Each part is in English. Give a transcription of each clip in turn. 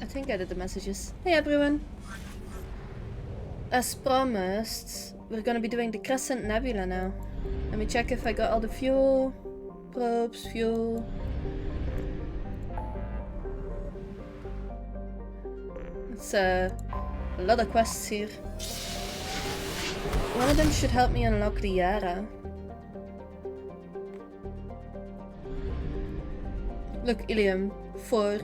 I think I did the messages. Hey everyone! As promised, we're gonna be doing the Crescent Nebula now. Let me check if I got all the fuel, probes, fuel. It's a lot of quests here. One of them should help me unlock the Yara. Look, Ilium, 4.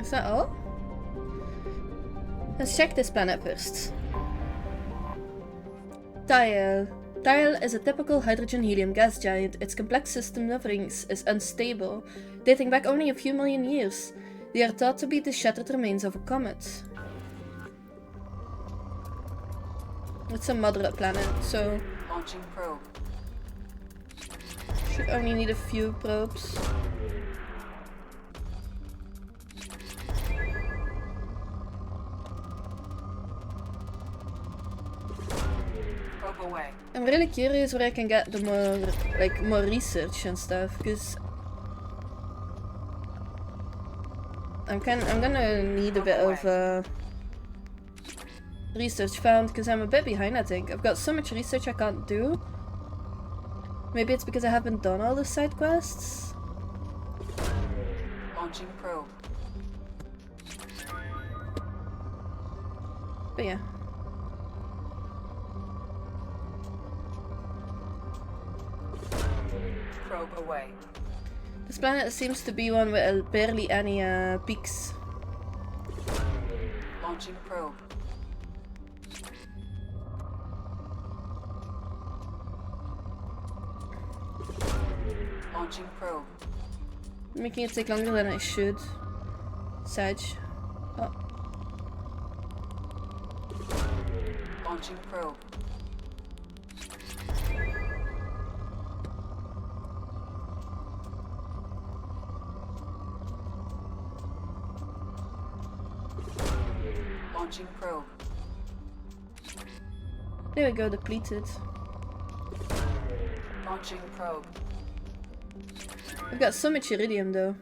Is that all? Let's check this planet first. Tile. Tile is a typical hydrogen-helium gas giant. Its complex system of rings is unstable, dating back only a few million years. They are thought to be the shattered remains of a comet. It's a moderate planet, so launching probe. Should only need a few probes. Probe away. I'm really curious where I can get the more research and stuff, because I'm gonna need a bit of research found, because I'm a bit behind. I think I've got so much research I can't do. Maybe it's because I haven't done all the side quests. Launching probe. But yeah. Probe away. This planet seems to be one with barely any peaks. Launching probe. Launching probe. Making it take longer than it should. Sag. Oh. Launching probe. Launching probe. There we go, depleted. Launching probe. I've got so much iridium though.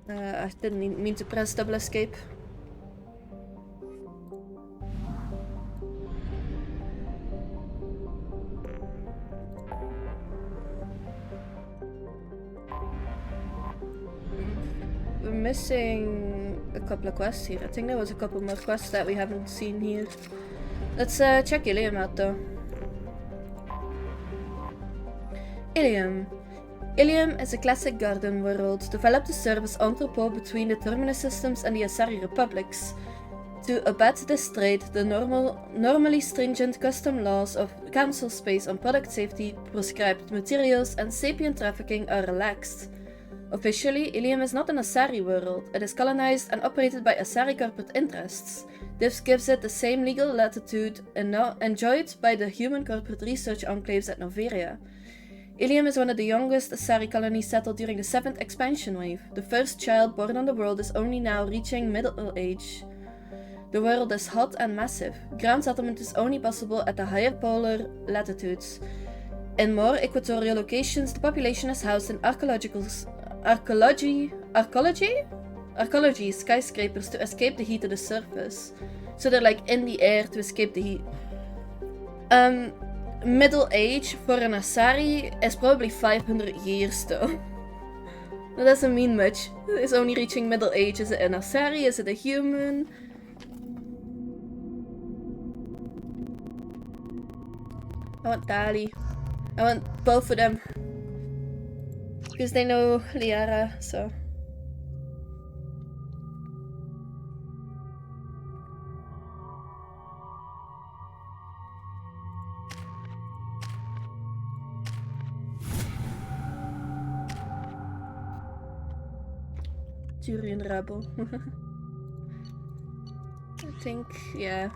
I didn't mean to press double escape. We're missing a couple of quests here. I think there was a couple more quests that we haven't seen here. Let's check Ilium out though. Ilium. Ilium is a classic garden world, developed to serve as entrepot between the Terminus systems and the Asari republics. To abet this trade, the normally stringent custom laws of Council space on product safety, prescribed materials, and sapient trafficking are relaxed. Officially, Ilium is not an Asari world. It is colonized and operated by Asari corporate interests. This gives it the same legal latitude enjoyed by the human corporate research enclaves at Noveria. Ilium is one of the youngest Asari colonies settled during the 7th expansion wave. The first child born on the world is only now reaching middle age. The world is hot and massive. Ground settlement is only possible at the higher polar latitudes. In more equatorial locations, the population is housed in archaeology skyscrapers to escape the heat of the surface. So they're like in the air to escape the heat. Middle age for an Asari is probably 500 years though. That doesn't mean much. It's only reaching middle age. Is it an Asari? Is it a human? I want Tali. I want both of them. Because they know Liara, so. Turian Rebel. I think, yeah.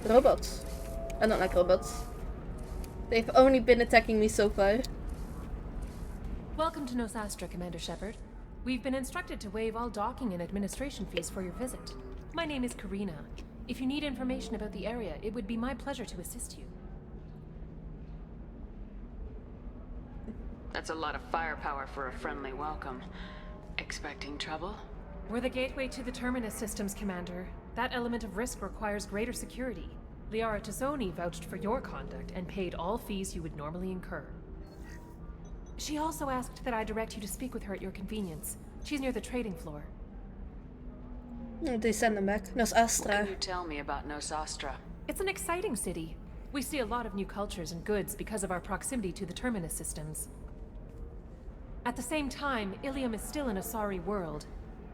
robots. I don't like robots. They've only been attacking me so far. Welcome to Nosastra, Commander Shepard. We've been instructed to waive all docking and administration fees for your visit. My name is Karina. If you need information about the area, it would be my pleasure to assist you. That's a lot of firepower for a friendly welcome. Expecting trouble? We're the gateway to the Terminus systems, Commander. That element of risk requires greater security. Liara Tassoni vouched for your conduct and paid all fees you would normally incur. She also asked that I direct you to speak with her at your convenience. She's near the trading floor. They send them back. What Nosastra. can you tell me about Nosastra? It's an exciting city. We see a lot of new cultures and goods because of our proximity to the Terminus systems. At the same time, Ilium is still an Asari world.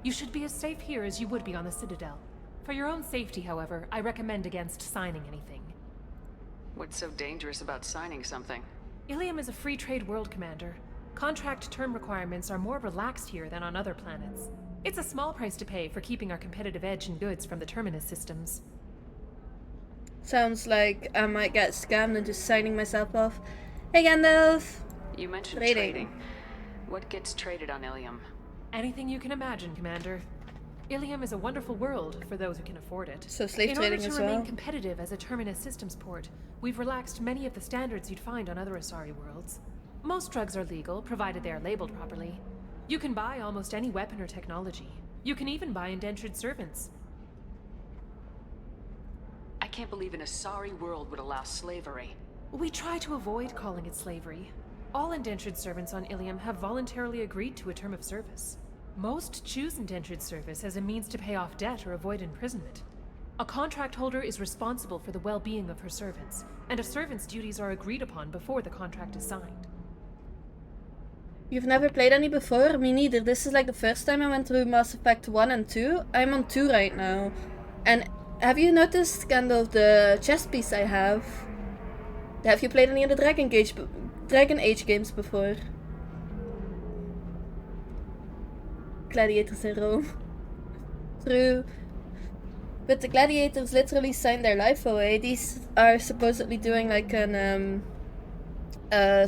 You should be as safe here as you would be on the Citadel. For your own safety, however, I recommend against signing anything. What's so dangerous about signing something? Ilium is a free trade world, Commander. Contract term requirements are more relaxed here than on other planets. It's a small price to pay for keeping our competitive edge in goods from the Terminus systems. Sounds like I might get scammed into signing myself off. Hey Gandalf! You mentioned Trading. trading. What gets traded on Ilium? Anything you can imagine, Commander. Ilium is a wonderful world for those who can afford it. So slave In order trading to as remain well. competitive as a Terminus systems port, we've relaxed many of the standards you'd find on other Asari worlds. Most drugs are legal, provided they are labeled properly. You can buy almost any weapon or technology. You can even buy indentured servants. I can't believe an Asari world would allow slavery. We try to avoid calling it slavery. All indentured servants on Ilium have voluntarily agreed to a term of service. Most choose indentured service as a means to pay off debt or avoid imprisonment. A contract holder is responsible for the well-being of her servants, and a servant's duties are agreed upon before the contract is signed. You've never played any before? Me neither. This is like the first time I went through Mass Effect 1 and 2. I'm on 2 right now. And have you noticed kind of the chess piece I have? Have you played any of the Dragon Age games before? Gladiators in Rome. True. But the gladiators literally signed their life away. These are supposedly doing like a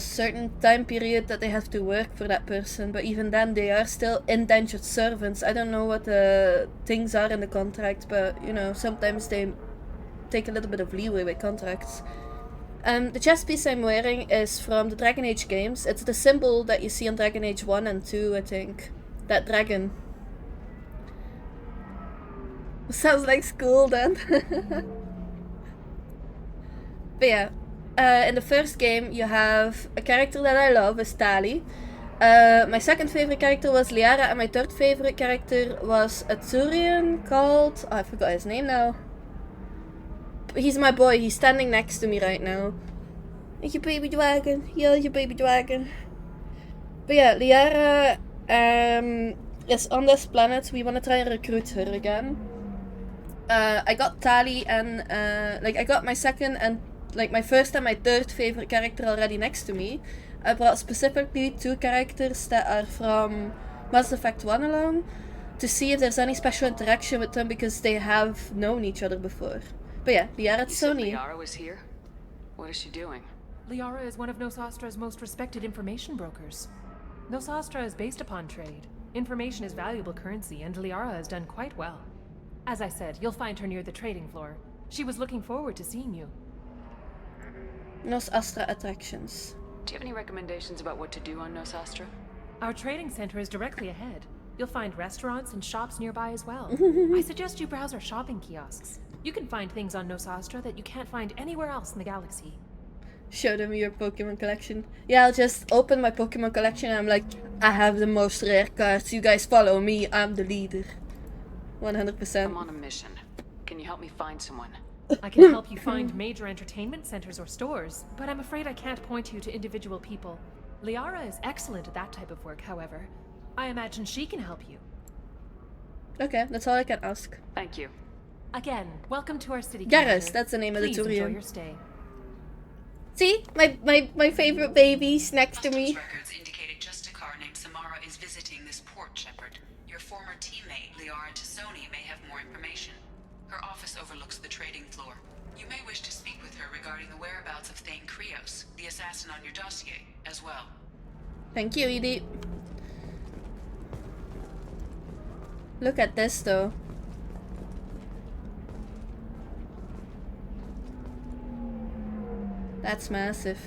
certain time period that they have to work for that person, but even then they are still indentured servants. I don't know what the things are in the contract, but you know, sometimes they take a little bit of leeway with contracts. The chest piece I'm wearing is from the Dragon Age games. It's the symbol that you see on Dragon Age 1 and 2, I think. That dragon. Sounds like school then. But yeah, in the first game you have a character that I love, is Tali. My second favorite character was Liara, and my third favorite character was a Turian called... Oh, I forgot his name now. He's my boy, he's standing next to me right now. Your baby dragon, yeah, your baby dragon. But yeah, Liara is on this planet. We want to try and recruit her again. I got Tali and I got my second and my first and my third favorite character already next to me. I brought specifically 2 characters that are from Mass Effect 1 along to see if there's any special interaction with them because they have known each other before. But yeah, Liara Tassoni. Liara was here? What is she doing? Liara is one of Nosastra's most respected information brokers. Nosastra is based upon trade. Information is valuable currency, and Liara has done quite well. As I said, you'll find her near the trading floor. She was looking forward to seeing you. Nosastra attractions. Do you have any recommendations about what to do on Nosastra? Our trading center is directly ahead. You'll find restaurants and shops nearby as well. I suggest you browse our shopping kiosks. You can find things on Nosastra that you can't find anywhere else in the galaxy. Show them your Pokemon collection. Yeah, I'll just open my Pokemon collection and I'm like, I have the most rare cards. You guys follow me. I'm the leader. 100%. I'm on a mission. Can you help me find someone? I can help you find major entertainment centers or stores, but I'm afraid I can't point you to individual people. Liara is excellent at that type of work, however. I imagine she can help you. Okay, that's all I can ask. Thank you. Again, welcome to our city. Garrus, Commander. that's the name of the Please enjoy Turian. your stay. See? My favorite baby's next to me. Customs records indicated just a car named Samara is visiting this port, Shepard. Your former teammate, Liara Tassoni, may have more information. Her office overlooks the trading floor. You may wish to speak with her regarding the whereabouts of Thane Krios, the assassin on your dossier, as well. Thank you, Edie. Look at this though. That's massive.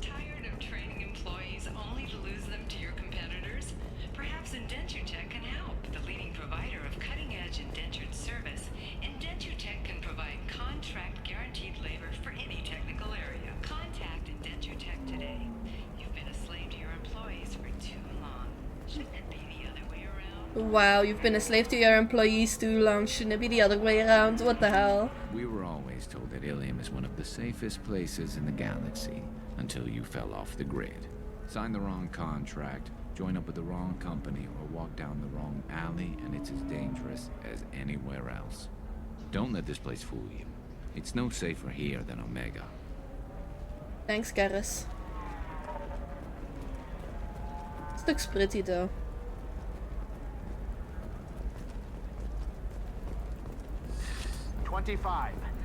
Tired of training employees only to lose them to your competitors? Perhaps IndentureTech can help. The leading provider of cutting-edge indentured service, IndentureTech can provide contract-guaranteed labor for any technical area. Contact IndentureTech today. You've been a slave to your employees for too long. Shouldn't it be the other way around? Wow, you've been a slave to your employees too long. Shouldn't it be the other way around? What the hell? We were always told that Ilium is one of the safest places in the galaxy, until you fell off the grid. Sign the wrong contract, join up with the wrong company, or walk down the wrong alley, and it's as dangerous as anywhere else. Don't let this place fool you. It's no safer here than Omega. Thanks, Garrus. This looks pretty though.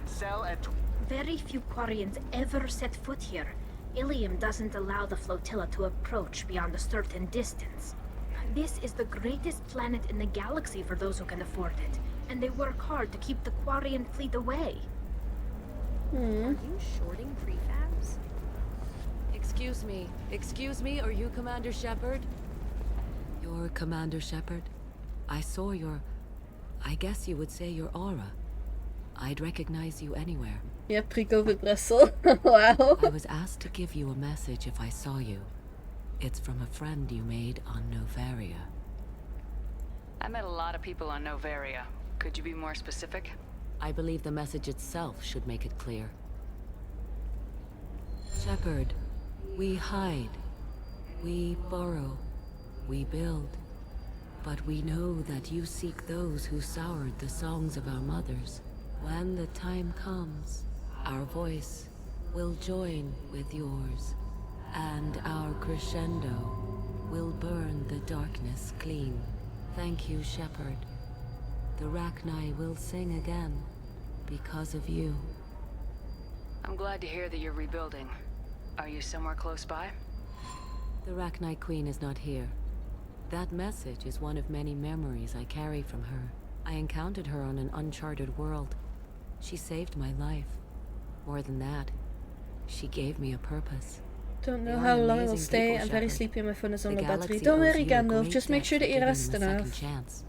Sell at Very few Quarians ever set foot here. Ilium doesn't allow the flotilla to approach beyond a certain distance. This is the greatest planet in the galaxy for those who can afford it, and they work hard to keep the Quarian fleet away. Are you shorting prefabs? Excuse me, are you Commander Shepard? You're Commander Shepard? I saw your... I guess you would say your aura. I'd recognize you anywhere. Yeah, pre-COVID Brussels. Wow. I was asked to give you a message if I saw you. It's from a friend you made on Novaria. I met a lot of people on Novaria. Could you be more specific? I believe the message itself should make it clear. Shepard, we hide. We burrow. We build. But we know that you seek those who soured the songs of our mothers. When the time comes, our voice will join with yours, and our crescendo will burn the darkness clean. Thank you, Shepard. The Rachni will sing again because of you. I'm glad to hear that you're rebuilding. Are you somewhere close by? The Rachni Queen is not here. That message is one of many memories I carry from her. I encountered her on an uncharted world. She saved my life. More than that, she gave me a purpose. Don't know You're how an long I'll amazing stay. people, I'm very Shepard. sleepy and my phone is on The low battery. galaxy Don't owes worry, you a Gandalf. great Just make debt sure for that you giving rest them a second enough. chance.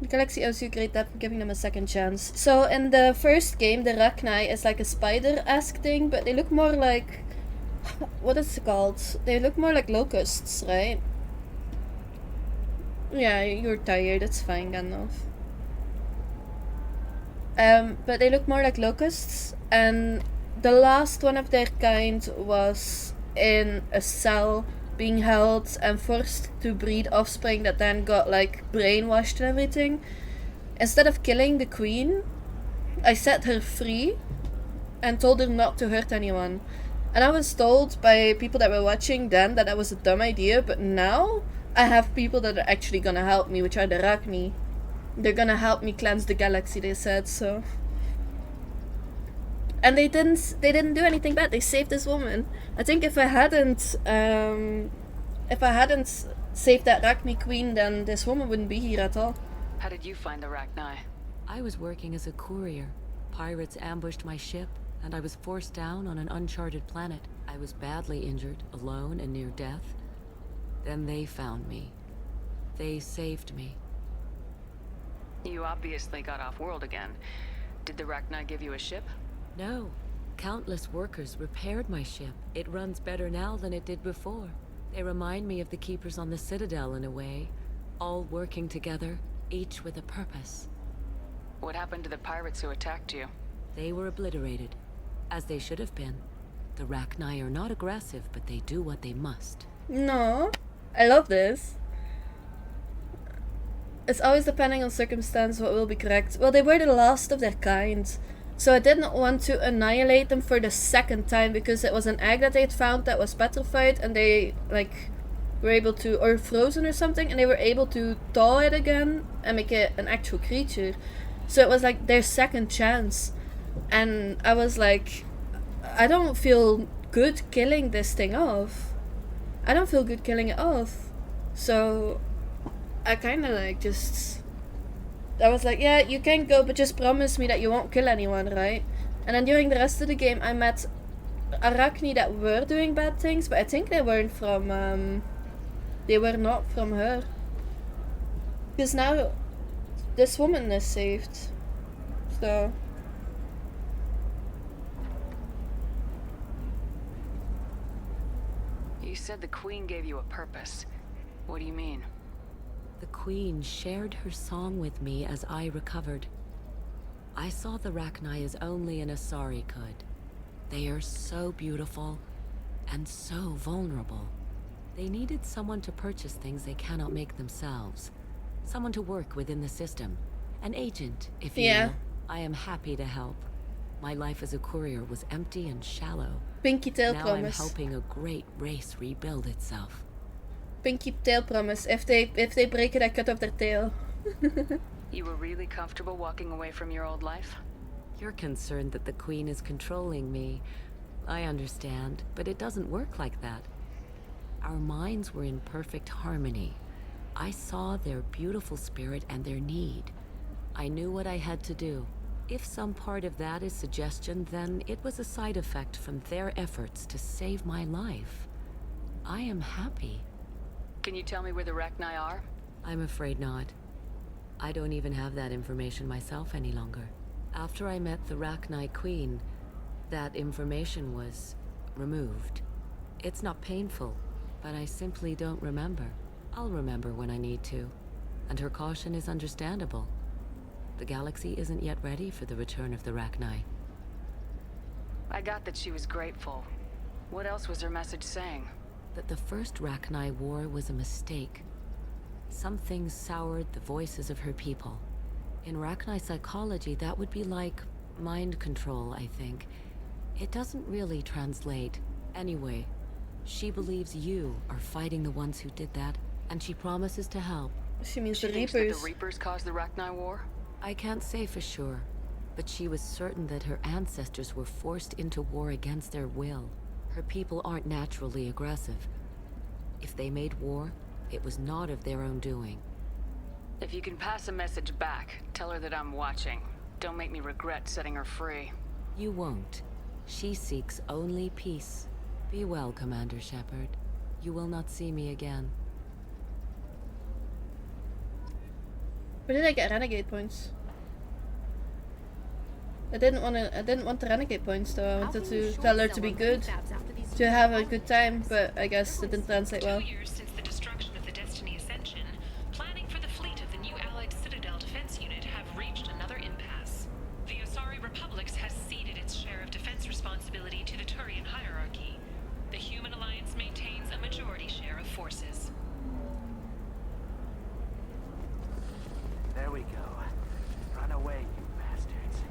The galaxy owes you a great debt for giving them a second chance. So in the first game, the Rachni is like a spider-esque thing, but they look more like... What is it called? They look more like locusts, right? Yeah, you're tired. It's fine, Gandalf. But they look more like locusts, and the last one of their kind was in a cell being held and forced to breed offspring that then got like brainwashed and everything. Instead of killing the queen, I set her free and told her not to hurt anyone. And I was told by people that were watching then that was a dumb idea, but now I have people that are actually gonna help me, which are the Rachni. They're gonna help me cleanse the galaxy, they said, so. And they didn't do anything bad. They saved this woman. I think if I hadn't saved that Rachni queen, then this woman wouldn't be here at all. How did you find the Rachni? I was working as a courier. Pirates ambushed my ship, and I was forced down on an uncharted planet. I was badly injured, alone and near death. Then they found me. They saved me. You obviously got off world again. Did the Rachni give you a ship? No. Countless workers repaired my ship. It runs better now than it did before. They remind me of the Keepers on the Citadel in a way. All working together, each with a purpose. What happened to the pirates who attacked you? They were obliterated, as they should have been. The Rachni are not aggressive, but they do what they must. No, I love this. It's always depending on circumstance what will be correct. Well, they were the last of their kind. So I didn't want to annihilate them for the second time because it was an egg that they had found that was petrified and they, like, were able to, or frozen or something, and they were able to thaw it again and make it an actual creature. So it was like their second chance. And I was like, I don't feel good killing this thing off. I don't feel good killing it off. So I kind of like just, I was like, yeah, you can go, but just promise me that you won't kill anyone, right? And then during the rest of the game, I met Arachne that were doing bad things, but I think they weren't from, they were not from her. Because now this woman is saved. So. You said the Queen gave you a purpose. What do you mean? The Queen shared her song with me as I recovered. I saw the Rachni as only an Asari could. They are so beautiful and so vulnerable. They needed someone to purchase things they cannot make themselves. Someone to work within the system. An agent, if you will. I am happy to help. My life as a courier was empty and shallow. Pinky tail now promise. I'm helping a great race rebuild itself. Pinky tail promise. If they break it, I cut off their tail. You were really comfortable walking away from your old life? You're concerned that the Queen is controlling me. I understand, but it doesn't work like that. Our minds were in perfect harmony. I saw their beautiful spirit and their need. I knew what I had to do. If some part of that is suggestion, then it was a side effect from their efforts to save my life. I am happy. Can you tell me where the Rachni are? I'm afraid not. I don't even have that information myself any longer. After I met the Rachni Queen, that information was removed. It's not painful, but I simply don't remember. I'll remember when I need to, and her caution is understandable. The galaxy isn't yet ready for the return of the Rachni. I got that she was grateful. What else was her message saying? That the first Rachni war was a mistake. Some things soured the voices of her people. In Rachni psychology, that would be like mind control, I think. It doesn't really translate. Anyway, she believes you are fighting the ones who did that, and she promises to help. She means She the thinks Reapers. that the Reapers caused the Rachni war? I can't say for sure, but she was certain that her ancestors were forced into war against their will. Her people aren't naturally aggressive. If they made war, it was not of their own doing. If you can pass a message back, tell her that I'm watching. Don't make me regret setting her free. You won't. She seeks only peace. Be well, Commander Shepard. You will not see me again. Where did I get renegade points? I didn't want the renegade points though. I wanted to tell her to be good, to have a good time, but I guess it didn't translate well. 2 years since the destruction of the Destiny Ascension, planning for the fleet of the new Allied Citadel Defense Unit have reached another impasse. The Asari Republics has ceded its share of defense responsibility to the Turian hierarchy. The Human Alliance maintains a majority share of forces. There we go. Run away, you bastards.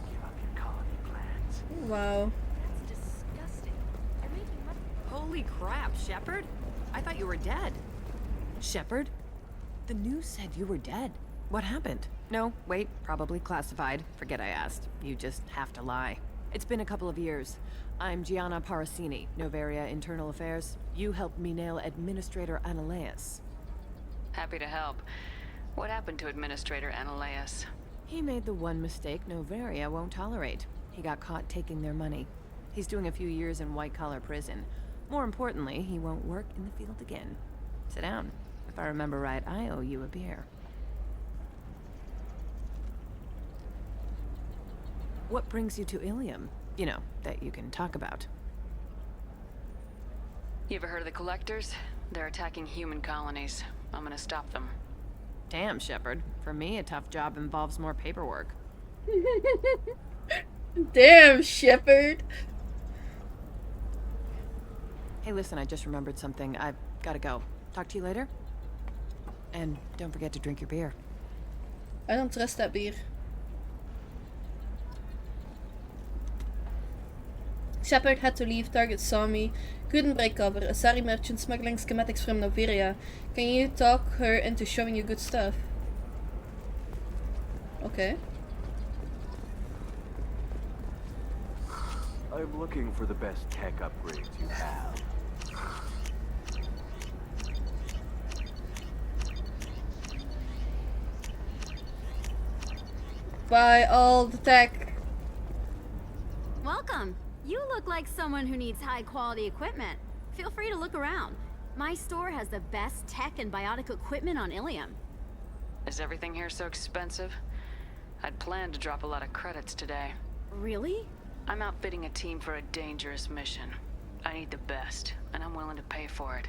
Give up your colony plans. Wow. That's disgusting. They're making money. Holy crap, Shepard? I thought you were dead. Shepard? The news said you were dead. What happened? No, wait, probably classified. Forget I asked. You just have to lie. It's been a couple of years. I'm Gianna Parasini, Novaria Internal Affairs. You helped me nail Administrator Analeas. Happy to help. What happened to Administrator Analeas? He made the one mistake Novaria won't tolerate. He got caught taking their money. He's doing a few years in white-collar prison. More importantly, he won't work in the field again. Sit down. If I remember right, I owe you a beer. What brings you to Ilium? You know, that you can talk about. You ever heard of the Collectors? They're attacking human colonies. I'm gonna stop them. Damn, Shepard. For me, a tough job involves more paperwork. Damn, Shepard. Hey, listen, I just remembered something. I've gotta go. Talk to you later? And don't forget to drink your beer. I don't trust that beer. Shepard had to leave. Target saw me. Couldn't break cover. Asari merchant smuggling schematics from Noveria. Can you talk her into showing you good stuff? Okay. I'm looking for the best tech upgrades you have. Buy all the tech. Welcome. You look like someone who needs high-quality equipment. Feel free to look around. My store has the best tech and biotic equipment on Ilium. Is everything here so expensive? I'd planned to drop a lot of credits today. Really? I'm outfitting a team for a dangerous mission. I need the best, and I'm willing to pay for it,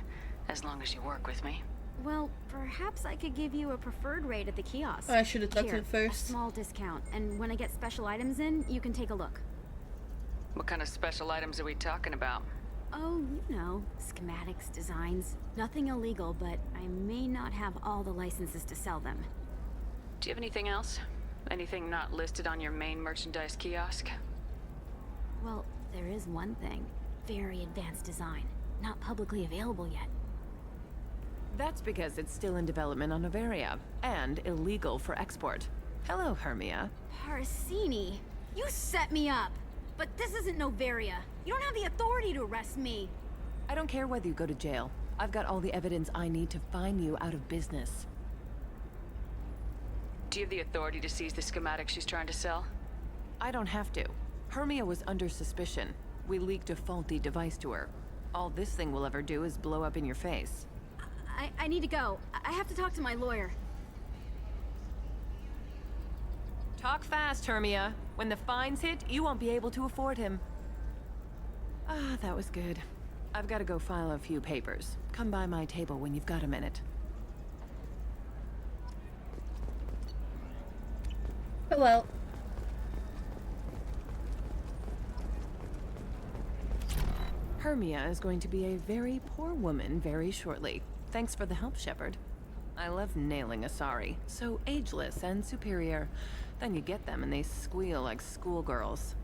as long as you work with me. Well, perhaps I could give you a preferred rate at the kiosk. I should have talked to Here, him first. a small discount, and when I get special items in, you can take a look. What kind of special items are we talking about? Oh, you know, schematics, designs. Nothing illegal, but I may not have all the licenses to sell them. Do you have anything else? Anything not listed on your main merchandise kiosk? Well, there is one thing. Very advanced design. Not publicly available yet. That's because it's still in development on Noveria, and illegal for export. Hello, Hermia. Parsini, you set me up! But this isn't Noveria. You don't have the authority to arrest me. I don't care whether you go to jail. I've got all the evidence I need to find you out of business. Do you have the authority to seize the schematics she's trying to sell? I don't have to. Hermia was under suspicion. We leaked a faulty device to her. All this thing will ever do is blow up in your face. I need to go. I have to talk to my lawyer. Talk fast, Hermia. When the fines hit, you won't be able to afford him. Ah, that was good. I've got to go file a few papers. Come by my table when you've got a minute. Oh well. Hermia is going to be a very poor woman very shortly. Thanks for the help, Shepard. I love nailing Asari. So ageless and superior. Then you get them and they squeal like schoolgirls.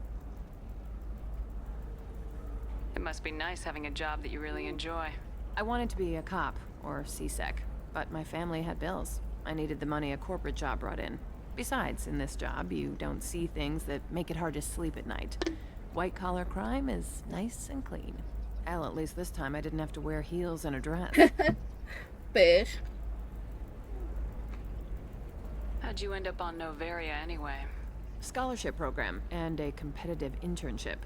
It must be nice having a job that you really enjoy. I wanted to be a cop, or CSEC, but my family had bills. I needed the money a corporate job brought in. Besides, in this job, you don't see things that make it hard to sleep at night. White-collar crime is nice and clean. Hell, at least this time I didn't have to wear heels and a dress. Fair. How'd you end up on Noveria anyway? Scholarship program and a competitive internship.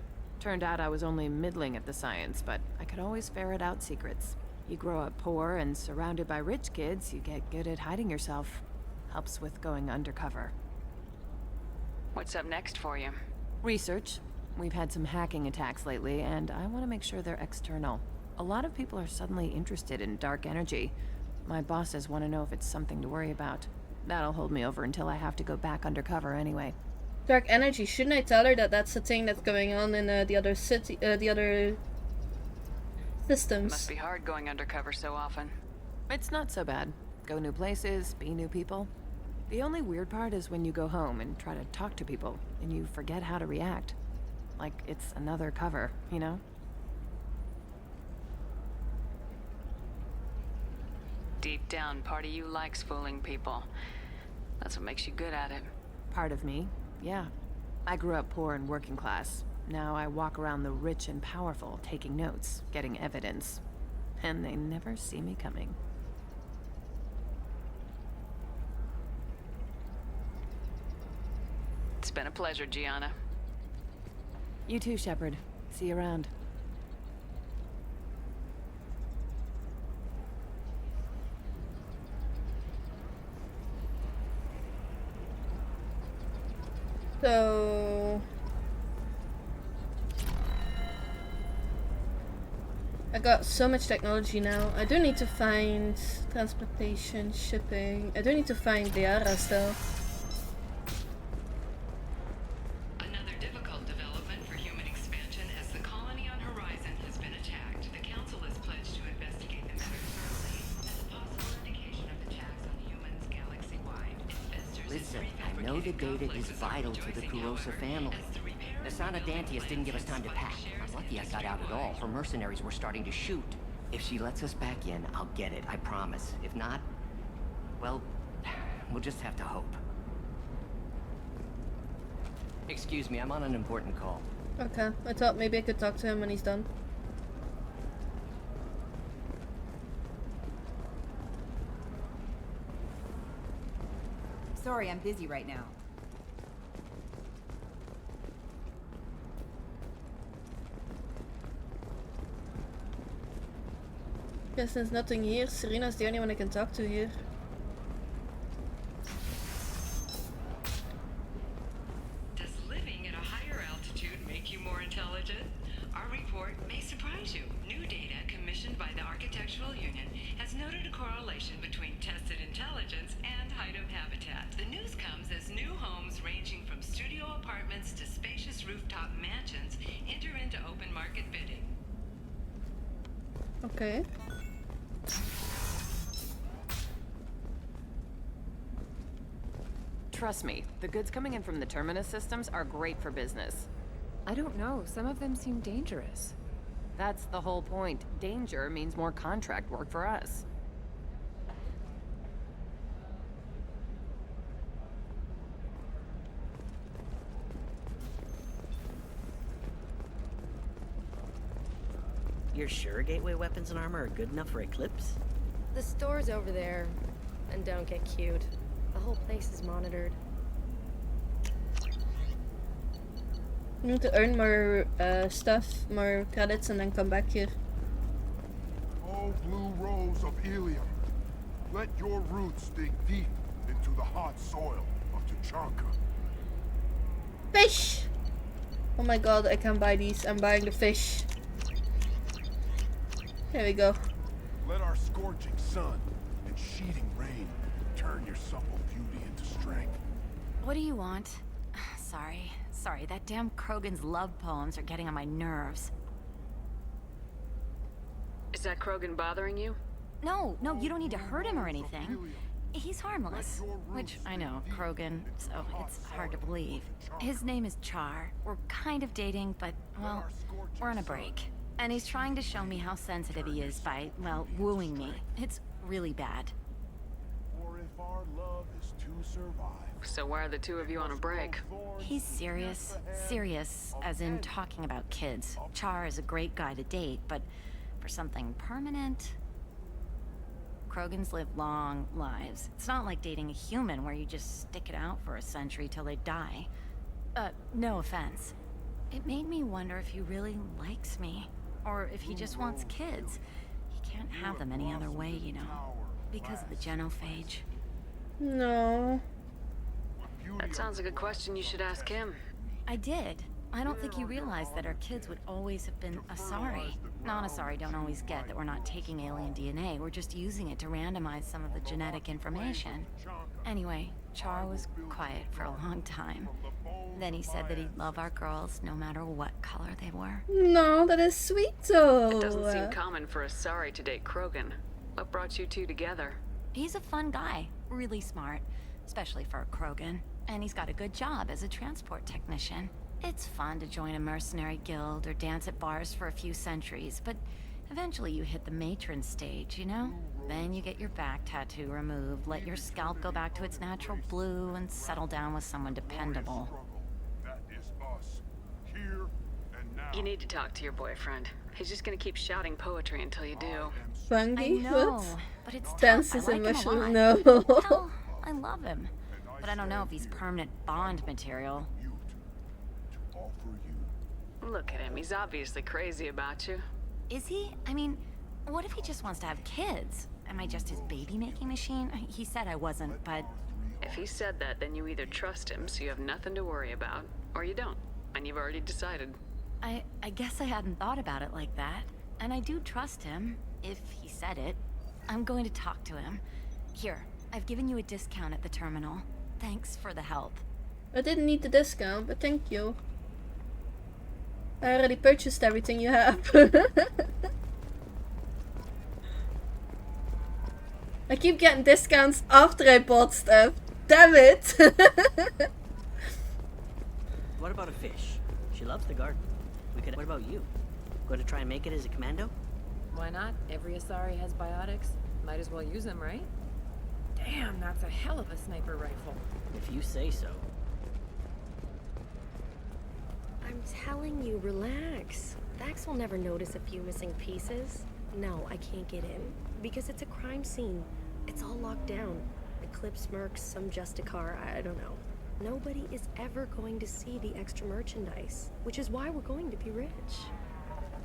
Turned out I was only middling at the science, but I could always ferret out secrets. You grow up poor and surrounded by rich kids, you get good at hiding yourself. Helps with going undercover. What's up next for you? Research. We've had some hacking attacks lately, and I want to make sure they're external. A lot of people are suddenly interested in dark energy. My bosses want to know if it's something to worry about. That'll hold me over until I have to go back undercover anyway. Dark energy. Shouldn't I tell her that that's the thing that's going on in the other city, the other systems? Must be hard going undercover so often. It's not so bad. Go new places, be new people. The only weird part is when you go home and try to talk to people, and you forget how to react. Like it's another cover, you know? Deep down, part of you likes fooling people. That's what makes you good at it. Part of me, yeah. I grew up poor and working class. Now I walk around the rich and powerful, taking notes, getting evidence. And they never see me coming. It's been a pleasure, Gianna. You too, Shepard. See you around. So I got so much technology now. I do need to find transportation, shipping. I do need to find Liara still. Another difficult development for human expansion as the colony on Horizon has been attacked. The Council is pledged to investigate the matter thoroughly as a possible indication of attacks on humans galaxy-wide. Investors Listen, I know the data is vital to the Kurosa family, The Sana Dantius didn't give us time to pack. I'm lucky I got out at all. Her mercenaries were starting to shoot. If she lets us back in, I'll get it, I promise. If not, well, we'll just have to hope. Excuse me, I'm on an important call. Okay, I thought maybe I could talk to him when he's done. Sorry, I'm busy right now. Guess there's nothing here. Serena's the only one I can talk to here. Does living at a higher altitude make you more intelligent? Our report may surprise you. New data commissioned by the Architectural Union has noted a correlation between tested intelligence and height of habitat. The news comes as new homes ranging from studio apartments to spacious rooftop mansions enter into open market bidding. Okay. Trust me, the goods coming in from the Terminus systems are great for business. I don't know, some of them seem dangerous. That's the whole point. Danger means more contract work for us. You're sure gateway weapons and armor are good enough for Eclipse? The store's over there. And don't get cute. The whole place is monitored. We need to earn more stuff, more credits, and then come back here. Oh, blue rose of Ilium, let your roots dig deep into the hot soil of Tuchanka. Fish! Oh my god, I can buy these. I'm buying the fish. There we go. Let our scorching sun and sheeting rain turn your supple beauty into strength. What do you want? Sorry, that damn Krogan's love poems are getting on my nerves. Is that Krogan bothering you? No, you don't need to hurt him or anything. He's harmless. Which, I know, Krogan, so it's hard to believe. His name is Char. We're kind of dating, but, well, we're on a break. And he's trying to show me how sensitive he is by, well, wooing me. It's really bad. For if our love is to survive. So why are the two of you on a break? He's serious. Serious, as in talking about kids. Char is a great guy to date, but for something permanent... Krogans live long lives. It's not like dating a human where you just stick it out for a century till they die. No offense. It made me wonder if he really likes me. Or if he just wants kids. He can't have them any other way, you know. Because of the genophage. No. That sounds like a question you should ask him. I did. I don't think you realized that our kids would always have been Asari. Non-Asari don't always get that we're not taking alien DNA, we're just using it to randomize some of the genetic information. Anyway, Char was quiet for a long time. Then he said that he'd love our girls no matter what color they were. No, that is sweet though. It doesn't seem common for Asari to date Krogan. What brought you two together? He's a fun guy, really smart, especially for a Krogan. And he's got a good job as a transport technician. It's fun to join a mercenary guild or dance at bars for a few centuries, but eventually you hit the matron stage, you know? Then you get your back tattoo removed, let your scalp go back to its natural blue, and settle down with someone dependable. That is us, here and now. You need to talk to your boyfriend. He's just gonna keep shouting poetry until you do. Fungi? I know, What? but it's tough. Dances I and like him a mushrooms? lot. No. Hell, I love him. But I don't know if he's permanent bond material. Look at him, he's obviously crazy about you. Is he? I mean, what if he just wants to have kids? Am I just his baby-making machine? He said I wasn't, but... If he said that, then you either trust him so you have nothing to worry about, or you don't, and you've already decided. I guess I hadn't thought about it like that. And I do trust him, if he said it. I'm going to talk to him. Here, I've given you a discount at the terminal. Thanks for the help. I didn't need the discount, but thank you. I already purchased everything you have. I keep getting discounts after I bought stuff. Damn it! What about a fish? She loves the garden. We could. What about you? Going to try and make it as a commando? Why not? Every Asari has biotics. Might as well use them, right? Damn, that's a hell of a sniper rifle. If you say so. I'm telling you, relax. Vax will never notice a few missing pieces. No, I can't get in. Because it's a crime scene. It's all locked down. Eclipse mercs, some Justicar, I don't know. Nobody is ever going to see the extra merchandise. Which is why we're going to be rich.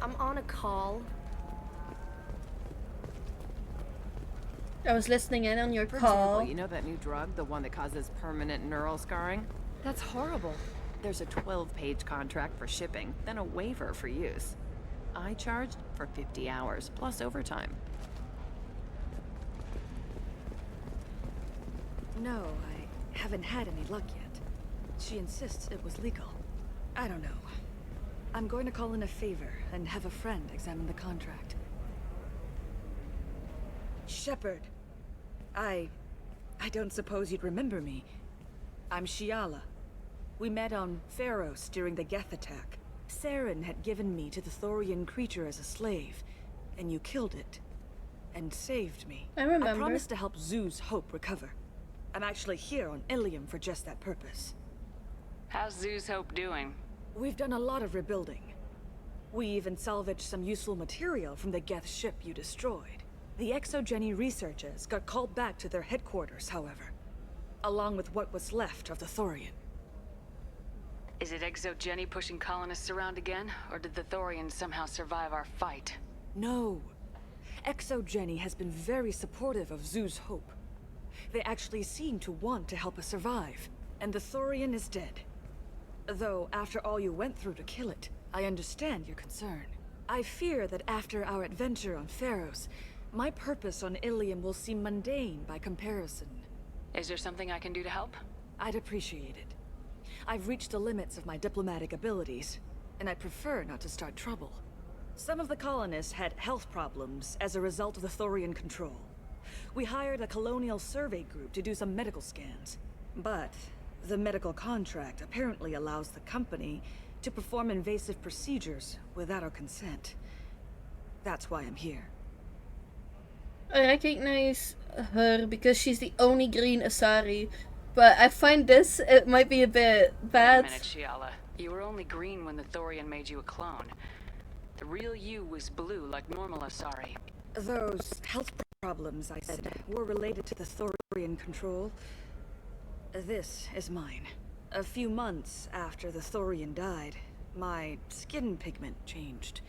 I'm on a call. I was listening in on your For call. example, you know that new drug, the one that causes permanent neural scarring? That's horrible. There's a 12-page contract for shipping, then a waiver for use. I charged for 50 hours, plus overtime. No, I haven't had any luck yet. She insists it was legal. I don't know. I'm going to call in a favor and have a friend examine the contract. Shepard. I don't suppose you'd remember me. I'm Shiala. We met on Pharos during the Geth attack. Saren had given me to the Thorian creature as a slave, and you killed it. And saved me. I remember. I promised to help Zeus Hope recover. I'm actually here on Ilium for just that purpose. How's Zeus Hope doing? We've done a lot of rebuilding. We even salvaged some useful material from the Geth ship you destroyed. The Exogeny researchers got called back to their headquarters, however, along with what was left of the Thorian. Is it Exogeny pushing colonists around again, or did the Thorians somehow survive our fight? No. Exogeny has been very supportive of Zeus Hope. They actually seem to want to help us survive, and the Thorian is dead. Though, after all you went through to kill it, I understand your concern. I fear that after our adventure on Pharos, my purpose on Ilium will seem mundane by comparison. Is there something I can do to help? I'd appreciate it. I've reached the limits of my diplomatic abilities, and I'd prefer not to start trouble. Some of the colonists had health problems as a result of the Thorian control. We hired a colonial survey group to do some medical scans. But the medical contract apparently allows the company to perform invasive procedures without our consent. That's why I'm here. I recognize her because she's the only green Asari, but I find this, it might be a bit bad. Wait a minute, Shiala. You were only green when the Thorian made you a clone. The real you was blue, like normal Asari. Those health problems, I said, were related to the Thorian control. This is mine. A few months after the Thorian died, my skin pigment changed.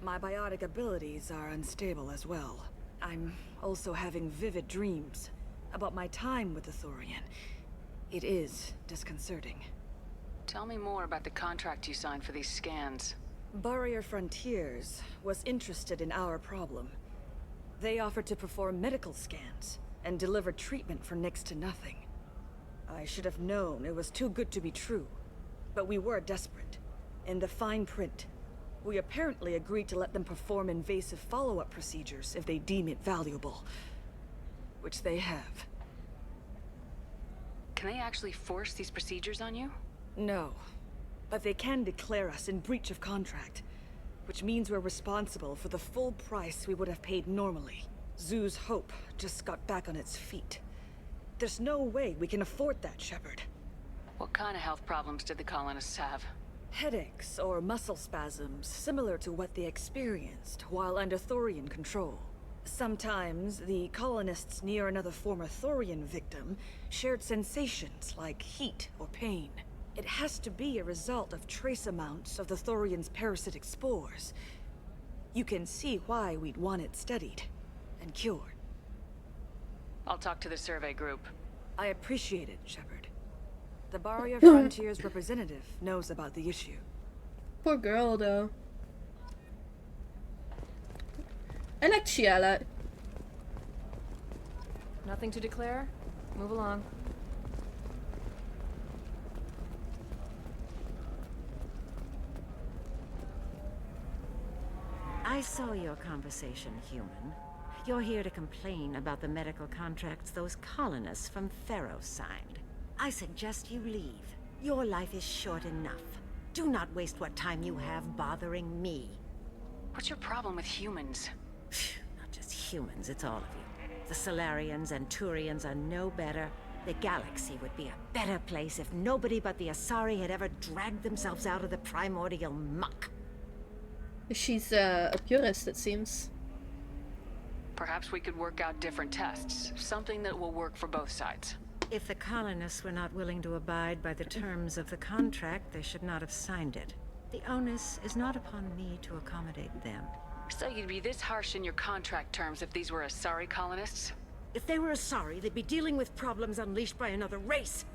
My biotic abilities are unstable as well. I'm also having vivid dreams about my time with the Thorian. It is disconcerting. Tell me more about the contract you signed for these scans. Barrier Frontiers was interested in our problem. They offered to perform medical scans and deliver treatment for next to nothing. I should have known it was too good to be true, but we were desperate. In the fine print, we apparently agreed to let them perform invasive follow-up procedures if they deem it valuable. Which they have. Can they actually force these procedures on you? No. But they can declare us in breach of contract. Which means we're responsible for the full price we would have paid normally. Zeus Hope just got back on its feet. There's no way we can afford that, Shepard. What kind of health problems did the colonists have? Headaches or muscle spasms, similar to what they experienced while under Thorian control. Sometimes, the colonists near another former Thorian victim shared sensations like heat or pain. It has to be a result of trace amounts of the Thorian's parasitic spores. You can see why we'd want it studied and cured. I'll talk to the survey group. I appreciate it, Shepard. The Barrier Frontiers representative knows about the issue. Poor girl, though. I like Shiala. Nothing to declare? Move along. I saw your conversation, human. You're here to complain about the medical contracts those colonists from Pharos signed. I suggest you leave. Your life is short enough. Do not waste what time you have bothering me. What's your problem with humans? Not just humans, it's all of you. The Solarians and Turians are no better. The galaxy would be a better place if nobody but the Asari had ever dragged themselves out of the primordial muck. She's a purist, it seems. Perhaps we could work out different tests. Something that will work for both sides. If the colonists were not willing to abide by the terms of the contract, they should not have signed it. The onus is not upon me to accommodate them. So you'd be this harsh in your contract terms if these were Asari colonists? If they were Asari, they'd be dealing with problems unleashed by another race.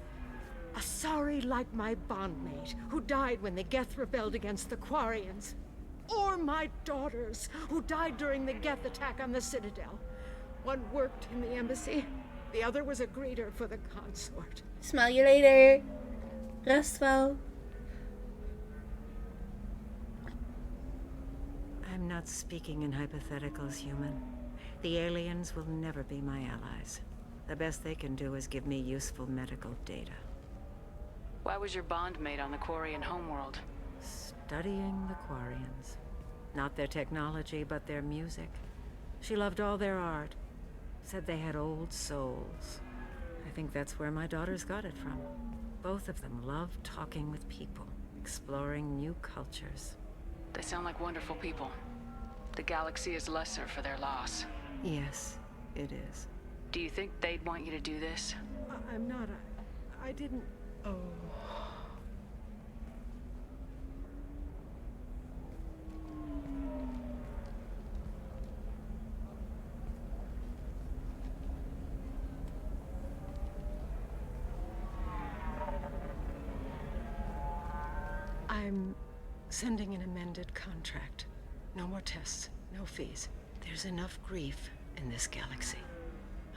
Asari like my bondmate, who died when the Geth rebelled against the Quarians. Or my daughters, who died during the Geth attack on the Citadel. One worked in the embassy, the other was a greeter for the consort. Smell you later. Rest well. I'm not speaking in hypotheticals, human. The aliens will never be my allies. The best they can do is give me useful medical data. Why was your bondmate on the Quarian homeworld? Studying the Quarians. Not their technology, but their music. She loved all their art. Said they had old souls. I think that's where my daughters got it from. Both of them love talking with people, exploring new cultures. They sound like wonderful people. The galaxy is lesser for their loss. Yes, it is. Do you think they'd want you to do this? I'm not. I didn't. Oh. I'm sending an amended contract. No more tests, no fees. There's enough grief in this galaxy.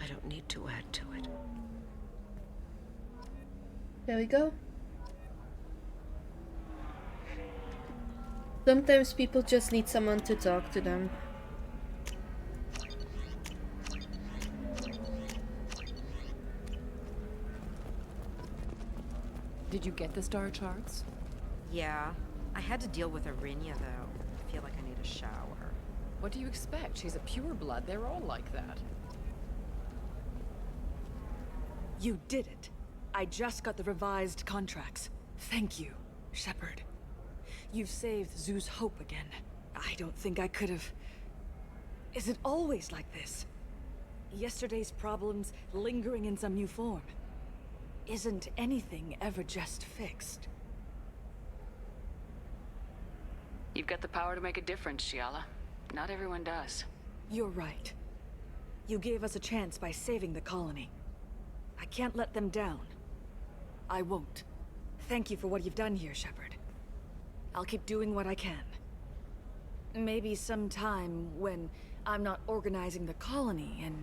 I don't need to add to it. There we go. Sometimes people just need someone to talk to them. Did you get the star charts? Yeah. I had to deal with Arinya, though. I feel like I need a shower. What do you expect? She's a pureblood. They're all like that. You did it. I just got the revised contracts. Thank you, Shepard. You've saved Zoo's hope again. I don't think I could have... Is it always like this? Yesterday's problems lingering in some new form. Isn't anything ever just fixed? You've got the power to make a difference, Shiala. Not everyone does. You're right. You gave us a chance by saving the colony. I can't let them down. I won't. Thank you for what you've done here, Shepard. I'll keep doing what I can. Maybe sometime when I'm not organizing the colony and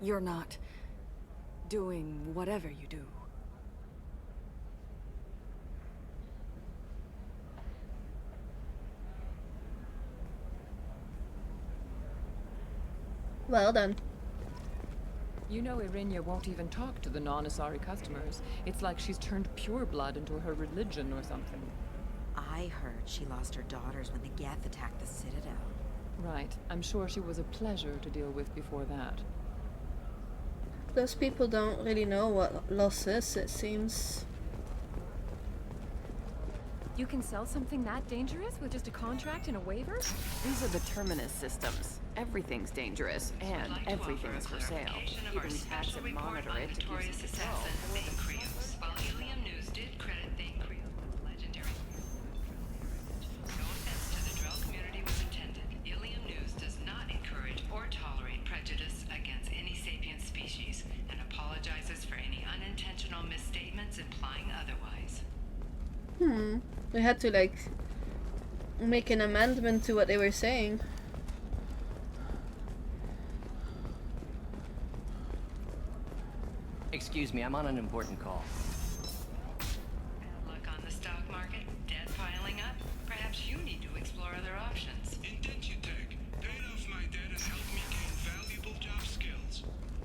you're not doing whatever you do. Well done. You know Arinya won't even talk to the non-Asari customers. It's like she's turned pureblood into her religion or something. I heard she lost her daughters when the Geth attacked the Citadel. Right. I'm sure she was a pleasure to deal with before that. Those people don't really know what loss is, it seems. You can sell something that dangerous with just a contract and a waiver? These are the Terminus systems. Everything's dangerous, and everything is for sale. Even tax and monitor it to keep it control. While Helium News did credit Thane Creos with legendary... No offense to the Drell community was intended. Helium News does not encourage or tolerate prejudice against any sapient species, and apologizes for any unintentional misstatements implying otherwise. We had to, like, make an amendment to what they were saying. Excuse me, I'm on an important call. Look on the stock market, debt piling up. Perhaps you need to explore other options. Indentutech paid off my debt and helped me gain valuable job skills.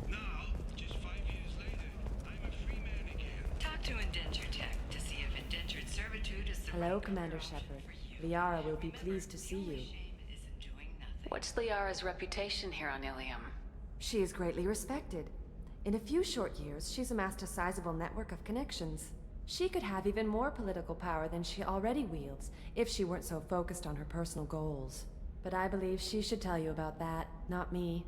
Now, just 5 years later, I'm a free man again. Talk to Indentutech to see if indentured servitude is the Hello, Commander Shepard. Liara will be pleased to see you. What's Liara's reputation here on Ilium? She is greatly respected. In a few short years, she's amassed a sizable network of connections. She could have even more political power than she already wields, if she weren't so focused on her personal goals. But I believe she should tell you about that, not me.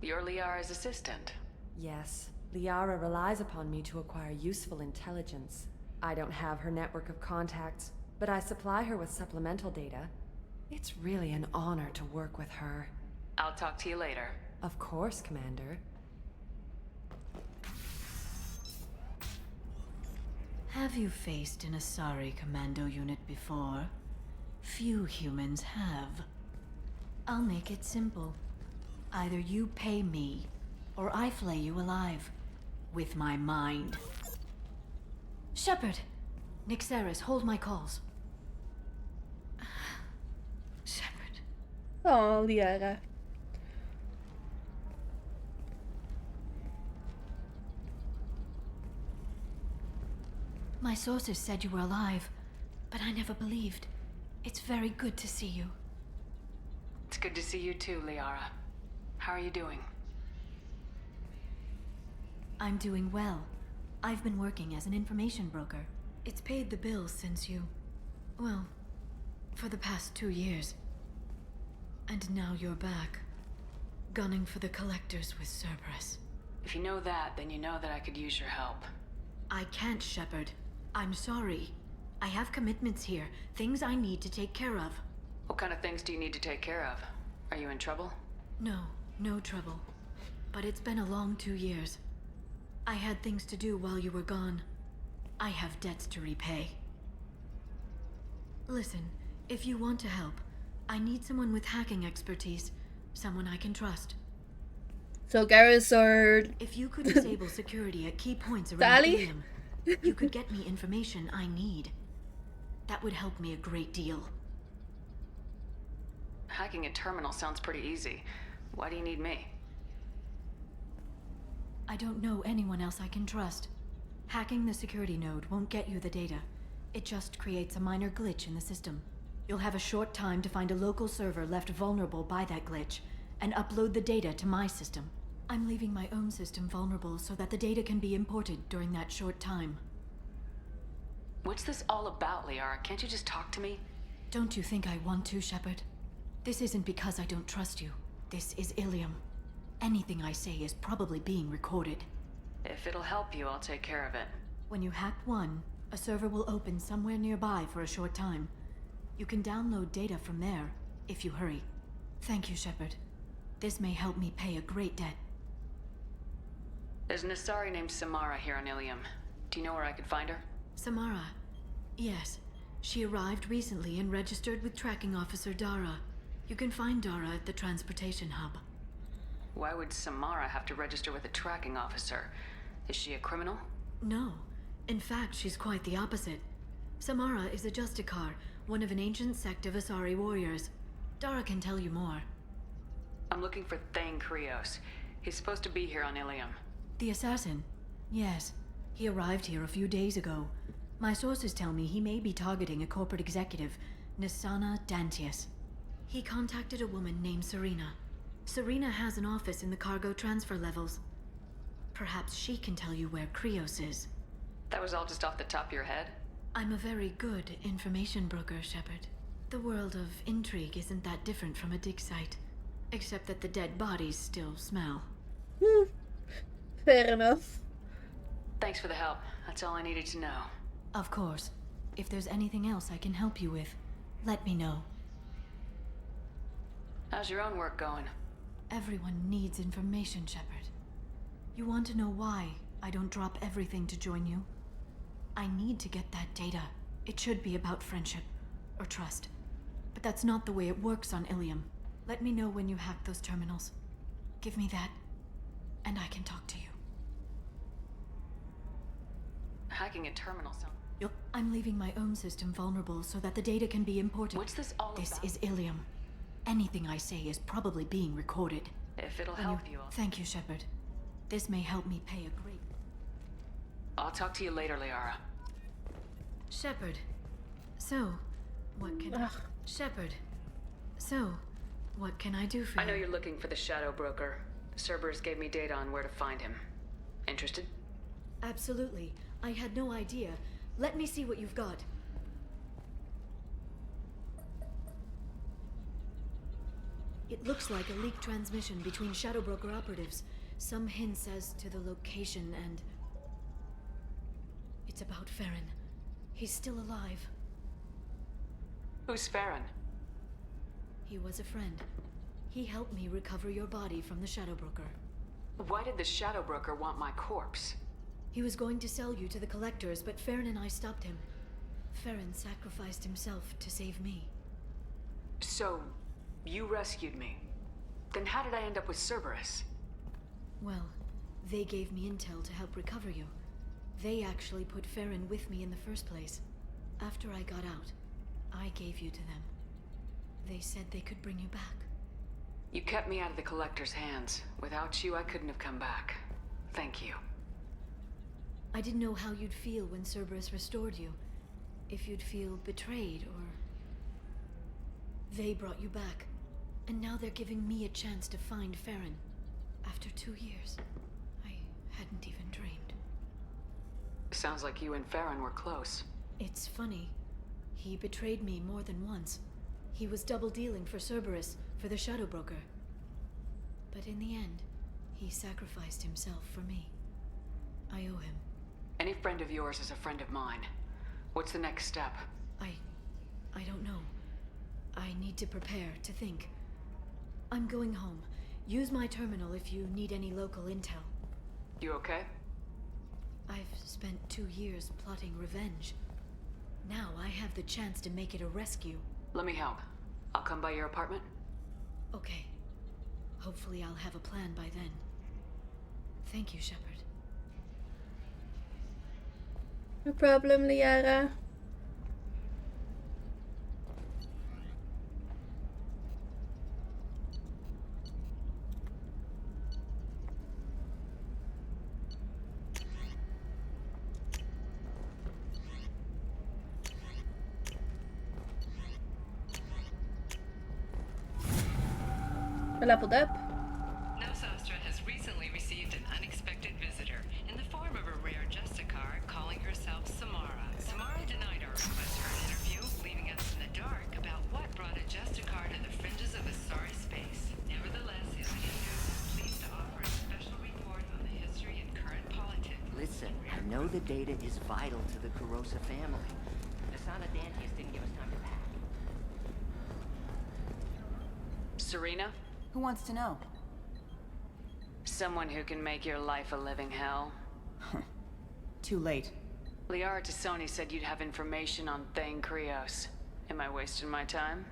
You're Liara's assistant? Yes. Liara relies upon me to acquire useful intelligence. I don't have her network of contacts, but I supply her with supplemental data. It's really an honor to work with her. I'll talk to you later. Of course, Commander. Have you faced an Asari commando unit before? Few humans have. I'll make it simple. Either you pay me, or I flay you alive. With my mind. Shepard! Nixeris, hold my calls. Shepard. Oh, Liara. My sources said you were alive, but I never believed. It's very good to see you. It's good to see you too, Liara. How are you doing? I'm doing well. I've been working as an information broker. It's paid the bills since you... well, for the past 2 years. And now you're back, gunning for the Collectors with Cerberus. If you know that, then you know that I could use your help. I can't, Shepard. I'm sorry. I have commitments here, things I need to take care of. What kind of things do you need to take care of? Are you in trouble? No, no trouble. But it's been a long 2 years. I had things to do while you were gone. I have debts to repay. Listen, if you want to help, I need someone with hacking expertise. Someone I can trust. So Garrus or... If you could disable security at key points around Ilium, you could get me information I need. That would help me a great deal. Hacking a terminal sounds pretty easy. Why do you need me? I don't know anyone else I can trust. Hacking the security node won't get you the data. It just creates a minor glitch in the system. You'll have a short time to find a local server left vulnerable by that glitch, and upload the data to my system. I'm leaving my own system vulnerable so that the data can be imported during that short time. What's this all about, Liara? Can't you just talk to me? Don't you think I want to, Shepard? This isn't because I don't trust you. This is Ilium. Anything I say is probably being recorded. If it'll help you, I'll take care of it. When you hack one, a server will open somewhere nearby for a short time. You can download data from there, if you hurry. Thank you, Shepard. This may help me pay a great debt. There's an Asari named Samara here on Ilium. Do you know where I could find her? Samara? Yes. She arrived recently and registered with Tracking Officer Dara. You can find Dara at the transportation hub. Why would Samara have to register with a tracking officer? Is she a criminal? No. In fact, she's quite the opposite. Samara is a Justicar, one of an ancient sect of Asari warriors. Dara can tell you more. I'm looking for Thane Krios. He's supposed to be here on Ilium. The assassin? Yes. He arrived here a few days ago. My sources tell me he may be targeting a corporate executive, Nisana Dantius. He contacted a woman named Serena. Serena has an office in the cargo transfer levels. Perhaps she can tell you where Krios is. That was all just off the top of your head? I'm a very good information broker, Shepard. The world of intrigue isn't that different from a dig site. Except that the dead bodies still smell. Fair enough. Thanks for the help. That's all I needed to know. Of course. If there's anything else I can help you with, let me know. How's your own work going? Everyone needs information, Shepard. You want to know why I don't drop everything to join you? I need to get that data. It should be about friendship, or trust. But that's not the way it works on Ilium. Let me know when you hack those terminals. Give me that, and I can talk to you. Hacking a terminal sounds... I'm leaving my own system vulnerable so that the data can be imported. What's this all about? This is Ilium. Anything I say is probably being recorded. If it'll help you... Thank you, Shepard. This may help me pay a great... I'll talk to you later, Liara. Shepard, So, what can I... Shepard. So, what can I do for you? I know you're looking for the Shadow Broker. Cerberus gave me data on where to find him. Interested? Absolutely. I had no idea. Let me see what you've got. It looks like a leaked transmission between Shadow Broker operatives. Some hints as to the location and... It's about Farron. He's still alive. Who's Farron? He was a friend. He helped me recover your body from the Shadow Broker. Why did the Shadow Broker want my corpse? He was going to sell you to the Collectors, but Farron and I stopped him. Farron sacrificed himself to save me. So, you rescued me. Then how did I end up with Cerberus? Well, they gave me intel to help recover you. They actually put Farron with me in the first place. After I got out, I gave you to them. They said they could bring you back. You kept me out of the Collector's hands. Without you, I couldn't have come back. Thank you. I didn't know how you'd feel when Cerberus restored you. If you'd feel betrayed, or... They brought you back. And now they're giving me a chance to find Farron. After 2 years. I hadn't even dreamed. Sounds like you and Farron were close. It's funny. He betrayed me more than once. He was double-dealing for Cerberus, for the Shadow Broker. But in the end, he sacrificed himself for me. I owe him. Any friend of yours is a friend of mine. What's the next step? I don't know. I need to prepare, to think. I'm going home. Use my terminal if you need any local intel. You okay? I've spent 2 years plotting revenge. Now I have the chance to make it a rescue. Let me help. I'll come by your apartment. Okay. Hopefully I'll have a plan by then. Thank you, Shepard. No problem, Liara. Leveled up. Nosastra has recently received an unexpected visitor in the form of a rare Justicar calling herself Samara. Samara denied our request for an interview, leaving us in the dark about what brought a Justicar to the fringes of Asari space. Nevertheless, Alien News is pleased to offer a special report on the history and current politics. Listen, I know the data is vital to the Kurosa family. Asana Dantius didn't give us time to pack. Serena? Who wants to know? Someone who can make your life a living hell. Too late. Liara Tassoni said you'd have information on Thane Krios. Am I wasting my time?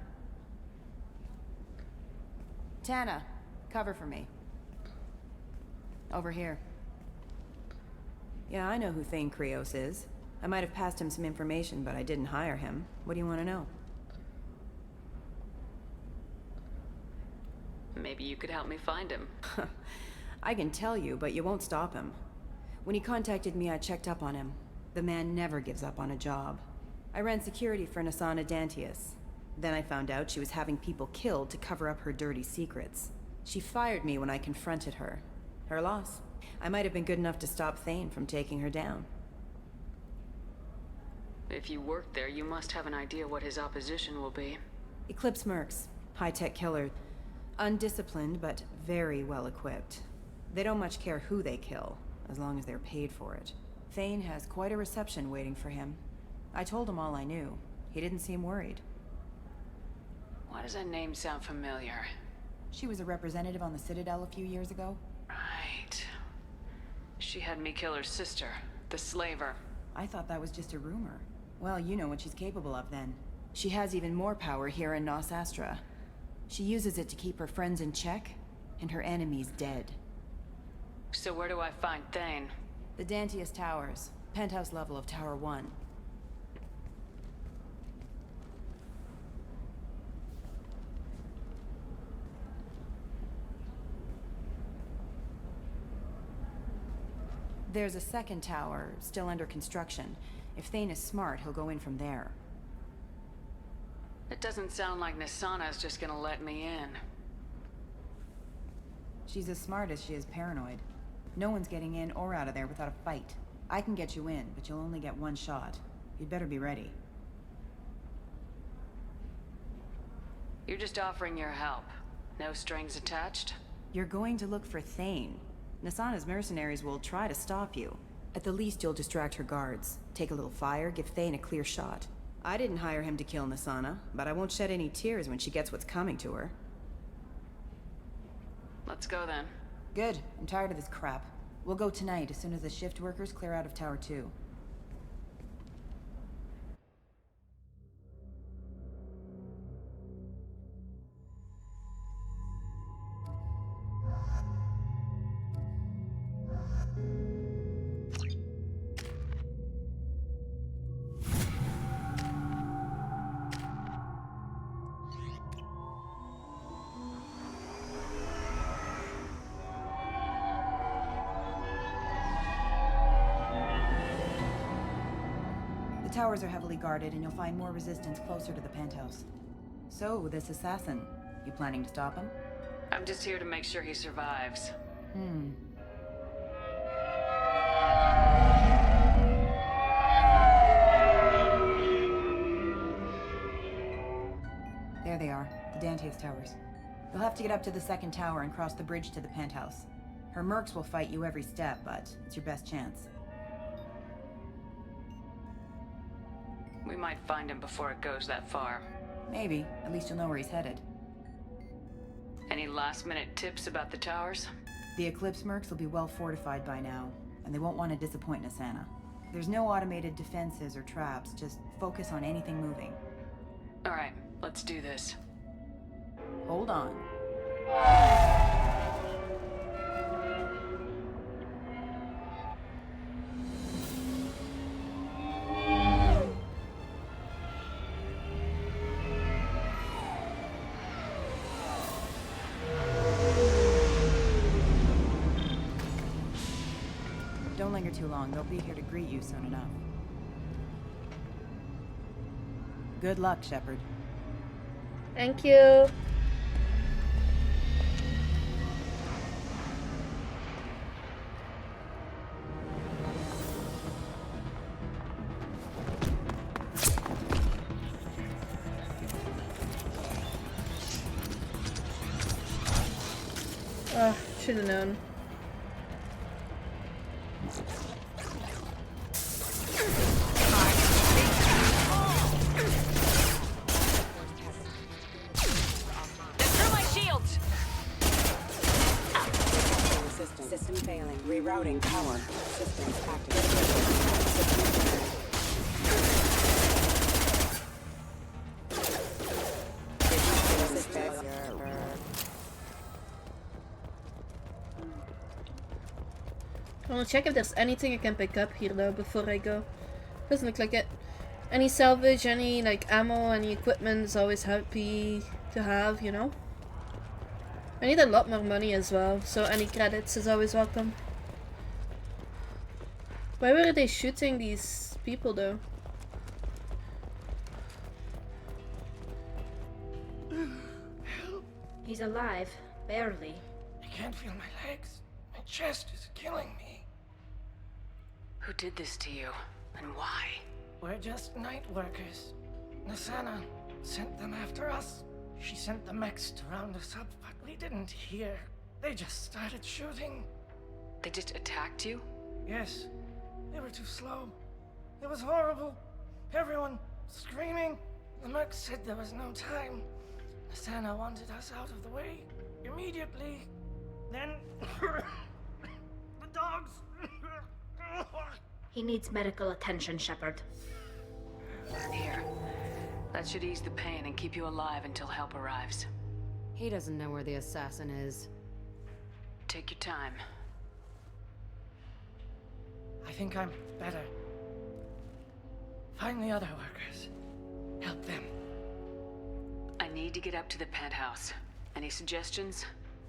Tana, cover for me. Over here. Yeah, I know who Thane Krios is. I might have passed him some information, but I didn't hire him. What do you want to know? Maybe you could help me find him. I can tell you, but you won't stop him. When he contacted me, I checked up on him. The man never gives up on a job. I ran security for Nasana Dantius. Then I found out she was having people killed to cover up her dirty secrets. She fired me when I confronted her. Her loss. I might have been good enough to stop Thane from taking her down. If you work there, you must have an idea what his opposition will be. Eclipse mercs. High-tech killer. Undisciplined, but very well equipped. They don't much care who they kill, as long as they're paid for it. Thane has quite a reception waiting for him. I told him all I knew. He didn't seem worried. Why does that name sound familiar? She was a representative on the Citadel a few years ago. Right. She had me kill her sister, the slaver. I thought that was just a rumor. Well, you know what she's capable of then. She has even more power here in Nos Astra. She uses it to keep her friends in check, and her enemies dead. So where do I find Thane? The Dantius Towers. Penthouse level of Tower 1. There's a second tower, still under construction. If Thane is smart, he'll go in from there. It doesn't sound like Nasana's just gonna let me in. She's as smart as she is paranoid. No one's getting in or out of there without a fight. I can get you in, but you'll only get one shot. You'd better be ready. You're just offering your help. No strings attached? You're going to look for Thane. Nasana's mercenaries will try to stop you. At the least, you'll distract her guards. Take a little fire, give Thane a clear shot. I didn't hire him to kill Nasana, but I won't shed any tears when she gets what's coming to her. Let's go then. Good. I'm tired of this crap. We'll go tonight as soon as the shift workers clear out of Tower 2. The towers are heavily guarded, and you'll find more resistance closer to the penthouse. So, this assassin, you planning to stop him? I'm just here to make sure he survives. There they are, the Dante's towers. You'll have to get up to the second tower and cross the bridge to the penthouse. Her mercs will fight you every step, but it's your best chance. We might find him before it goes that far. Maybe. At least you'll know where he's headed. Any last-minute tips about the towers? The Eclipse mercs will be well fortified by now, and they won't want to disappoint Nasana. There's no automated defenses or traps, just focus on anything moving. Alright, let's do this. Hold on. Don't linger too long. They'll be here to greet you soon enough. Good luck, Shepard. Thank you. Oh, should have known. System failing. Rerouting power. Systems active. I want to check if there's anything I can pick up here though before I go. Doesn't look like it. Any salvage, any like ammo, any equipment is always happy to have, you know? I need a lot more money as well, so any credits is always welcome. Why were they shooting these people though? He's alive, barely. I can't feel my legs. My chest is killing me. Who did this to you? And why? We're just night workers. Nasana sent them after us. She sent the mechs to round us up, but we didn't hear. They just started shooting. They just attacked you? Yes. They were too slow. It was horrible. Everyone screaming. The mechs said there was no time. Nasana wanted us out of the way immediately. Then the dogs. He needs medical attention, Shepard. Here. That should ease the pain and keep you alive until help arrives. He doesn't know where the assassin is. Take your time. I think I'm better. Find the other workers. Help them. I need to get up to the penthouse. Any suggestions?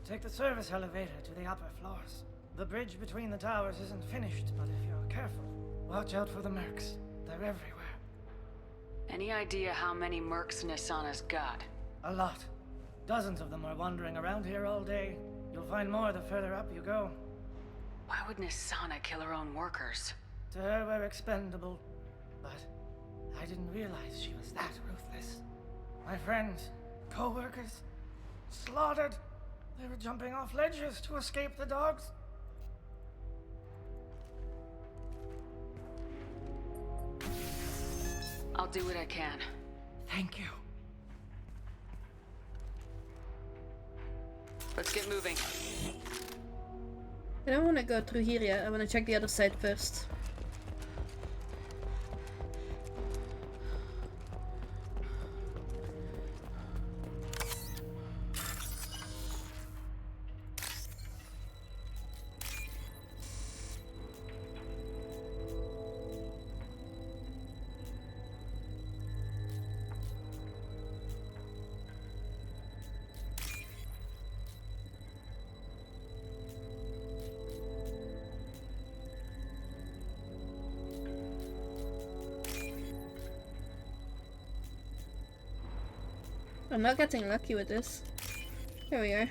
Take the service elevator to the upper floors. The bridge between the towers isn't finished, but if you're careful, watch out for the mercs. They're everywhere. Any idea how many mercs Nisana's got? A lot. Dozens of them are wandering around here all day. You'll find more the further up you go. Why would Nisana kill her own workers? To her, we're expendable. But I didn't realize she was that ruthless. My friends, co-workers, slaughtered. They were jumping off ledges to escape the dogs. I'll do what I can. Thank you. Let's get moving. I don't want to go through here yet. I want to check the other side first. I'm not getting lucky with this. Here we are.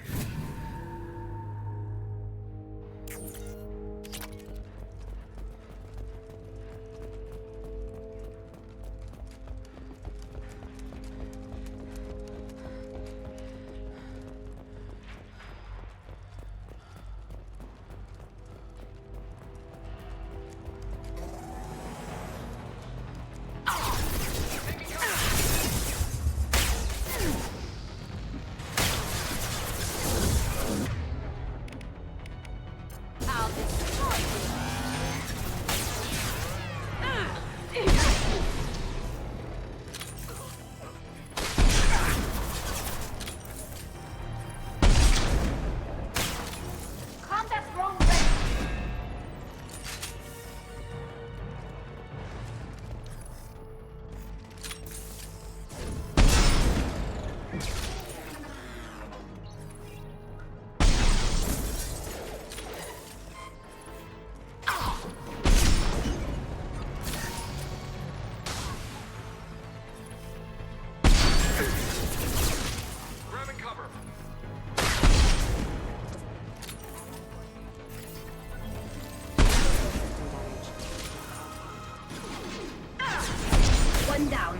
Down.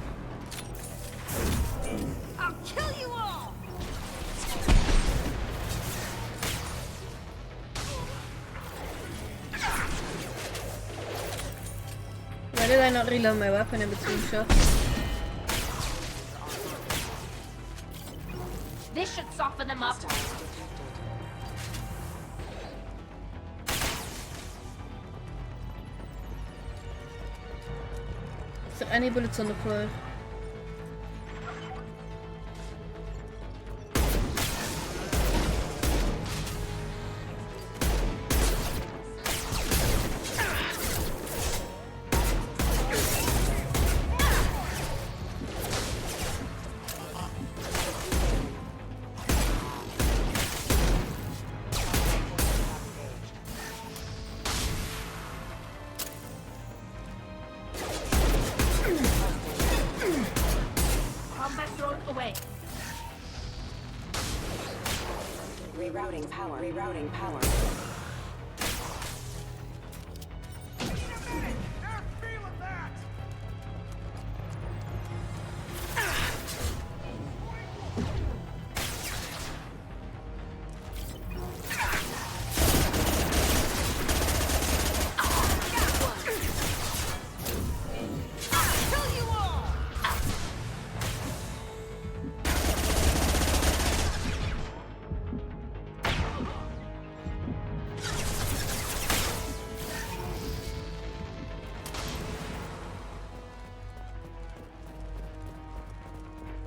I'll kill you all! Why did I not reload my weapon in between shots? This should soften them up. Is there any bullets on the floor? Rerouting power. Rerouting power.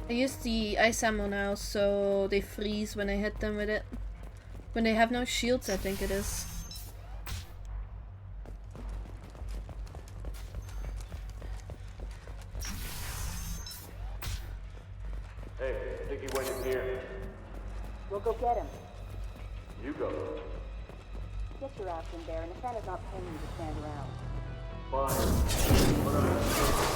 I use the ice ammo now, so they freeze when I hit them with it. When they have no shields, I think it is. Hey, I think he went in here. We'll go get him. You go. Get your ass in there, and the Santa's not paying you to stand around. Fine. Whatever.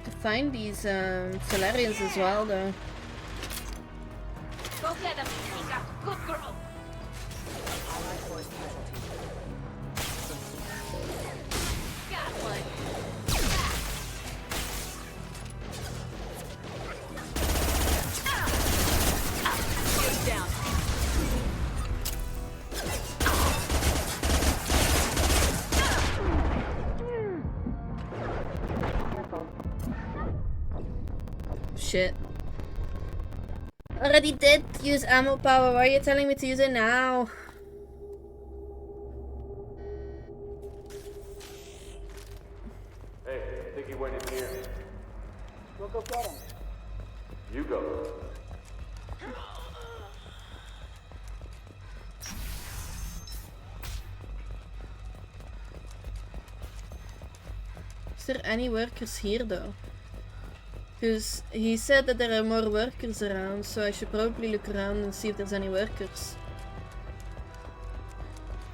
need to find these Solarians as well, though. Go get him, Tika. Good girl. Got one. Get down. Shit. Already did use ammo power. Why are you telling me to use it now? Hey, I think he went in here. We'll go get him. You go. Is there any workers here though? Because he said that there are more workers around, so I should probably look around and see if there's any workers.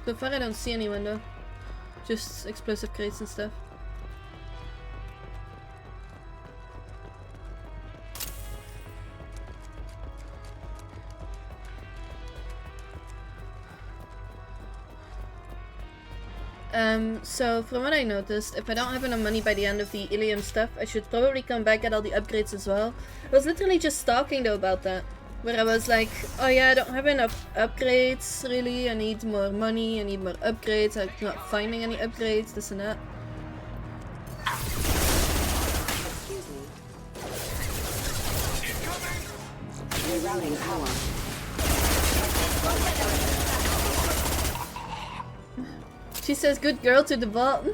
So far I don't see anyone though. Just explosive crates and stuff. So from what I noticed, if I don't have enough money by the end of the Ilium stuff, I should probably come back at all the upgrades as well. I was literally just talking though about that, where I was like, oh yeah, I don't have enough upgrades really, I need more money, I need more upgrades, I'm not finding any upgrades, this and that. Rerouting power. She says good girl to the bottom.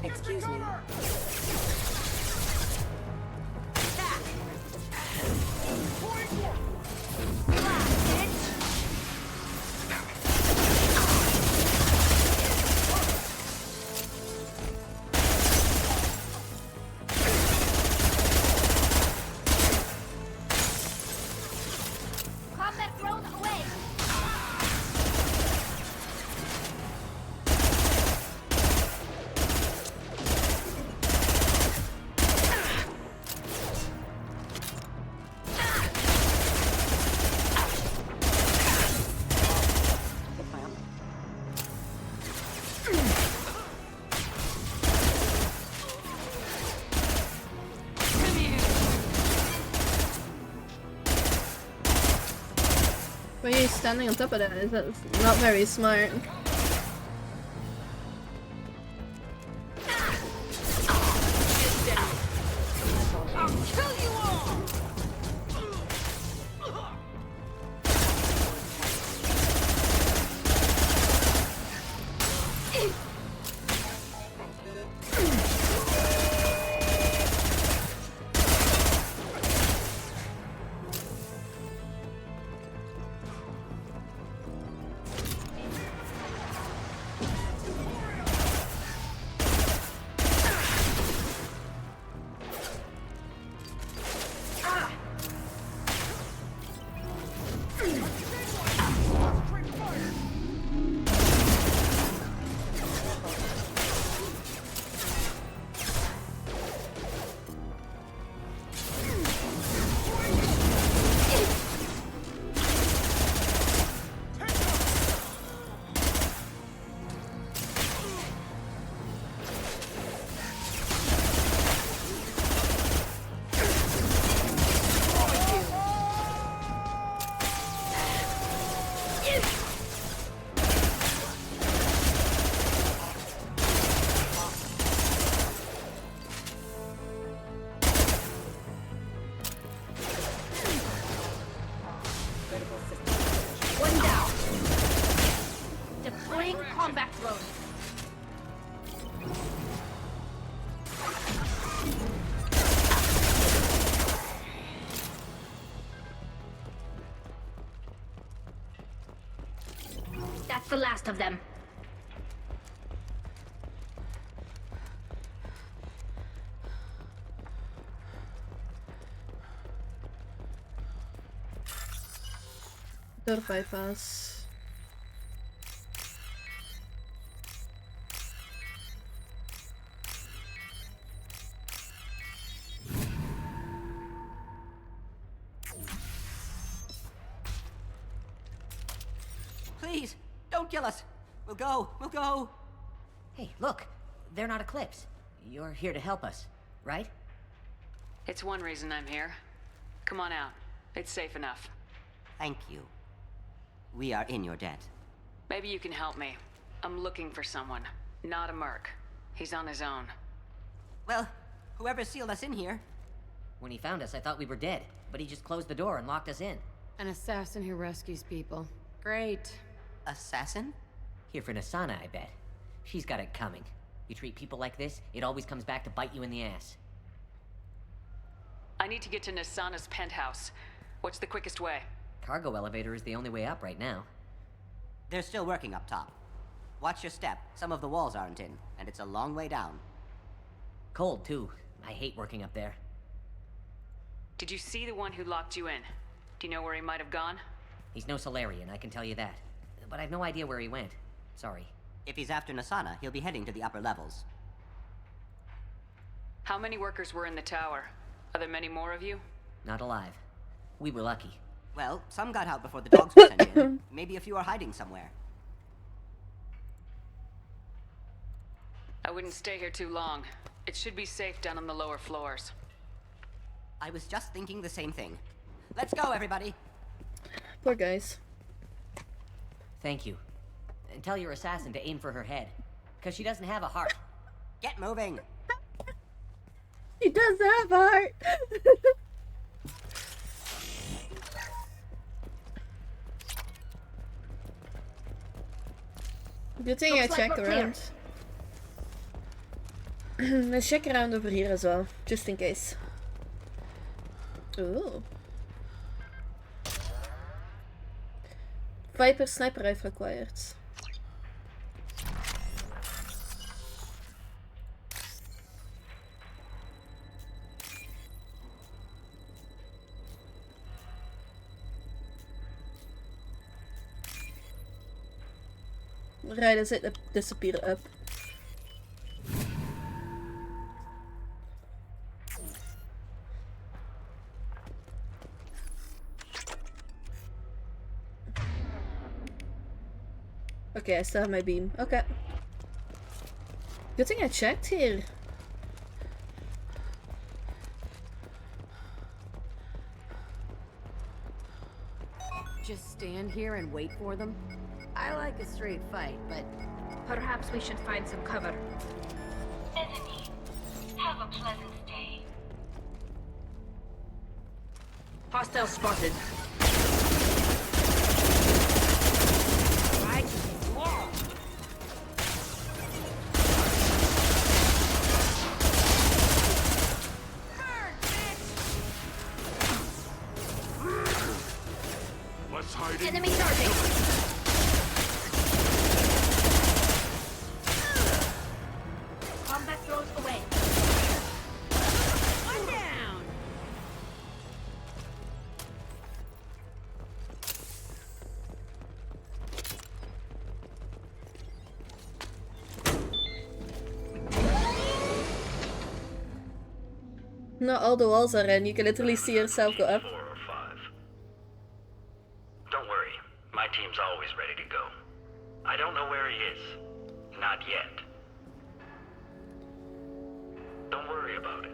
Excuse me. Combat drone away. Why are you standing on top of that? That's not very smart. I'll kill you all. One down. Deploying combat drone. That's the last of them. Door bypass. Please, don't kill us. We'll go. We'll go. Hey, look. They're not Eclipse. You're here to help us, right? It's one reason I'm here. Come on out. It's safe enough. Thank you. We are in your debt. Maybe you can help me. I'm looking for someone. Not a merc. He's on his own. Well, whoever sealed us in here. When he found us, I thought we were dead, but he just closed the door and locked us in. An assassin who rescues people. Great. Assassin? Here for Nasana, I bet. She's got it coming. You treat people like this, it always comes back to bite you in the ass. I need to get to Nasana's penthouse. What's the quickest way? Cargo elevator is the only way up right now. They're still working up top. Watch your step. Some of the walls aren't in, and it's a long way down. Cold, too. I hate working up there. Did you see the one who locked you in? Do you know where he might have gone? He's no Solarian, I can tell you that. But I've no idea where he went. Sorry. If he's after Nasana, he'll be heading to the upper levels. How many workers were in the tower? Are there many more of you? Not alive. We were lucky. Well, some got out before the dogs were sent in. Maybe a few are hiding somewhere. I wouldn't stay here too long. It should be safe down on the lower floors. I was just thinking the same thing. Let's go, everybody! Poor guys. Thank you. And tell your assassin to aim for her head. Because she doesn't have a heart. Get moving! She does have a heart! Good thing I checked around. Let's check around over here as well, just in case. Ooh. Viper sniper rifle required. Rijden zit disappear up. Okay, I still have my beam. Okay. Good thing I checked here. Just stand here and wait for them? I like a straight fight, but... Perhaps we should find some cover. Bethany, have a pleasant day. Hostile spotted. Right to the wall. Let's hide it. Enemy charging! Combat throws away. One down! Not all the walls are in. You can literally see yourself go up. 4 or 5. Don't worry. My team's always ready to go. I don't know where he is. Not yet. Don't worry about it.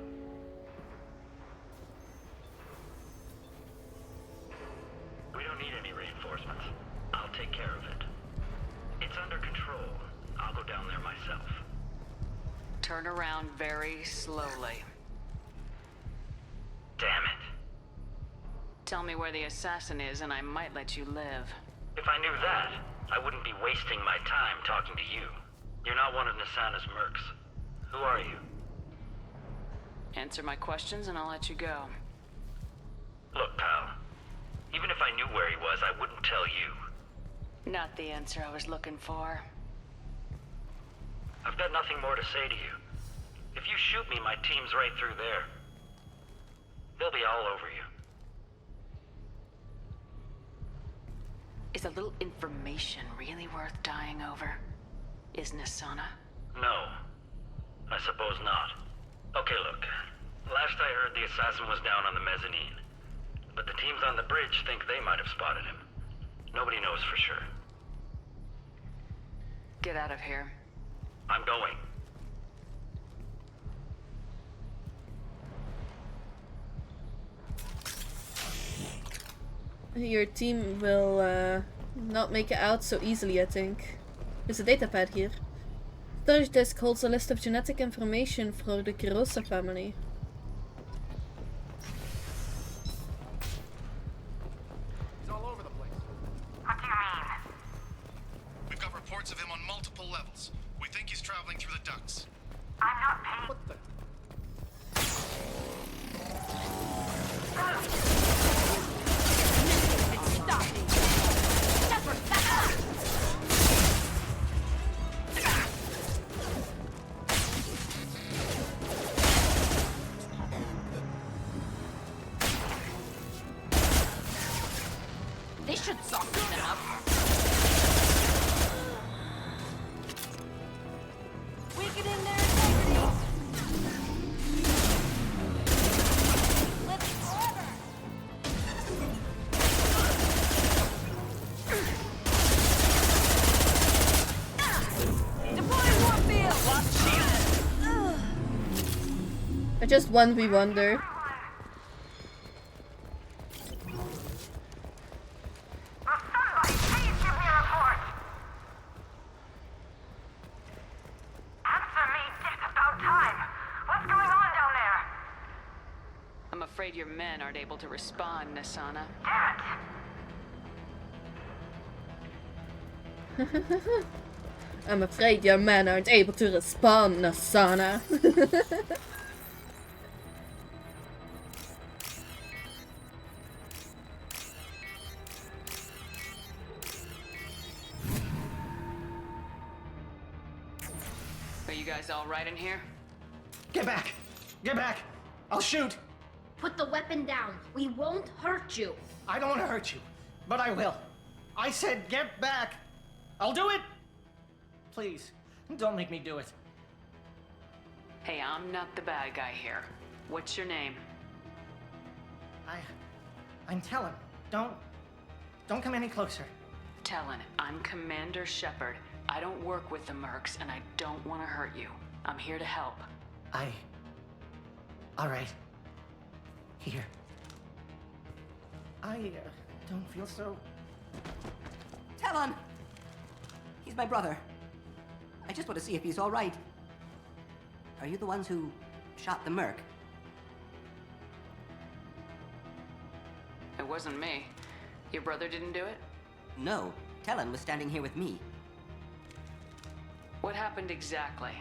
We don't need any reinforcements. I'll take care of it. It's under control. I'll go down there myself. Turn around very slowly. Damn it. Tell me where the assassin is and I might let you live. If I knew that, I wouldn't be wasting my time talking to you. You're not one of Nasana's mercs. Who are you? Answer my questions and I'll let you go. Look, pal. Even if I knew where he was, I wouldn't tell you. Not the answer I was looking for. I've got nothing more to say to you. If you shoot me, my team's right through there. They'll be all over you. Is a little information really worth dying over? Is Nasana? No. I suppose not. Okay, look. Last I heard, the assassin was down on the mezzanine. But the teams on the bridge think they might have spotted him. Nobody knows for sure. Get out of here. I'm going. Your team will not make it out so easily, I think. There's a datapad here. Storage disk holds a list of genetic information for the Kirosa family. He's all over the place. What do you mean? We've got reports of him on multiple levels. We think he's traveling through the ducts. I'm not paying. What the? This should soften them up. Weakening their integrity. Let's forever. Deploying warfield. Lost shield. I just 1v1 there. I'm afraid your men aren't able to respond, Nasana. I'm afraid your men aren't able to respond, Nasana. Are you guys all right in here? Get back! Get back! I'll shoot! Put the weapon down. We won't hurt you. I don't want to hurt you, but I will. I said get back! I'll do it! Please, don't make me do it. Hey, I'm not the bad guy here. What's your name? I'm Talon. Don't come any closer. Talon, I'm Commander Shepard. I don't work with the mercs, and I don't want to hurt you. I'm here to help. All right. Here. I don't feel so... Talon! He's my brother. I just want to see if he's all right. Are you the ones who shot the merc? It wasn't me. Your brother didn't do it? No. Talon was standing here with me. What happened exactly?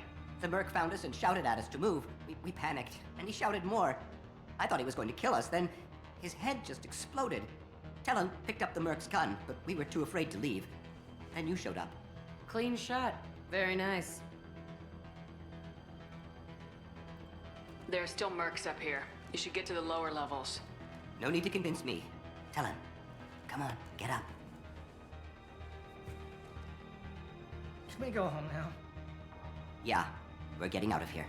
The merc found us and shouted at us to move. We panicked, and he shouted more. I thought he was going to kill us, then his head just exploded. Talon picked up the merc's gun, but we were too afraid to leave. And you showed up. Clean shot. Very nice. There are still mercs up here. You should get to the lower levels. No need to convince me. Talon, come on, get up. Can we go home now? Yeah, we're getting out of here.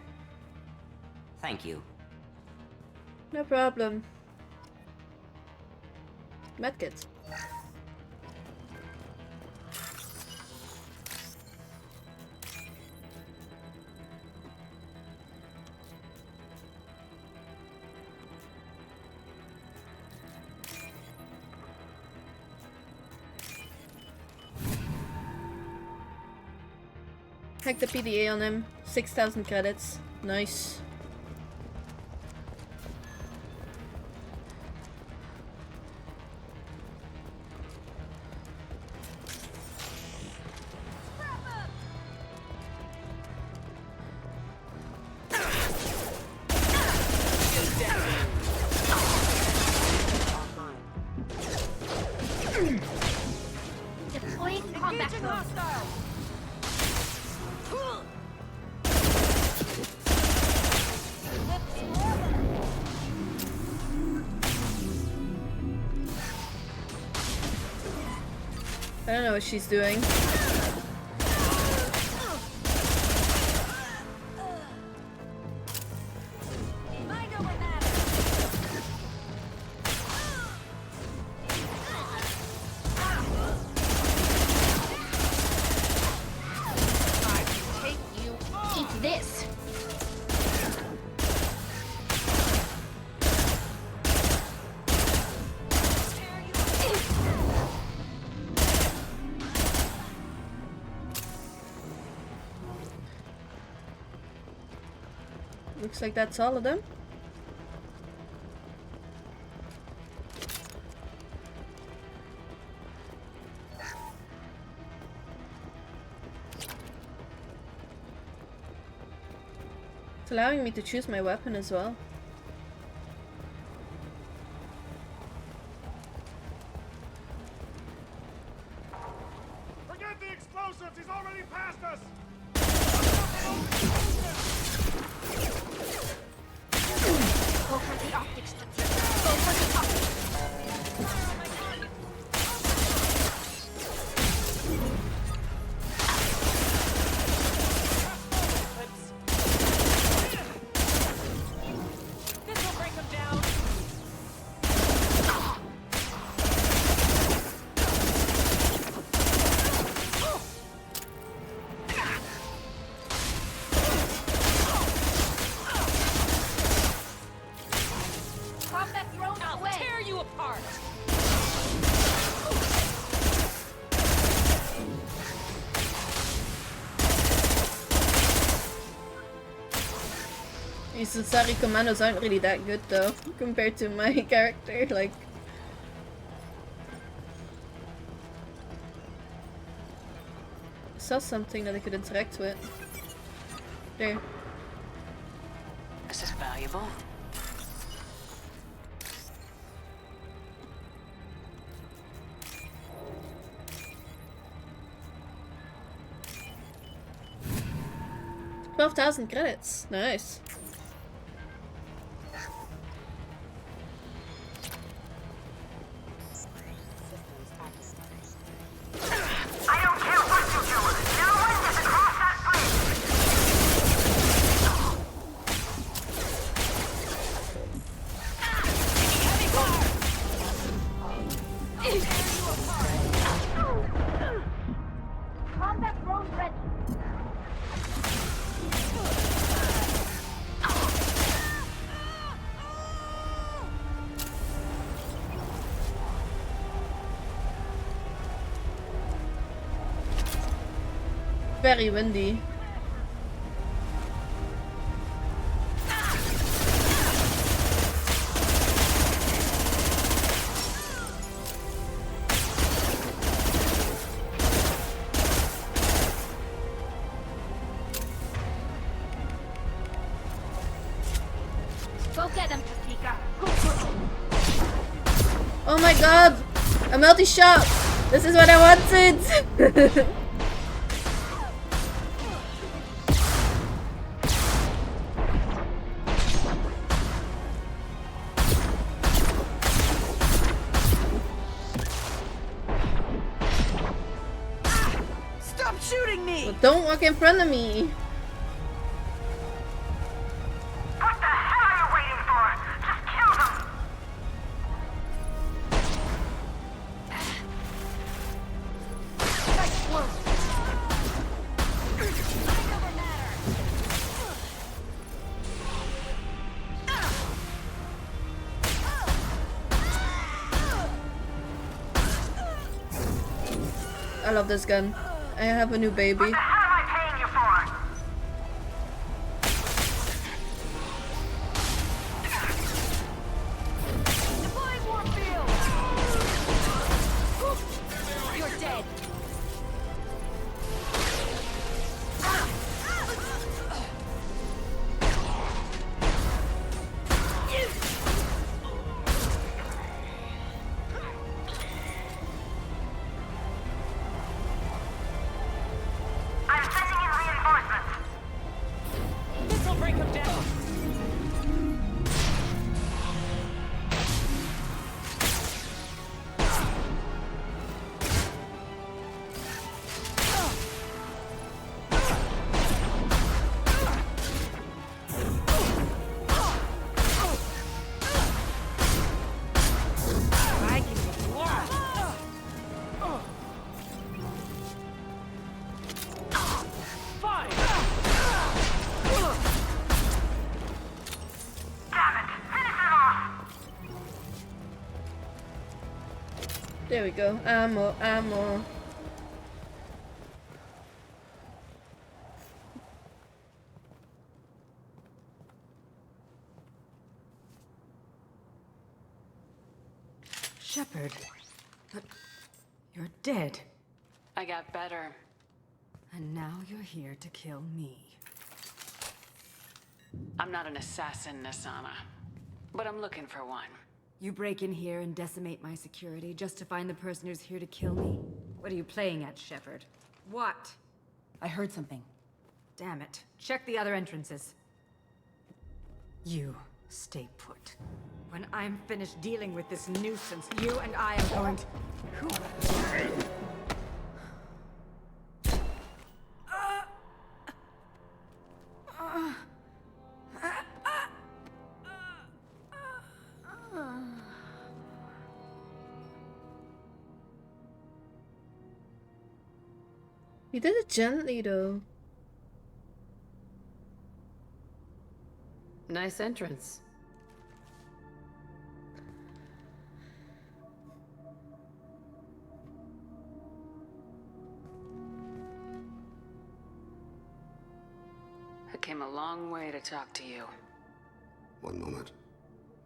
Thank you. No problem. Medkit. Hack the PDA on him. 6,000 credits. Nice. Deploying combat mode. I don't know what she's doing. Looks like that's all of them. It's allowing me to choose my weapon as well. Forget the explosives! He's already past us! Go for the optics. Go for the optics. This will break him down. Combat thrown away. Tear you apart. These Usari commandos aren't really that good though, compared to my character, like... I saw something that I could interact with. There. This is valuable. $12,000 credits. Nice. I don't care what you do. No one gets across that Combat drone ready. Very windy. Go get him, Patika. Oh my god! A multi-shot! This is what I wanted! Stop shooting me! Well, don't walk in front of me! What the hell are you waiting for? Just kill them! Nice work. I love this gun. I have a new baby. What the hell am I paying you for? Deploying Warfield! You're dead. I There we go. Ammo, ammo. Shepard. But you're dead. I got better. And now you're here to kill me. I'm not an assassin, Nasana. But I'm looking for one. You break in here and decimate my security just to find the person who's here to kill me? What are you playing at, Shepard? What? I heard something. Damn it. Check the other entrances. You stay put. When I'm finished dealing with this nuisance, you and I are going to... You did it gently, though. Nice entrance. I came a long way to talk to you. One moment.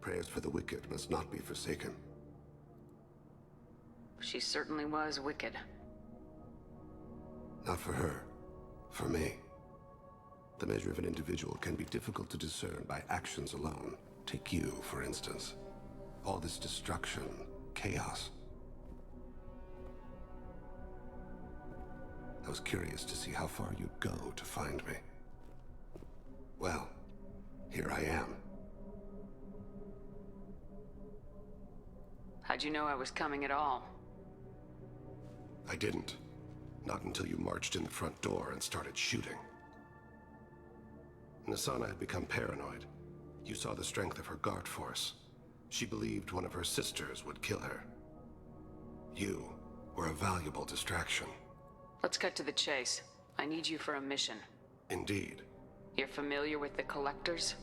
Prayers for the wicked must not be forsaken. She certainly was wicked. Not for her. For me. The measure of an individual can be difficult to discern by actions alone. Take you, for instance. All this destruction, chaos. I was curious to see how far you'd go to find me. Well, here I am. How'd you know I was coming at all? I didn't. Not until you marched in the front door and started shooting. Nasana had become paranoid. You saw the strength of her guard force. She believed one of her sisters would kill her. You were a valuable distraction. Let's cut to the chase. I need you for a mission. Indeed. You're familiar with the Collectors?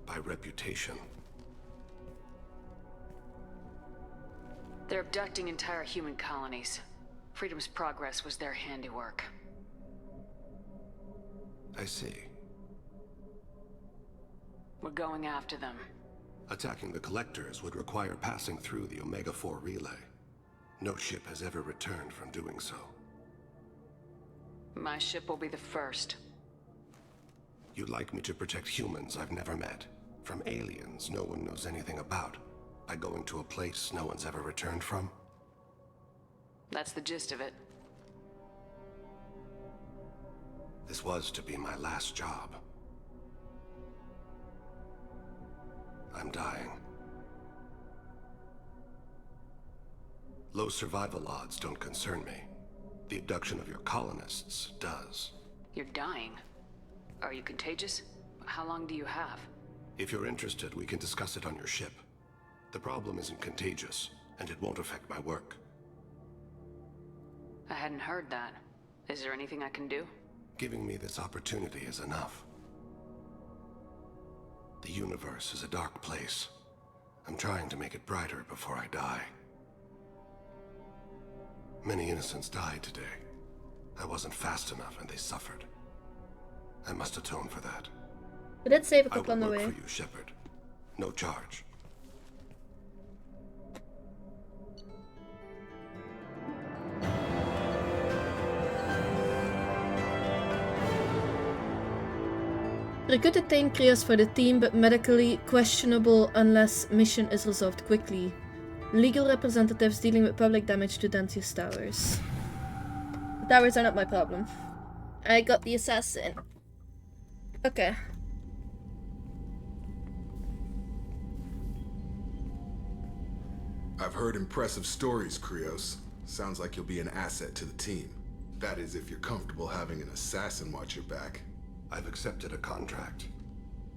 By reputation. They're abducting entire human colonies. Freedom's Progress was their handiwork. I see. We're going after them. Attacking the Collectors would require passing through the Omega-4 relay. No ship has ever returned from doing so. My ship will be the first. You'd like me to protect humans I've never met, from aliens no one knows anything about, by going to a place no one's ever returned from? That's the gist of it. This was to be my last job. I'm dying. Low survival odds don't concern me. The abduction of your colonists does. You're dying. Are you contagious? How long do you have? If you're interested, we can discuss it on your ship. The problem isn't contagious, and it won't affect my work. I hadn't heard that. Is there anything I can do? Giving me this opportunity is enough. The universe is a dark place. I'm trying to make it brighter before I die. Many innocents died today. I wasn't fast enough and they suffered. I must atone for that. We did save a couple on the way. I will work for you, Shepard. No charge. Recruit attain Krios for the team, but medically questionable unless mission is resolved quickly. Legal representatives dealing with public damage to Dantius towers. The towers are not my problem. I got the assassin. Okay. I've heard impressive stories, Krios. Sounds like you'll be an asset to the team. That is, if you're comfortable having an assassin watch your back. I've accepted a contract.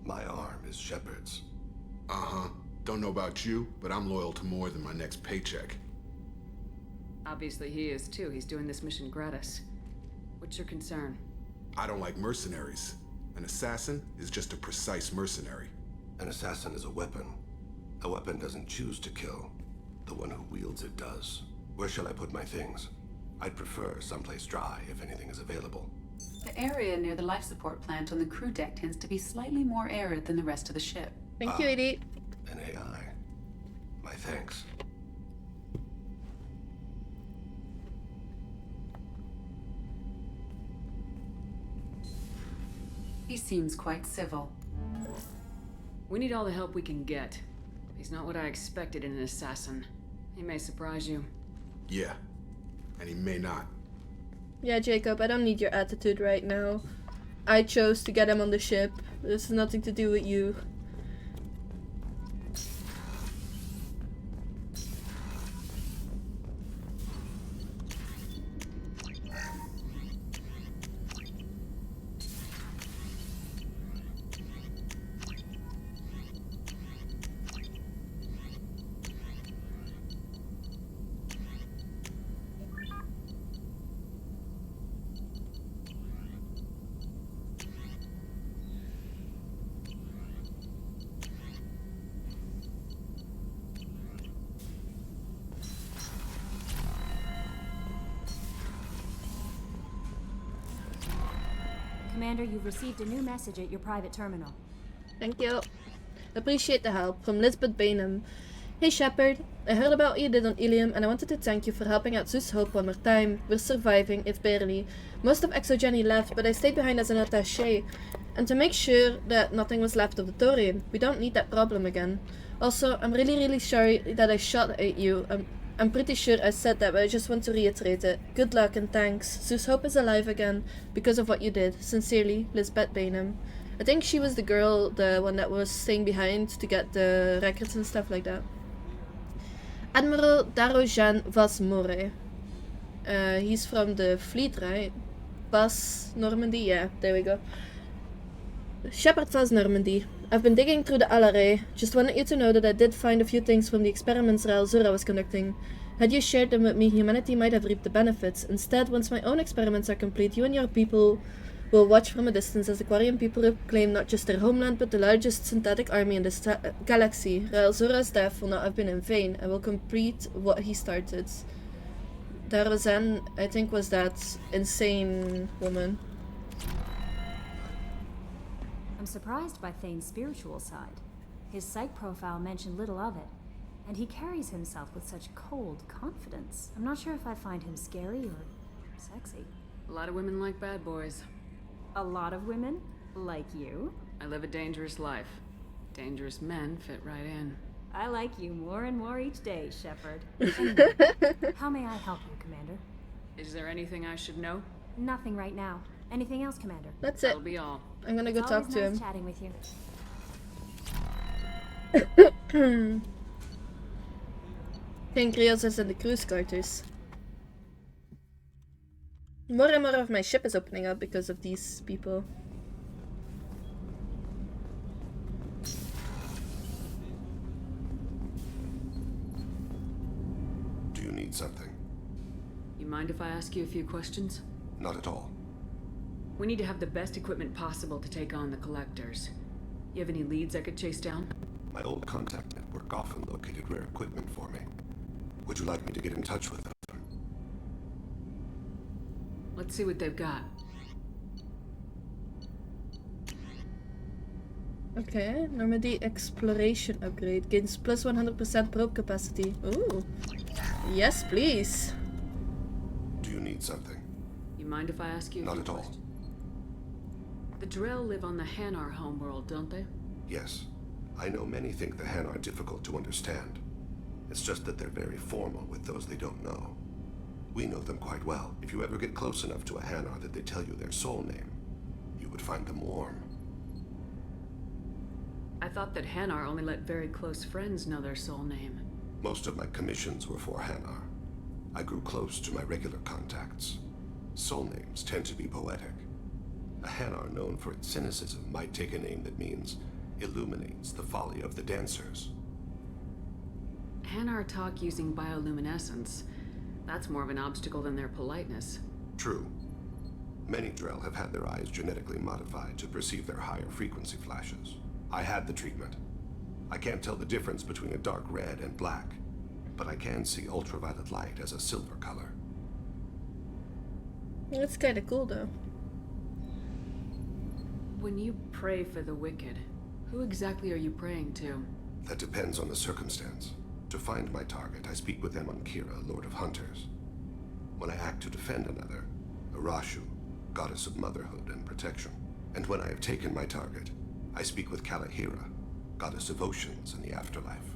My arm is Shepard's. Uh-huh. Don't know about you, but I'm loyal to more than my next paycheck. Obviously he is too. He's doing this mission gratis. What's your concern? I don't like mercenaries. An assassin is just a precise mercenary. An assassin is a weapon. A weapon doesn't choose to kill. The one who wields it does. Where shall I put my things? I'd prefer someplace dry if anything is available. The area near the life support plant on the crew deck tends to be slightly more arid than the rest of the ship. Thank you, Edie. An AI. My thanks. He seems quite civil. We need all the help we can get. He's not what I expected in an assassin. He may surprise you. Yeah, and he may not. Yeah, Jacob, I don't need your attitude right now. I chose to get him on the ship. This has nothing to do with you. Commander, you've received a new message at your private terminal. Thank you. Appreciate the help. From Lisbeth Bainham. Hey Shepard, I heard about what you did on Ilium and I wanted to thank you for helping out Zeus Hope one more time. We're surviving, if barely. Most of Exogeny left, but I stayed behind as an attaché. And to make sure that nothing was left of the Torian. We don't need that problem again. Also, I'm really sorry that I shot at you. I'm pretty sure I said that, but I just want to reiterate it. Good luck and thanks. Zeus Hope is alive again because of what you did. Sincerely, Lisbeth Bainham. I think she was the girl, the one that was staying behind to get the records and stuff like that. Admiral Darojan Vasmore. He's from the fleet, right? Vas Normandy? Yeah, there we go. Shepard Vas Normandy. I've been digging through the Alaray. Just wanted you to know that I did find a few things from the experiments Rael Zura was conducting. Had you shared them with me, humanity might have reaped the benefits. Instead, once my own experiments are complete, you and your people will watch from a distance as the Quarian people reclaim not just their homeland, but the largest synthetic army in this galaxy. Rael Zura's death will not have been in vain, and will complete what he started. Darozan, I think, was that insane woman. I'm surprised by Thane's spiritual side. His psych profile mentioned little of it, and he carries himself with such cold confidence. I'm not sure if I find him scary or sexy. A lot of women like bad boys. A lot of women? Like you? I live a dangerous life. Dangerous men fit right in. I like you more and more each day, Shepard. Anyway, how may I help you, Commander? Is there anything I should know? Nothing right now. Anything else, Commander? That's it. That'll be all. I'm gonna go talk to him. Chatting with you. Think Rios is in the cruise quarters. More and more of my ship is opening up because of these people. Do you need something? You mind if I ask you a few questions? Not at all. We need to have the best equipment possible to take on the collectors. You have any leads I could chase down? My old contact network often located rare equipment for me. Would you like me to get in touch with them? Let's see what they've got. Okay, Normandy exploration upgrade. Gains plus 100% probe capacity. Ooh. Yes, please. Do you need something? You mind if I ask you a Not few at all. questions? The Drell live on the Hanar homeworld, don't they? Yes. I know many think the Han are difficult to understand. It's just that they're very formal with those they don't know. We know them quite well. If you ever get close enough to a Hanar that they tell you their soul name, you would find them warm. I thought that Hanar only let very close friends know their soul name. Most of my commissions were for Hanar. I grew close to my regular contacts. Soul names tend to be poetic. A Hanar known for its cynicism might take a name that means illuminates the folly of the dancers. Hanar talk using bioluminescence. That's more of an obstacle than their politeness. True. Many Drell have had their eyes genetically modified to perceive their higher frequency flashes. I had the treatment. I can't tell the difference between a dark red and black. but I can see ultraviolet light as a silver color. That's kinda cool though. When you pray for the wicked, who exactly are you praying to? That depends on the circumstance. To find my target, I speak with them on Kira, Lord of Hunters. When I act to defend another, Arashu, goddess of motherhood and protection. And when I have taken my target, I speak with Kalahira, goddess of oceans and the afterlife.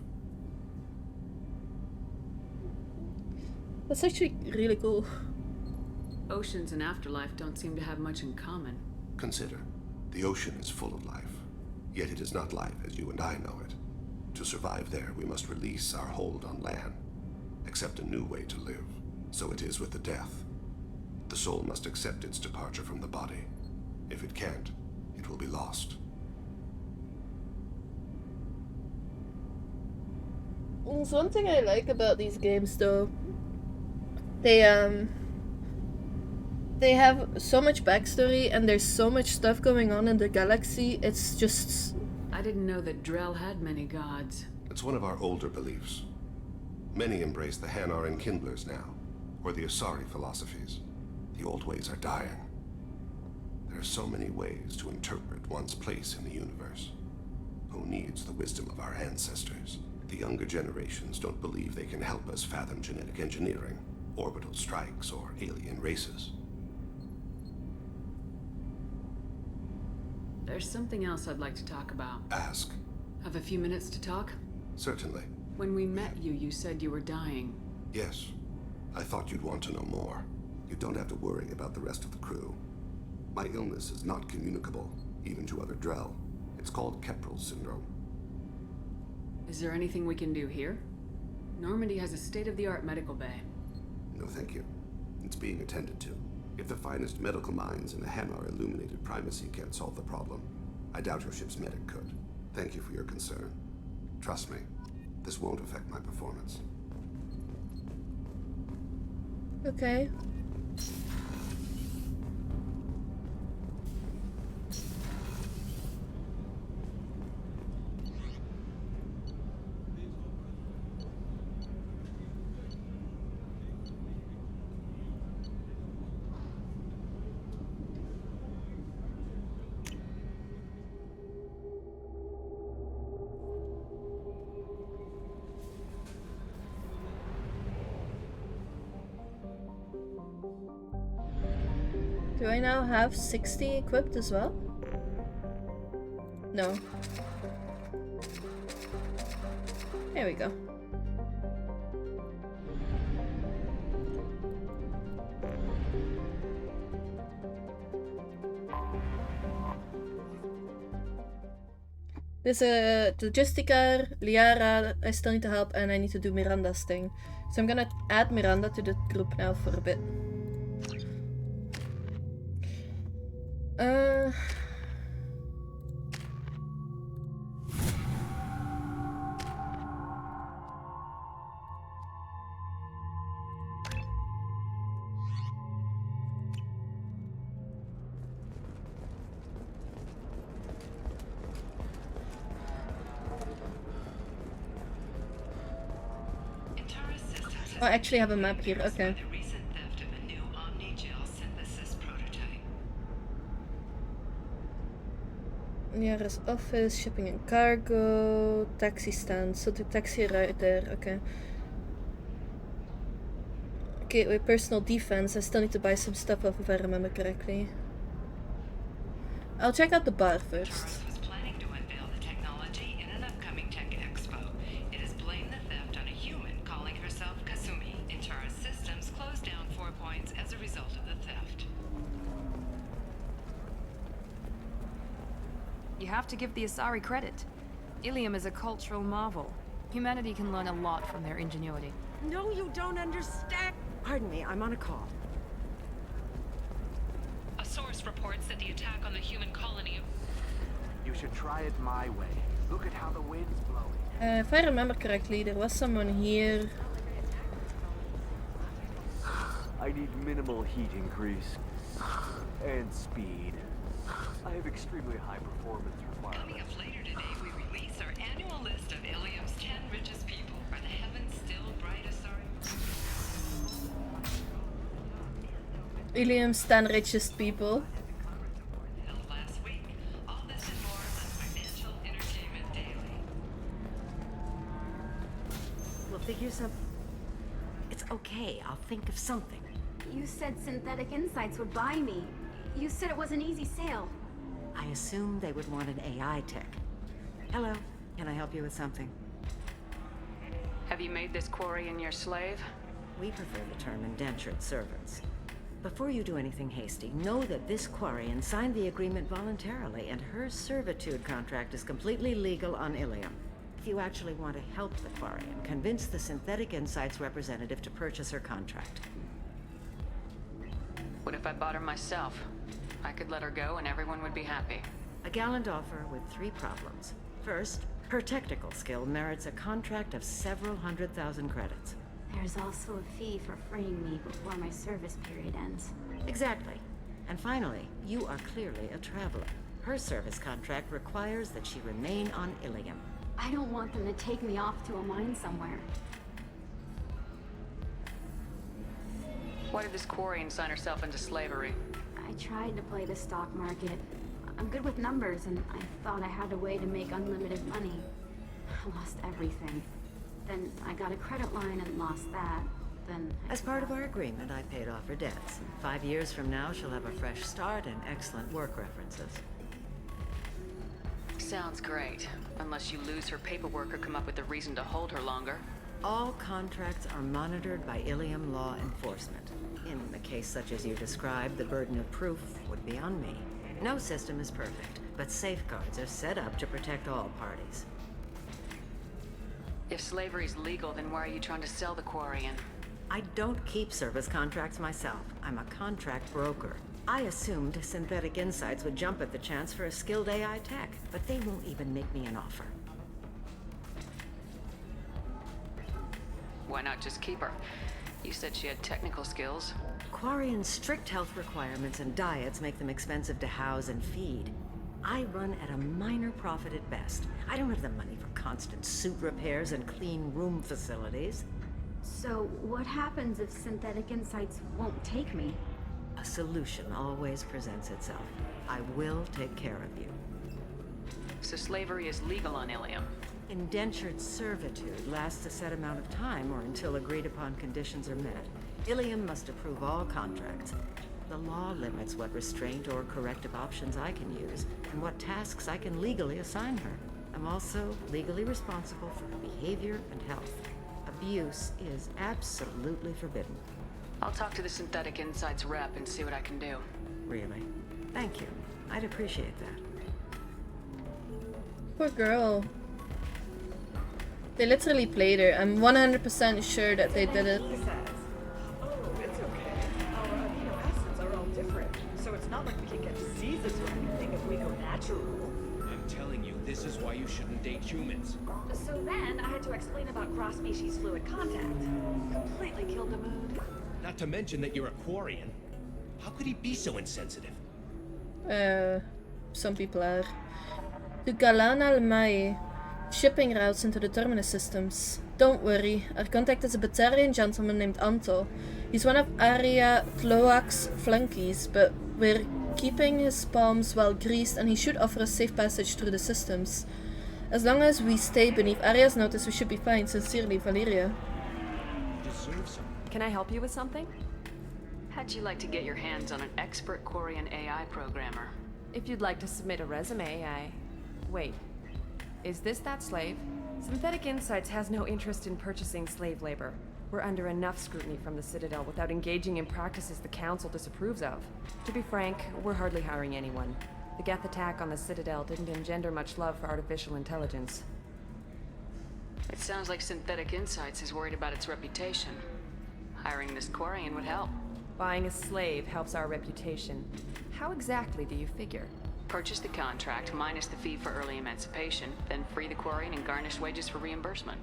That's actually really cool. Oceans and afterlife don't seem to have much in common. Consider, the ocean is full of life, yet it is not life as you and I know it. To survive there, we must release our hold on land, accept a new way to live. So it is with the death. The soul must accept its departure from the body. If it can't, it will be lost. There's one thing I like about these games though. They have so much backstory and there's so much stuff going on in the galaxy. It's just... I didn't know that Drell had many gods. It's one of our older beliefs. Many embrace the Hanar and Kindlers now, or the Asari philosophies. The old ways are dying. There are so many ways to interpret one's place in the universe. Who needs the wisdom of our ancestors? The younger generations don't believe they can help us fathom genetic engineering, orbital strikes, or alien races. There's something else I'd like to talk about. Ask. Have a few minutes to talk? Certainly. When we met you, you said you were dying. Yes. I thought you'd want to know more. You don't have to worry about the rest of the crew. My illness is not communicable, even to other Drell. It's called Keprel syndrome. Is there anything we can do here? Normandy has a state-of-the-art medical bay. No, thank you. It's being attended to. If the finest medical minds in the Hanar illuminated primacy can't solve the problem, I doubt your ship's medic could. Thank you for your concern. Trust me, this won't affect my performance. Okay. Do I now have 60 equipped as well? No. There we go. There's a Logistica, Liara, I still need to help, and I need to do Miranda's thing. So I'm gonna add Miranda to the group now for a bit. Oh, I actually have a map here, okay. Nearest office, shipping and cargo, taxi stand, so the taxi right there, okay. Okay, with personal defense, I still need to buy some stuff off if I remember correctly. I'll check out the bar first. You have to give the Asari credit. Ilium is a cultural marvel. Humanity can learn a lot from their ingenuity. No, you don't understand. Pardon me, I'm on a call. A source reports that the attack on the human colony... You should try it my way. Look at how the wind's blowing. If I remember correctly, there was someone here. I need minimal heat increase. And speed. I have extremely high performance requirements. Coming up later today, we release our annual list of Ilium's 10 richest people. Are the heavens still bright? Ilium stand richest people. We'll figure some... It's okay, I'll think of something. You said Synthetic Insights would buy me. You said it was an easy sale. I assumed they would want an AI tech. Hello, can I help you with something? Have you made this Quarian your slave? We prefer the term indentured servants. Before you do anything hasty, know that this Quarian signed the agreement voluntarily, and her servitude contract is completely legal on Ilium. If you actually want to help the Quarian, convince the Synthetic Insights representative to purchase her contract. What if I bought her myself? I could let her go and everyone would be happy. A gallant offer with 3 problems. First, her technical skill merits a contract of several 100,000 credits. There's also a fee for freeing me before my service period ends. Exactly. And finally, you are clearly a traveler. Her service contract requires that she remain on Ilium. I don't want them to take me off to a mine somewhere. Why did this Quarian sign herself into slavery? I tried to play the stock market. I'm good with numbers, and I thought I had a way to make unlimited money. I lost everything. Then I got a credit line and lost that. Then As part of our agreement, I paid off her debts. 5 years from now, she'll have a fresh start and excellent work references. Sounds great. Unless you lose her paperwork or come up with a reason to hold her longer. All contracts are monitored by Ilium law enforcement. In a case such as you described, the burden of proof would be on me. No system is perfect, but safeguards are set up to protect all parties. If slavery's legal, then why are you trying to sell the Quarian? I don't keep service contracts myself. I'm a contract broker. I assumed Synthetic Insights would jump at the chance for a skilled AI tech, but they won't even make me an offer. Why not just keep her? You said she had technical skills. Quarian's strict health requirements and diets make them expensive to house and feed. I run at a minor profit at best. I don't have the money for constant suit repairs and clean room facilities. So what happens if Synthetic Insights won't take me? A solution always presents itself. I will take care of you. So slavery is legal on Ilium? Indentured servitude lasts a set amount of time or until agreed upon conditions are met. Ilium must approve all contracts. The law limits what restraint or corrective options I can use, and what tasks I can legally assign her. I'm also legally responsible for her behavior and health. Abuse is absolutely forbidden. I'll talk to the Synthetic Insights rep and see what I can do. Really? Thank you. I'd appreciate that. Poor girl. They literally played her. I'm 100% sure that they did it. It's okay. Our amino acids are all different, so it's not like we can get diseases or anything if we go natural. I'm telling you, this is why you shouldn't date humans. So then I had to explain about cross-species fluid contact. Completely killed the mood. Not to mention that you're a Quarian. How could he be so insensitive? Some people are. To Galan al-Mai. Shipping routes into the terminus systems. Don't worry, our contact is a Batarian gentleman named Anto. He's one of Arya Tloak's flunkies, but we're keeping his palms well greased and he should offer us safe passage through the systems. As long as we stay beneath Arya's notice, we should be fine. Sincerely, Valeria. Can I help you with something? How'd you like to get your hands on an expert Quarian AI programmer? If you'd like to submit a resume, Wait. Is this that slave? Synthetic Insights has no interest in purchasing slave labor. We're under enough scrutiny from the Citadel without engaging in practices the Council disapproves of. To be frank, we're hardly hiring anyone. The Geth attack on the Citadel didn't engender much love for artificial intelligence. It sounds like Synthetic Insights is worried about its reputation. Hiring this Quarian would help. Buying a slave helps our reputation. How exactly do you figure? Purchase the contract, minus the fee for early emancipation, then free the Quarian and garnish wages for reimbursement.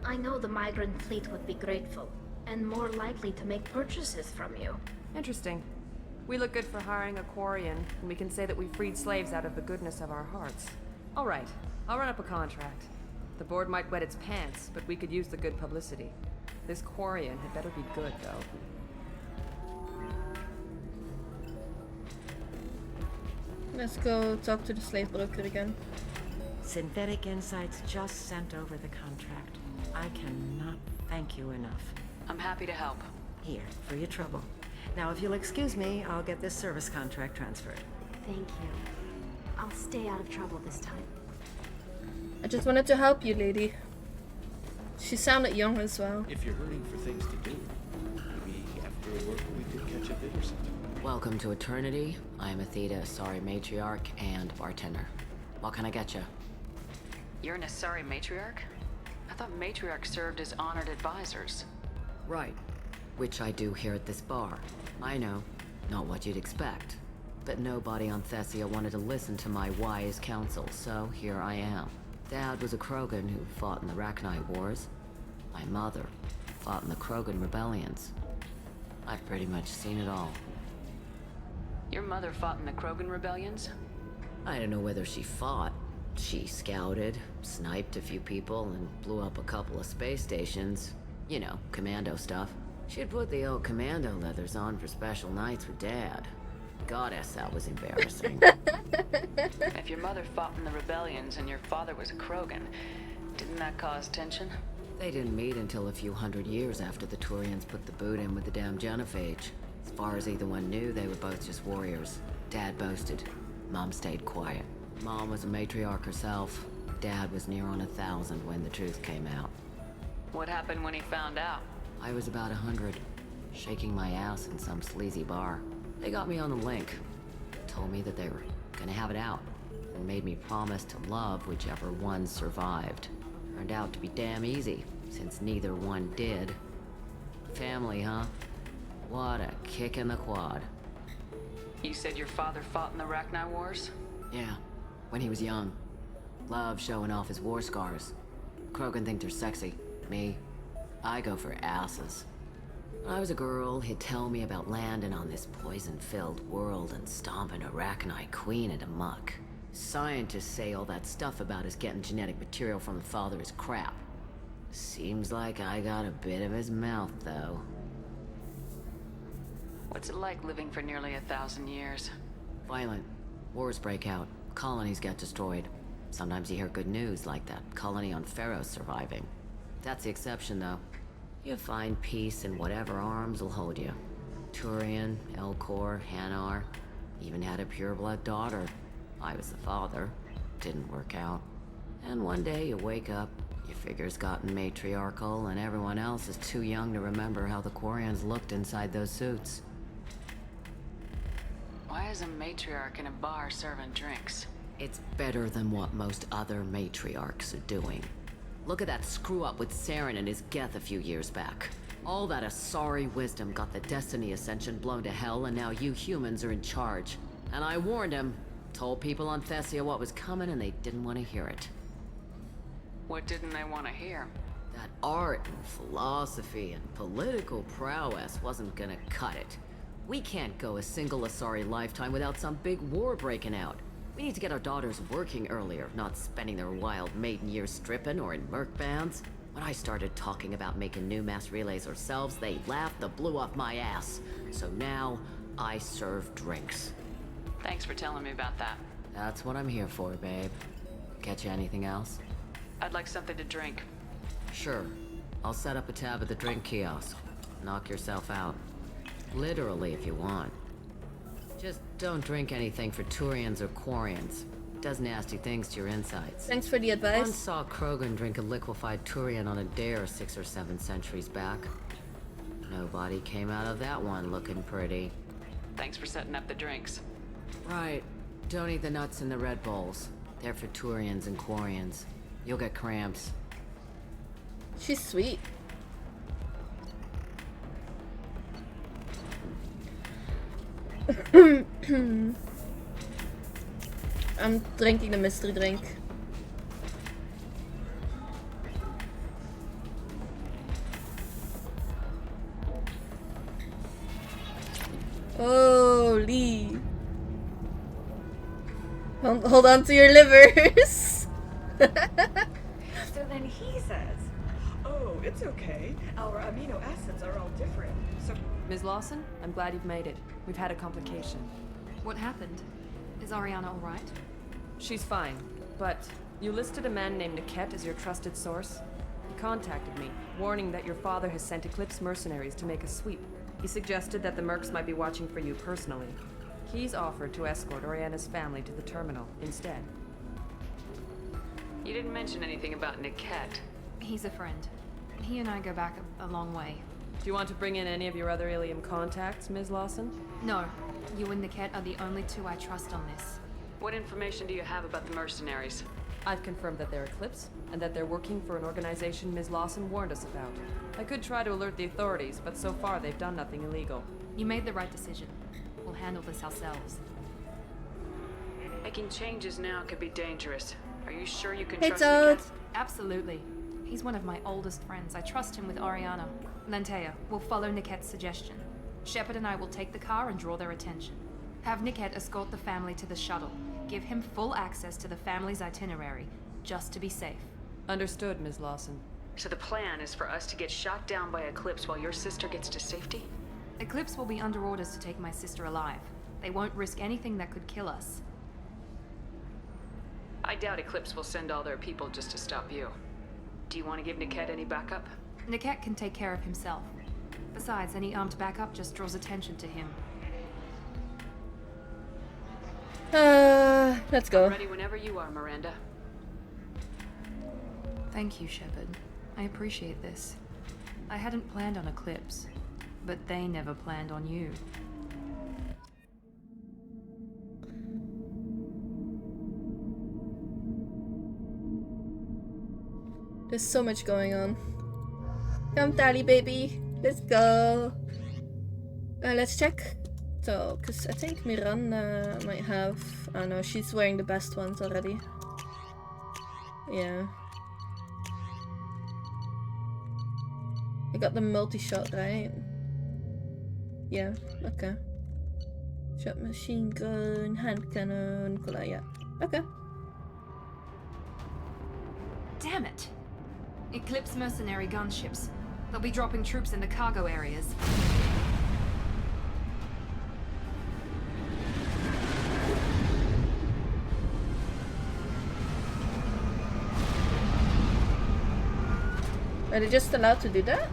I know the migrant fleet would be grateful, and more likely to make purchases from you. Interesting. We look good for hiring a Quarian, and we can say that we freed slaves out of the goodness of our hearts. All right, I'll run up a contract. The board might wet its pants, but we could use the good publicity. This Quarian had better be good, though. Let's go talk to the slave broker again. Synthetic Insights just sent over the contract. I cannot thank you enough. I'm happy to help. Here, for your trouble. Now, if you'll excuse me, I'll get this service contract transferred. Thank you. I'll stay out of trouble this time. I just wanted to help you, lady. She sounded young as well. If you're hurting for things to do, maybe after work we could catch a bit or something. Welcome to Eternity. I am Athena, Asari matriarch and bartender. What can I get you? You're an Asari matriarch? I thought matriarchs served as honored advisors. Right. Which I do here at this bar. I know, not what you'd expect. But nobody on Thessia wanted to listen to my wise counsel, so here I am. Dad was a Krogan who fought in the Rachni Wars. My mother fought in the Krogan rebellions. I've pretty much seen it all. Your mother fought in the Krogan rebellions? I don't know whether she fought. She scouted, sniped a few people, and blew up a couple of space stations. You know, commando stuff. She'd put the old commando leathers on for special nights with Dad. Goddess, that was embarrassing. If your mother fought in the rebellions and your father was a Krogan, didn't that cause tension? They didn't meet until a few hundred years after the Turians put the boot in with the damn Genophage. As far as either one knew, they were both just warriors. Dad boasted. Mom stayed quiet. Mom was a matriarch herself. Dad was near on 1,000 when the truth came out. What happened when he found out? I was about 100, shaking my ass in some sleazy bar. They got me on the link. Told me that they were gonna have it out, and made me promise to love whichever one survived. Turned out to be damn easy, since neither one did. Family, huh? What a kick in the quad. You said your father fought in the Rachni Wars? Yeah, when he was young. Loved showing off his war scars. Krogan think they're sexy. Me, I go for asses. When I was a girl, he'd tell me about landing on this poison-filled world and stomping a Rachni queen into muck. Scientists say all that stuff about us getting genetic material from the father is crap. Seems like I got a bit of his mouth, though. What's it like living for nearly 1,000 years? Violent. Wars break out. Colonies get destroyed. Sometimes you hear good news, like that colony on Pharaoh surviving. That's the exception, though. You find peace in whatever arms will hold you. Turian, Elcor, Hanar. Even had a pureblood daughter. I was the father. Didn't work out. And one day you wake up, your figure's gotten matriarchal, and everyone else is too young to remember how the Quarians looked inside those suits. Why is a matriarch in a bar serving drinks? It's better than what most other matriarchs are doing. Look at that screw-up with Saren and his Geth a few years back. All that Asari wisdom got the Destiny Ascension blown to hell, and now you humans are in charge. And I warned him. Told people on Thessia what was coming, and they didn't want to hear it. What didn't they want to hear? That art and philosophy and political prowess wasn't gonna cut it. We can't go a single Asari lifetime without some big war breaking out. We need to get our daughters working earlier, not spending their wild maiden years stripping or in merc bands. When I started talking about making new mass relays ourselves, they laughed the blue off my ass. So now, I serve drinks. Thanks for telling me about that. That's what I'm here for, babe. Get you anything else? I'd like something to drink. Sure. I'll set up a tab at the drink kiosk. Knock yourself out. Literally, if you want. Just don't drink anything for Turians or Quarians. It does nasty things to your insides. Thanks for the advice. Once saw Krogan drink a liquefied Turian on a dare 6 or 7 centuries back. Nobody came out of that one looking pretty. Thanks for setting up the drinks. Right. Don't eat the nuts in the Red Bulls. They're for Turians and Quarians. You'll get cramps. She's sweet. I'm drinking the mystery drink. Holy. Hold on to your livers. So then he says, "Oh, it's okay. Our amino acids are all different. So, Ms. Lawson, I'm glad you've made it. We've had a complication. What happened? Is Ariana alright? She's fine, but you listed a man named Niket as your trusted source. He contacted me, warning that your father has sent Eclipse mercenaries to make a sweep. He suggested that the Mercs might be watching for you personally. He's offered to escort Oriana's family to the terminal instead. You didn't mention anything about Niket. He's a friend. He and I go back a long way. Do you want to bring in any of your other Ilium contacts, Ms. Lawson? No. You and Niket are the only two I trust on this. What information do you have about the mercenaries? I've confirmed that they're Eclipse, and that they're working for an organization Ms. Lawson warned us about. I could try to alert the authorities, but so far they've done nothing illegal. You made the right decision. We'll handle this ourselves. Making changes now could be dangerous. Are you sure you can Hey, trust Toad. Niket? Absolutely. He's one of my oldest friends. I trust him with Ariana. Lantea, we'll follow Niket's suggestion. Shepard and I will take the car and draw their attention. Have Niket escort the family to the shuttle. Give him full access to the family's itinerary, just to be safe. Understood, Ms. Lawson. So the plan is for us to get shot down by Eclipse while your sister gets to safety? Eclipse will be under orders to take my sister alive. They won't risk anything that could kill us. I doubt Eclipse will send all their people just to stop you. Do you want to give Niket any backup? Niket can take care of himself. Besides, any armed backup just draws attention to him. Let's go. I'm ready whenever you are, Miranda. Thank you, Shepard. I appreciate this. I hadn't planned on Eclipse, but they never planned on you. There's so much going on. Come, Tally baby. Let's go. Let's check. So, because I think Miranda might have... Oh no, she's wearing the best ones already. Yeah. I got the multi-shot, right? Yeah, okay. Shot machine gun, hand cannon, cool, yeah. Okay. Damn it! Eclipse mercenary gunships. They'll be dropping troops in the cargo areas. Are they just allowed to do that?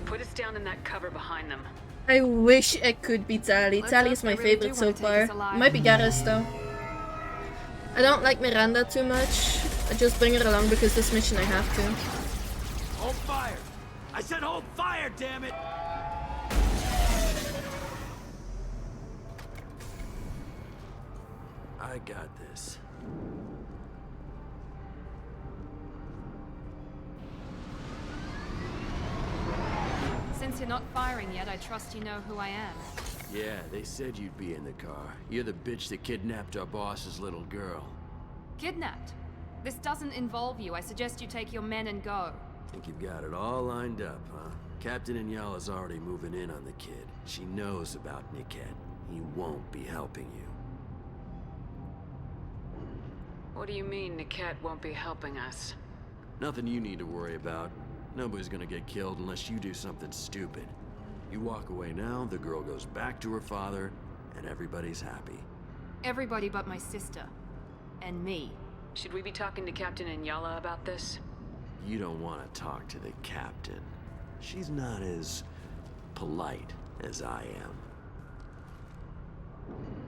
Put us down in that cover behind them. I wish I could be Tally. Tally is my favorite so far. Might be Garrus though. I don't like Miranda too much. I just bring her along because this mission I have to. Hold fire! I said hold fire, damn it! I got this. Since you're not firing yet, I trust you know who I am. Yeah, they said you'd be in the car. You're the bitch that kidnapped our boss's little girl. Kidnapped? This doesn't involve you. I suggest you take your men and go. Think you've got it all lined up, huh? Captain Inyala's already moving in on the kid. She knows about Niket. He won't be helping you. What do you mean Niket won't be helping us? Nothing you need to worry about. Nobody's gonna get killed unless you do something stupid. You walk away now, the girl goes back to her father, and everybody's happy. Everybody but my sister. And me. Should we be talking to Captain Inyala about this? You don't want to talk to the captain. She's not as polite as I am.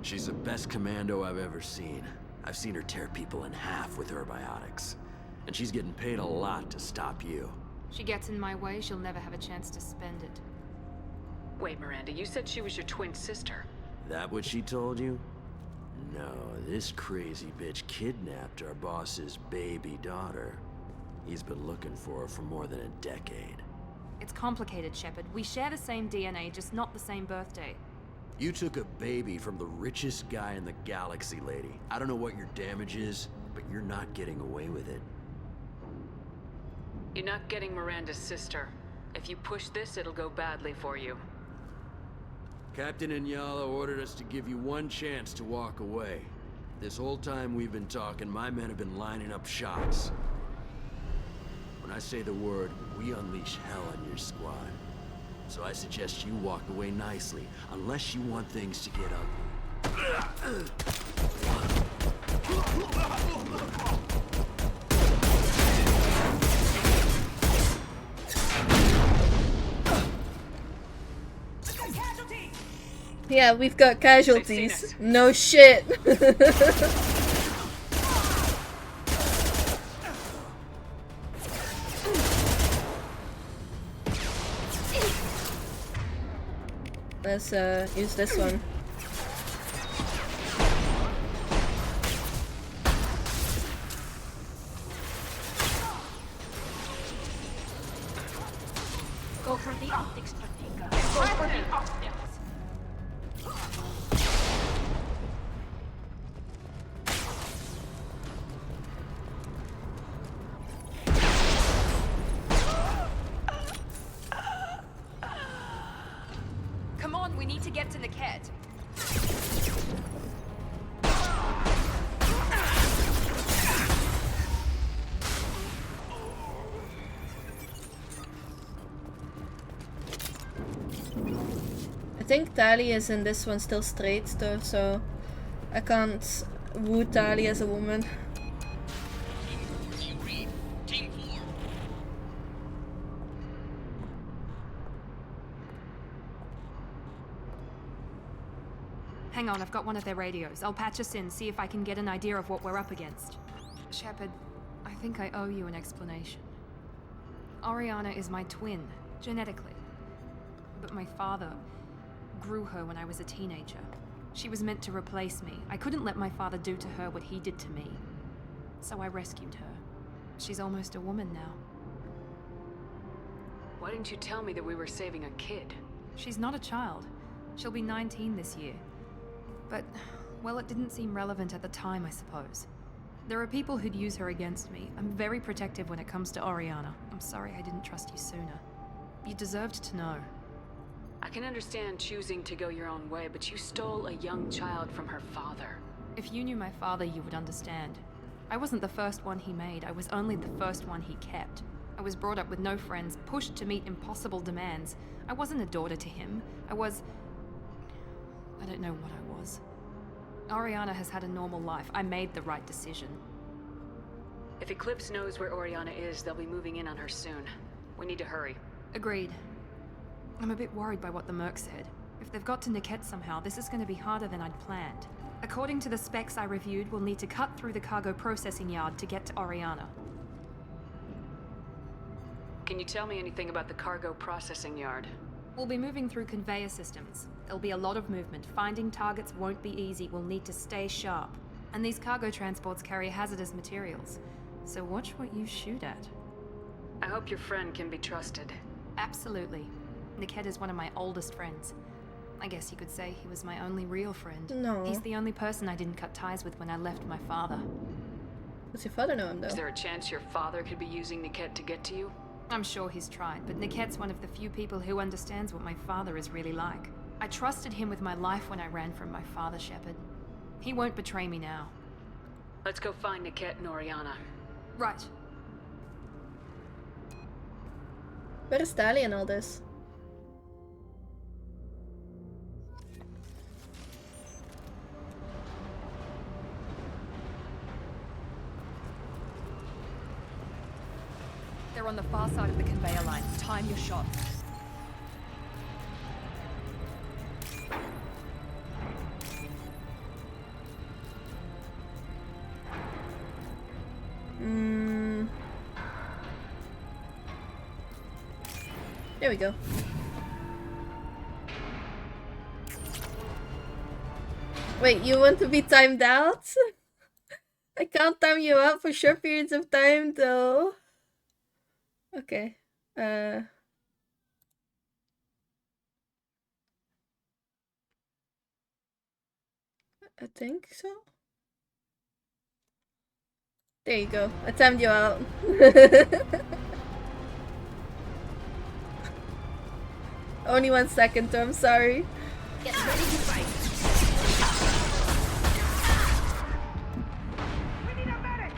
She's the best commando I've ever seen. I've seen her tear people in half with her biotics. And she's getting paid a lot to stop you. She gets in my way, she'll never have a chance to spend it. Wait, Miranda, you said she was your twin sister. That what she told you? No, this crazy bitch kidnapped our boss's baby daughter. He's been looking for her for more than a decade. It's complicated, Shepard. We share the same DNA, just not the same birthday. You took a baby from the richest guy in the galaxy, lady. I don't know what your damage is, but you're not getting away with it. You're not getting Miranda's sister. If you push this, it'll go badly for you. Captain Inyala ordered us to give you one chance to walk away. This whole time we've been talking, my men have been lining up shots. When I say the word, we unleash hell on your squad. so I suggest you walk away nicely, unless you want things to get ugly. Yeah, we've got casualties. No shit. Let's use this one. Go for the optics, Patika. Go for the optics. Come on, we need to get to Niket. I think Tali is in this one still straight though, so I can't woo Tali as a woman. Hang on, I've got one of their radios. I'll patch us in, see if I can get an idea of what we're up against. Shepard, I think I owe you an explanation. Oriana is my twin, genetically. But my father grew her when I was a teenager. She was meant to replace me. I couldn't let my father do to her what he did to me. So I rescued her. She's almost a woman now. Why didn't you tell me that we were saving a kid? She's not a child. She'll be 19 this year. But, well, it didn't seem relevant at the time, I suppose. There are people who'd use her against me. I'm very protective when it comes to Oriana. I'm sorry I didn't trust you sooner. You deserved to know. I can understand choosing to go your own way, but you stole a young child from her father. If you knew my father, you would understand. I wasn't the first one he made. I was only the first one he kept. I was brought up with no friends, pushed to meet impossible demands. I wasn't a daughter to him. I don't know what I was. Oriana has had a normal life. I made the right decision. If Eclipse knows where Oriana is, they'll be moving in on her soon. We need to hurry. Agreed. I'm a bit worried by what the Merc said. If they've got to Niket somehow, this is going to be harder than I'd planned. According to the specs I reviewed, we'll need to cut through the cargo processing yard to get to Oriana. Can you tell me anything about the cargo processing yard? We'll be moving through conveyor systems. There'll be a lot of movement. Finding targets won't be easy. We'll need to stay sharp. And these cargo transports carry hazardous materials. So watch what you shoot at. I hope your friend can be trusted. Absolutely. Niket is one of my oldest friends. I guess you could say he was my only real friend. No. He's the only person I didn't cut ties with when I left my father. Does your father know him though? Is there a chance your father could be using Niket to get to you? I'm sure he's tried, but Niket's one of the few people who understands what my father is really like. I trusted him with my life when I ran from my father, Shepard. He won't betray me now. Let's go find Niket and Oriana. Right. Where is Tali in all this? They're on the far side of the conveyor line. Time your shot. There we go. Wait, you want to be timed out? I can't time you out for short periods of time though. Okay. I think so. There you go. I timed you out. Only 1 second though, I'm sorry. Get ready to fight. We need a medic!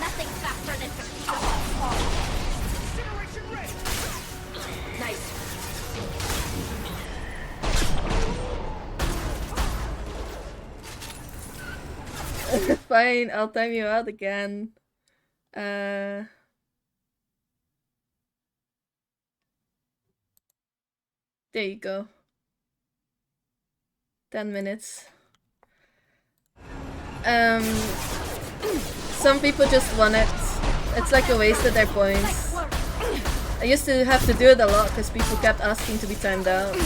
Nothing faster than Patika. Incineration ready! fine. I'll time you out again. There you go. 10 minutes. Some people just want it. It's like a waste of their points. I used to have to do it a lot because people kept asking to be timed out.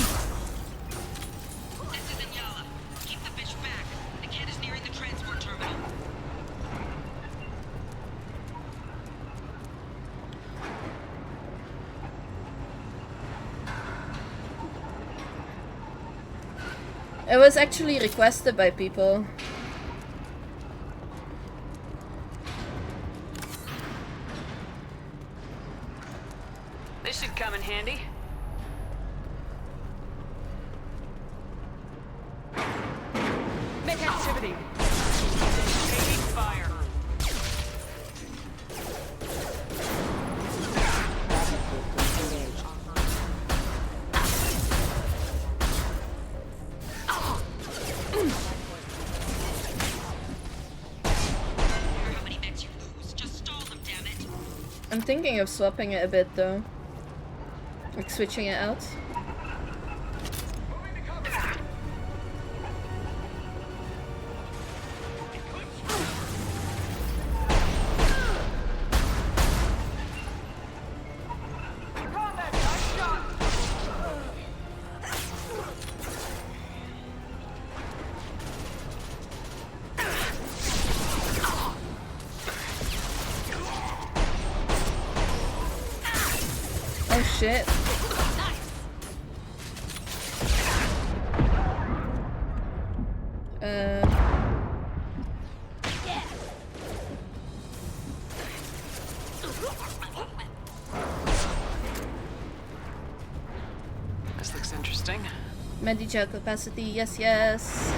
It was actually requested by people. This should come in handy. Make activity. Taking fire. I'm thinking of swapping it a bit though. Like switching it out. Oh shit. This looks interesting. Medicare capacity, yes, yes.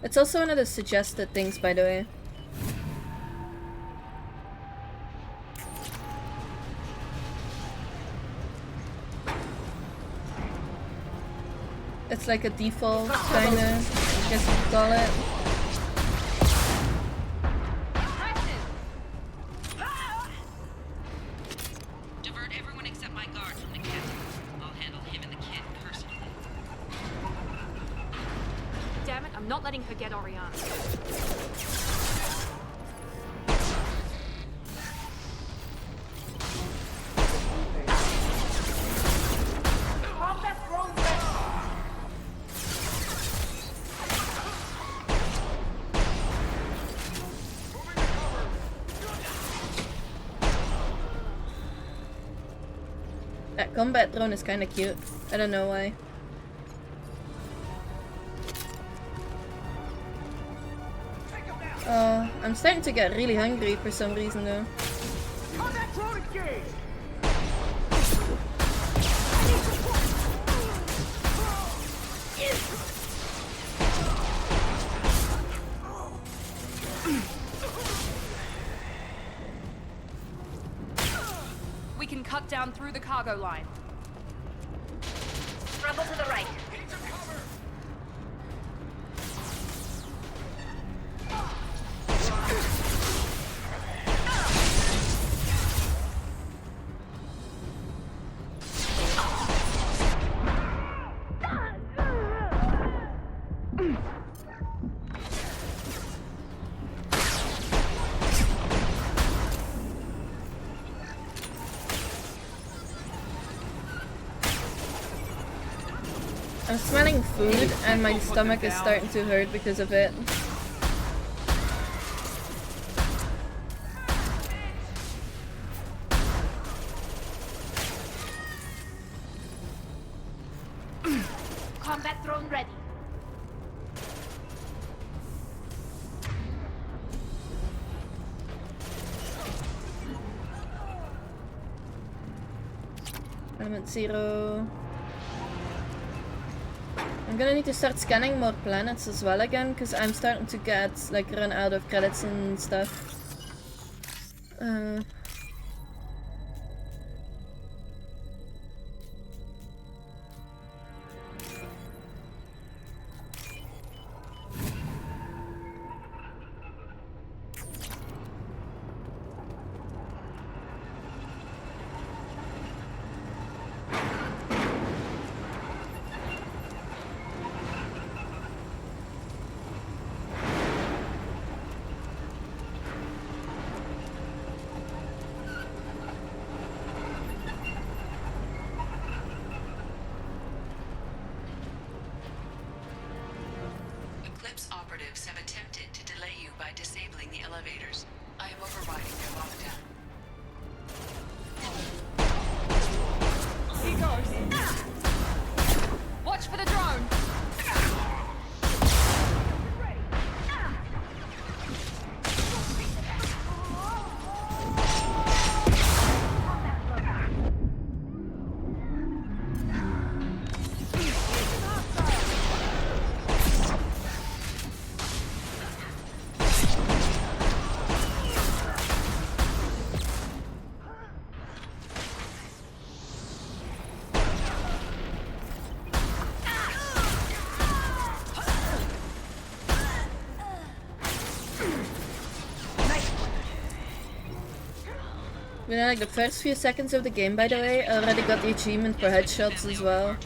It's also one of the suggested things, by the way. It's like a default, kinda, I guess you could call it. Divert everyone except my guard from the kit. I'll handle him and the kid personally. Damn it, I'm not letting her get Oriana. That combat drone is kinda cute. I don't know why. I'm starting to get really hungry for some reason though. Contact drone engaged! We can cut down through the cargo line. Trouble to the right. I'm smelling food and my stomach is starting to hurt because of it. Combat drone ready. Element 0. I'm gonna need to start scanning more planets as well again, because I'm starting to get like run out of credits and stuff. Eclipse operatives have attempted to delay you by disabling the elevators. I am overriding their lockdown. He goes. Watch for the drone. Within like the first few seconds of the game, by the way, I already got the achievement for headshots as well.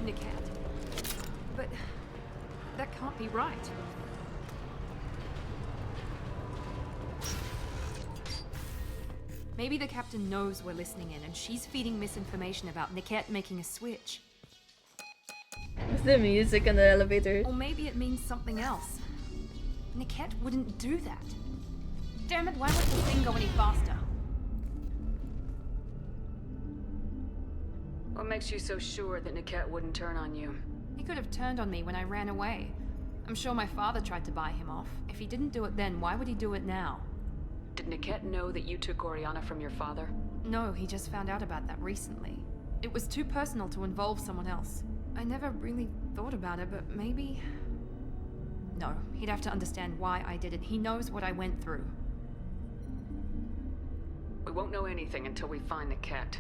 Niket. But that can't be right. Maybe the captain knows we're listening in and she's feeding misinformation about Niket making a switch. With the music in the elevator. Or maybe it means something else. Niket wouldn't do that. Damn it, why won't the thing go any faster? What makes you so sure that Niket wouldn't turn on you? He could have turned on me when I ran away. I'm sure my father tried to buy him off. If he didn't do it then, why would he do it now? Did Niket know that you took Oriana from your father? No, he just found out about that recently. It was too personal to involve someone else. I never really thought about it, but maybe... No, he'd have to understand why I did it. He knows what I went through. We won't know anything until we find Niket.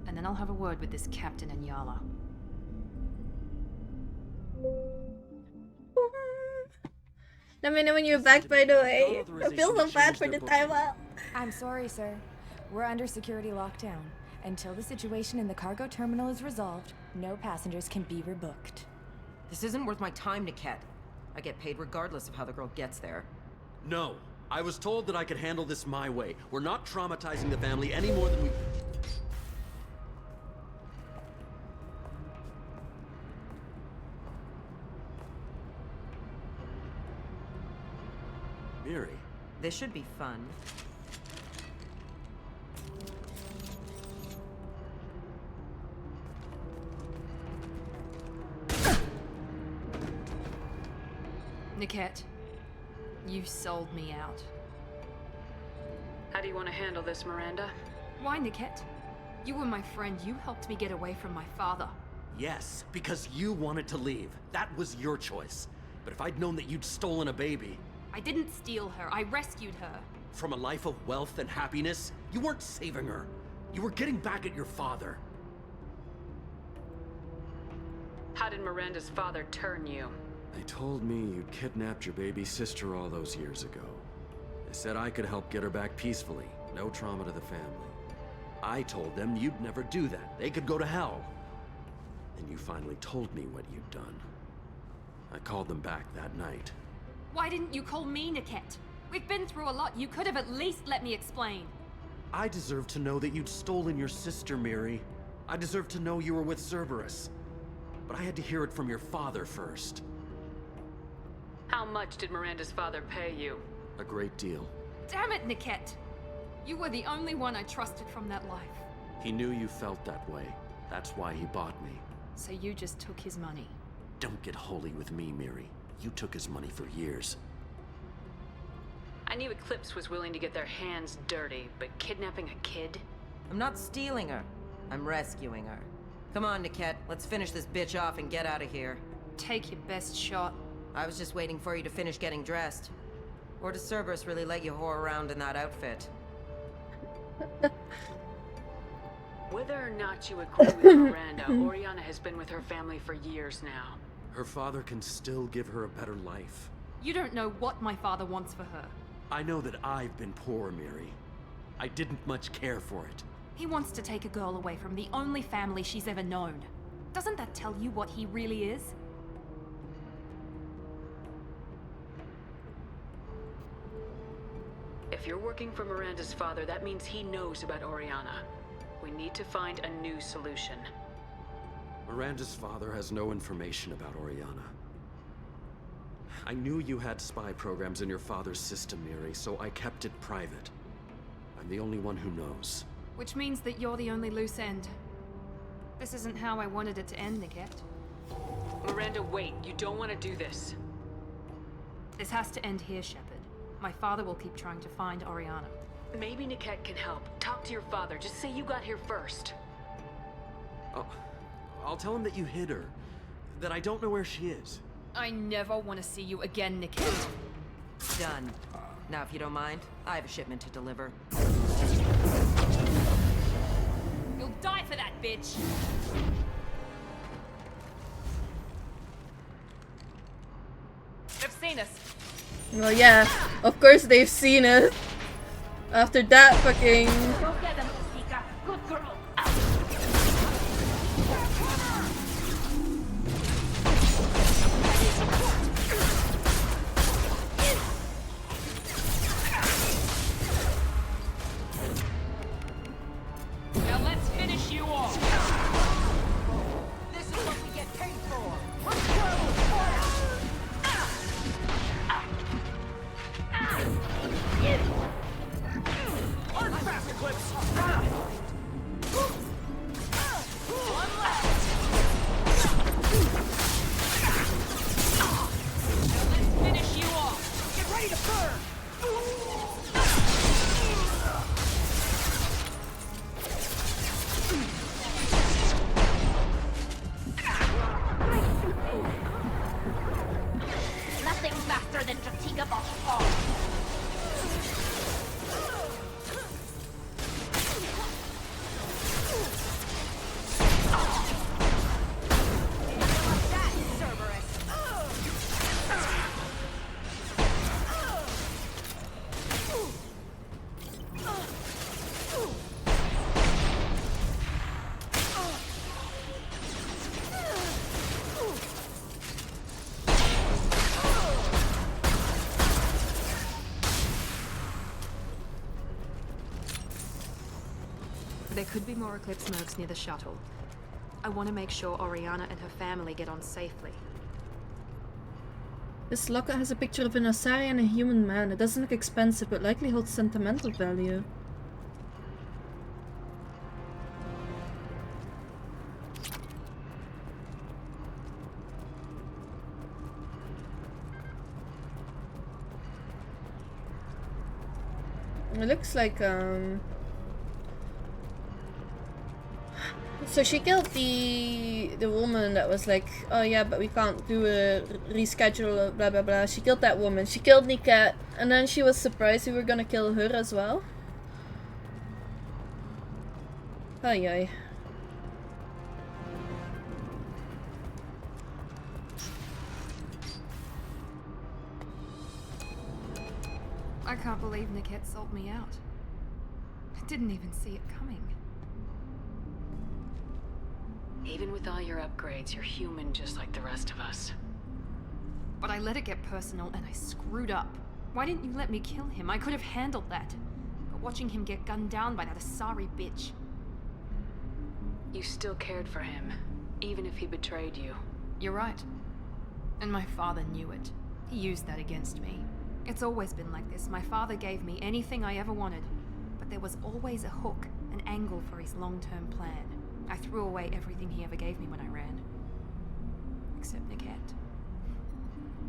And then I'll have a word with this captain and Yala. Let me know when you're back, by the way. I feel so bad for the time out. I'm sorry, sir. We're under security lockdown. Until the situation in the cargo terminal is resolved, no passengers can be rebooked. This isn't worth my time, Niket. I get paid regardless of how the girl gets there. No. I was told that I could handle this my way. We're not traumatizing the family any more than we... Miri. This should be fun. Niket, you sold me out. How do you want to handle this, Miranda? Why, Niket? You were my friend. You helped me get away from my father. Yes, because you wanted to leave. That was your choice. But if I'd known that you'd stolen a baby... I didn't steal her. I rescued her. From a life of wealth and happiness, you weren't saving her. You were getting back at your father. How did Miranda's father turn you? They told me you'd kidnapped your baby sister all those years ago. They said I could help get her back peacefully. No trauma to the family. I told them you'd never do that. They could go to hell. And you finally told me what you'd done. I called them back that night. Why didn't you call me, Niket? We've been through a lot. You could have at least let me explain. I deserve to know that you'd stolen your sister, Miri. I deserve to know you were with Cerberus. But I had to hear it from your father first. How much did Miranda's father pay you? A great deal. Damn it, Niket! You were the only one I trusted from that life. He knew you felt that way. That's why he bought me. So you just took his money? Don't get holy with me, Miri. You took his money for years. I knew Eclipse was willing to get their hands dirty, but kidnapping a kid? I'm not stealing her. I'm rescuing her. Come on, Niket. Let's finish this bitch off and get out of here. Take your best shot. I was just waiting for you to finish getting dressed. Or does Cerberus really let you whore around in that outfit? Whether or not you agree with Miranda, Oriana has been with her family for years now. Her father can still give her a better life. You don't know what my father wants for her. I know that I've been poor, Miri. I didn't much care for it. He wants to take a girl away from the only family she's ever known. Doesn't that tell you what he really is? If you're working for Miranda's father, that means he knows about Oriana. We need to find a new solution. Miranda's father has no information about Oriana. I knew you had spy programs in your father's system, Miri, so I kept it private. I'm the only one who knows. Which means that you're the only loose end. This isn't how I wanted it to end, Niket. Miranda, wait. You don't want to do this. This has to end here, Shepard. My father will keep trying to find Oriana. Maybe Niket can help. Talk to your father. Just say you got here first. I'll tell him that you hid her. That I don't know where she is. I never want to see you again, Niket. Done. Now, if you don't mind, I have a shipment to deliver. You'll die for that, bitch! They've seen us. Well, yeah, of course they've seen it. After that fucking... Go get them, Tika. Good girl. Now let's finish you off. This is what we get paid for. Hard fast, Eclipse! One left. Now let's finish you off. Get ready to burn! Nothing faster than Jatika Ball. There could be more Eclipse mercs near the shuttle. I want to make sure Oriana and her family get on safely. This locker has a picture of an Asari and a human man. It doesn't look expensive, but likely holds sentimental value. It looks like, so she killed the woman that was like, oh yeah, but we can't do a reschedule, blah blah blah. She killed that woman. She killed Niket, and then she was surprised we were gonna kill her as well. Ay ay. I can't believe Niket sold me out. I didn't even see it coming. Even with all your upgrades, you're human just like the rest of us. But I let it get personal and I screwed up. Why didn't you let me kill him? I could have handled that. But watching him get gunned down by that Asari bitch. You still cared for him, even if he betrayed you. You're right. And my father knew it. He used that against me. It's always been like this. My father gave me anything I ever wanted. But there was always a hook, an angle for his long-term plan. I threw away everything he ever gave me when I ran. Except Niket.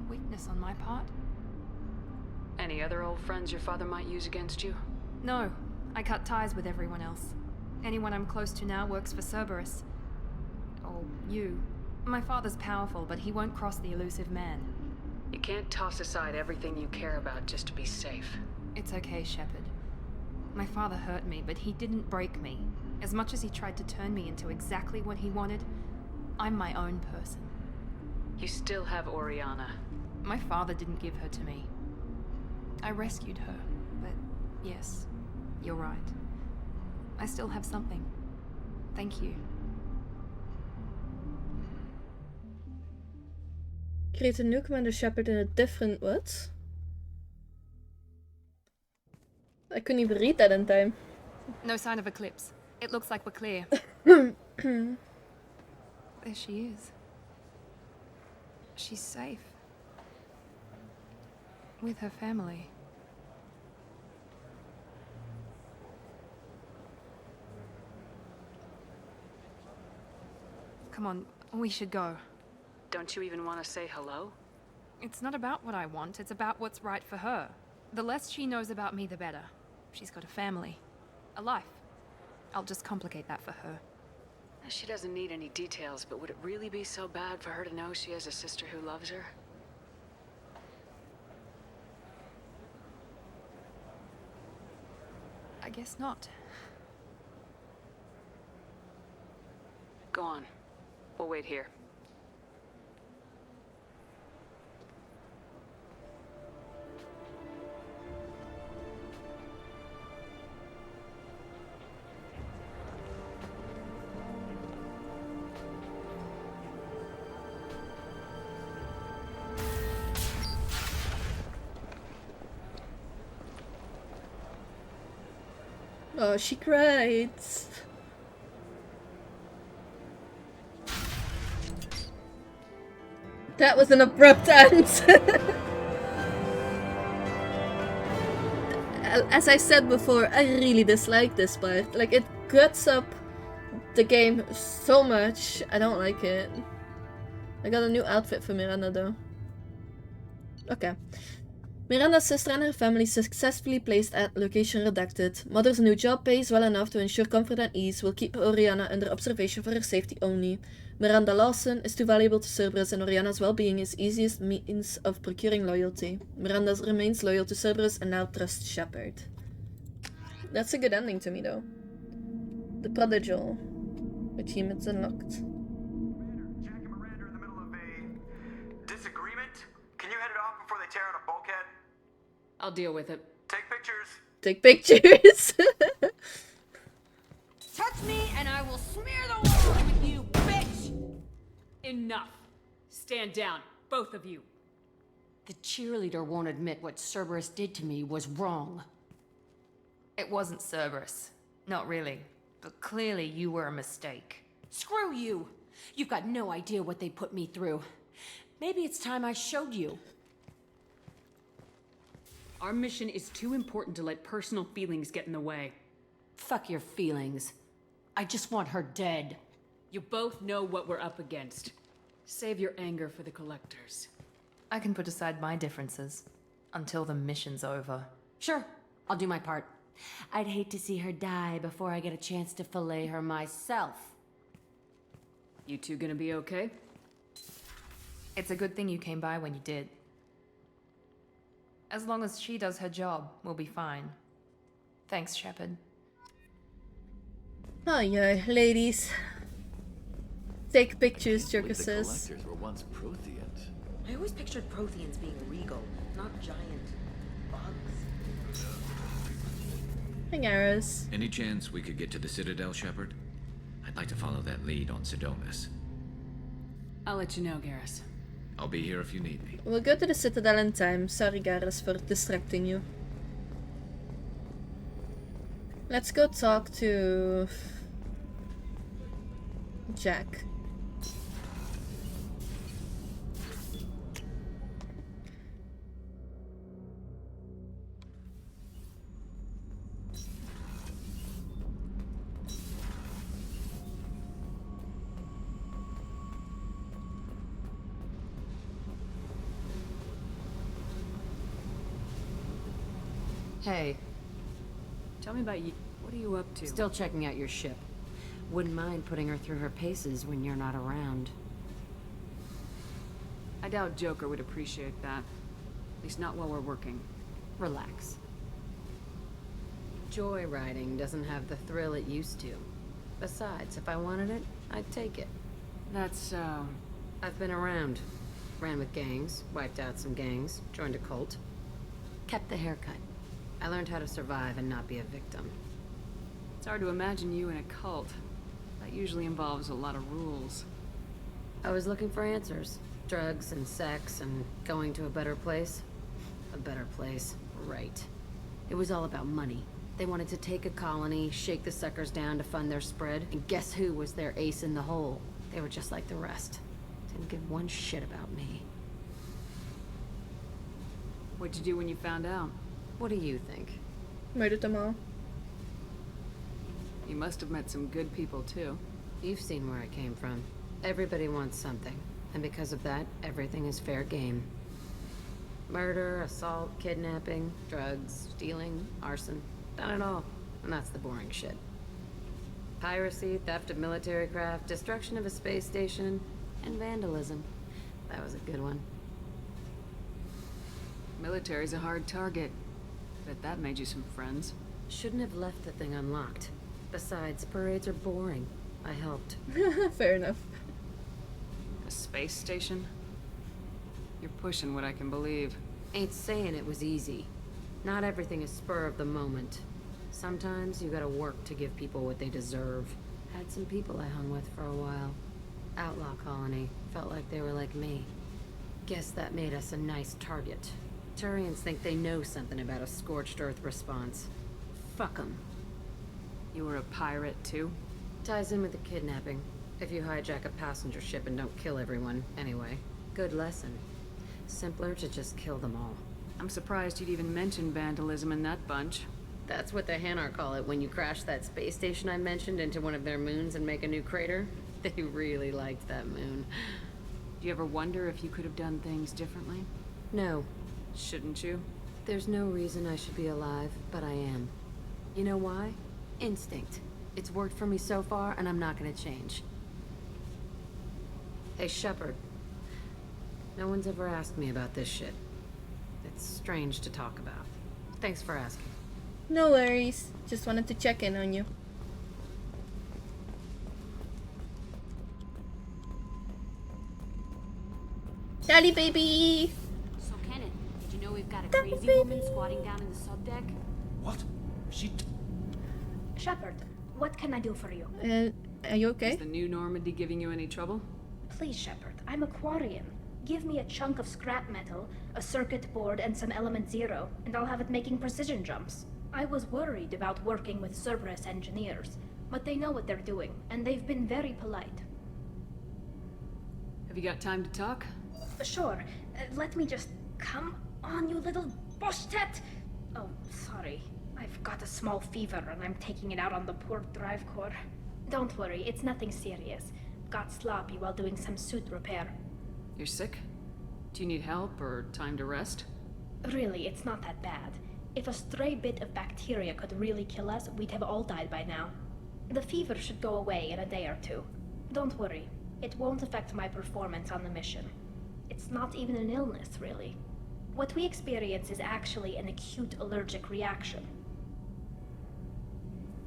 Weakness on my part? Any other old friends your father might use against you? No. I cut ties with everyone else. Anyone I'm close to now works for Cerberus. Or you. My father's powerful, but he won't cross the elusive man. You can't toss aside everything you care about just to be safe. It's okay, Shepard. My father hurt me, but he didn't break me. As much as he tried to turn me into exactly what he wanted, I'm my own person. You still have Oriana. My father didn't give her to me. I rescued her, but yes, you're right. I still have something. Thank you. Create a new Commander Shepard in a different what? I couldn't even read that in time. No sign of Eclipse. It looks like we're clear. There she is. She's safe. With her family. Come on, we should go. Don't you even want to say hello? It's not about what I want, it's about what's right for her. The less she knows about me, the better. She's got a family. A life. I'll just complicate that for her. She doesn't need any details, but would it really be so bad for her to know she has a sister who loves her? I guess not. Go on. We'll wait here. Oh, she cried. That was an abrupt end. As I said before, I really dislike this part. Like, it guts up the game so much. I don't like it. I got a new outfit for Miranda though. Okay. Miranda's sister and her family successfully placed at location redacted. Mother's new job pays well enough to ensure comfort and ease, will keep Oriana under observation for her safety only. Miranda Lawson is too valuable to Cerberus, and Oriana's well-being is easiest means of procuring loyalty. Miranda remains loyal to Cerberus and now trusts Shepard. That's a good ending to me though. The Prodigal. Achievements unlocked. Jack and Miranda are in the middle of a disagreement. Can you head it off before they tear out a bulkhead? I'll deal with it. Take pictures. Take pictures. Touch me and I will smear the walls with you, bitch! Enough. Stand down, both of you. The cheerleader won't admit what Cerberus did to me was wrong. It wasn't Cerberus. Not really. But clearly you were a mistake. Screw you! You've got no idea what they put me through. Maybe it's time I showed you. Our mission is too important to let personal feelings get in the way. Fuck your feelings. I just want her dead. You both know what we're up against. Save your anger for the collectors. I can put aside my differences. Until the mission's over. Sure, I'll do my part. I'd hate to see her die before I get a chance to fillet her myself. You two gonna be okay? It's a good thing you came by when you did. As long as she does her job, we'll be fine. Thanks, Shepard. Oh yeah, ladies. Take pictures, The Jerkuses. collectors were once Protheans. I always pictured Protheans being regal, not giant bugs. Hey, Garrus. Any chance we could get to the Citadel, Shepard? I'd like to follow that lead on Sidonis. I'll let you know, Garrus. I'll be here if you need me. We'll go to the Citadel in time. Sorry, Garrus, for distracting you. Let's go talk to Jack. Hey. Tell me about you. What are you up to? Still checking out your ship. Wouldn't mind putting her through her paces when you're not around. I doubt Joker would appreciate that. At least not while we're working. Relax. Joyriding doesn't have the thrill it used to. Besides, if I wanted it, I'd take it. That's, I've been around. Ran with gangs, wiped out some gangs, joined a cult. Kept the haircut. I learned how to survive and not be a victim. It's hard to imagine you in a cult. That usually involves a lot of rules. I was looking for answers. Drugs and sex and going to a better place. A better place, right. It was all about money. They wanted to take a colony, shake the suckers down to fund their spread, and guess who was their ace in the hole? They were just like the rest. Didn't give one shit about me. What'd you do when you found out? What do you think? Murdered them all. You must have met some good people, too. You've seen where I came from. Everybody wants something. And because of that, everything is fair game. Murder, assault, kidnapping, drugs, stealing, arson. Done it all. And that's the boring shit. Piracy, theft of military craft, destruction of a space station, and vandalism. That was a good one. Military's a hard target. Bet that made you some friends. Shouldn't have left the thing unlocked. Besides, parades are boring. I helped. Fair enough. A space station? You're pushing what I can believe. Ain't saying it was easy. Not everything is spur of the moment. Sometimes you gotta work to give people what they deserve. Had some people I hung with for a while. Outlaw colony. Felt like they were like me. Guess that made us a nice target. Turians think they know something about a scorched earth response. Fuck 'em. You were a pirate, too? Ties in with the kidnapping. If you hijack a passenger ship and don't kill everyone, anyway. Good lesson. Simpler to just kill them all. I'm surprised you'd even mention vandalism in that bunch. That's what the Hanar call it when you crash that space station I mentioned into one of their moons and make a new crater. They really liked that moon. Do you ever wonder if you could have done things differently? No. Shouldn't you? There's no reason I should be alive, but I am. You know why? Instinct. It's worked for me so far, and I'm not gonna change. Hey, Shepard. No one's ever asked me about this shit. It's strange to talk about. Thanks for asking. No worries. Just wanted to check in on you. Daddy baby! So, Kenneth, did you know we've got a crazy woman squatting down in the subdeck? What? Shepard, what can I do for you? Are you okay? Is the new Normandy giving you any trouble? Please, Shepard, I'm a Quarian. Give me a chunk of scrap metal, a circuit board, and some element zero, and I'll have it making precision jumps. I was worried about working with Cerberus engineers, but they know what they're doing, and they've been very polite. Have you got time to talk? Sure. Let me just... Come on, you little boshtet! Oh, sorry. I've got a small fever and I'm taking it out on the poor drive core. Don't worry, it's nothing serious. Got sloppy while doing some suit repair. You're sick? Do you need help or time to rest? Really, it's not that bad. If a stray bit of bacteria could really kill us, we'd have all died by now. The fever should go away in a day or two. Don't worry, it won't affect my performance on the mission. It's not even an illness, really. What we experience is actually an acute allergic reaction.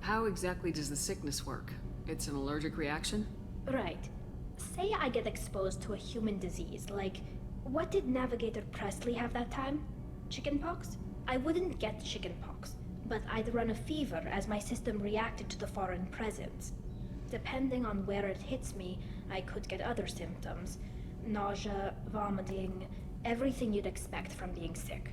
How exactly does the sickness work? It's an allergic reaction? Right. Say I get exposed to a human disease, like... What did Navigator Presley have that time? Chickenpox? I wouldn't get chickenpox, but I'd run a fever as my system reacted to the foreign presence. Depending on where it hits me, I could get other symptoms. Nausea, vomiting, everything you'd expect from being sick.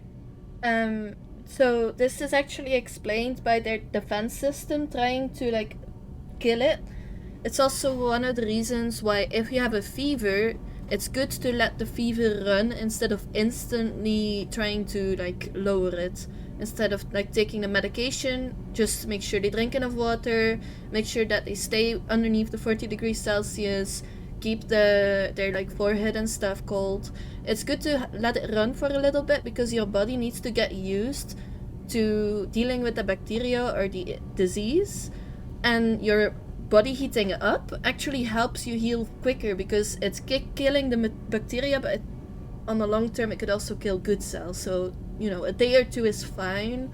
So this is actually explained by their defense system trying to, like, kill it. It's also one of the reasons why if you have a fever, it's good to let the fever run instead of instantly trying to, like, lower it. Instead of, like, taking the medication, just make sure they drink enough water, make sure that they stay underneath the 40 degrees Celsius, keep their like forehead and stuff cold. It's good to let it run for a little bit because your body needs to get used to dealing with the bacteria or the disease, and your body heating up actually helps you heal quicker because it's killing the bacteria, but on the long term it could also kill good cells. So, you know, a day or two is fine,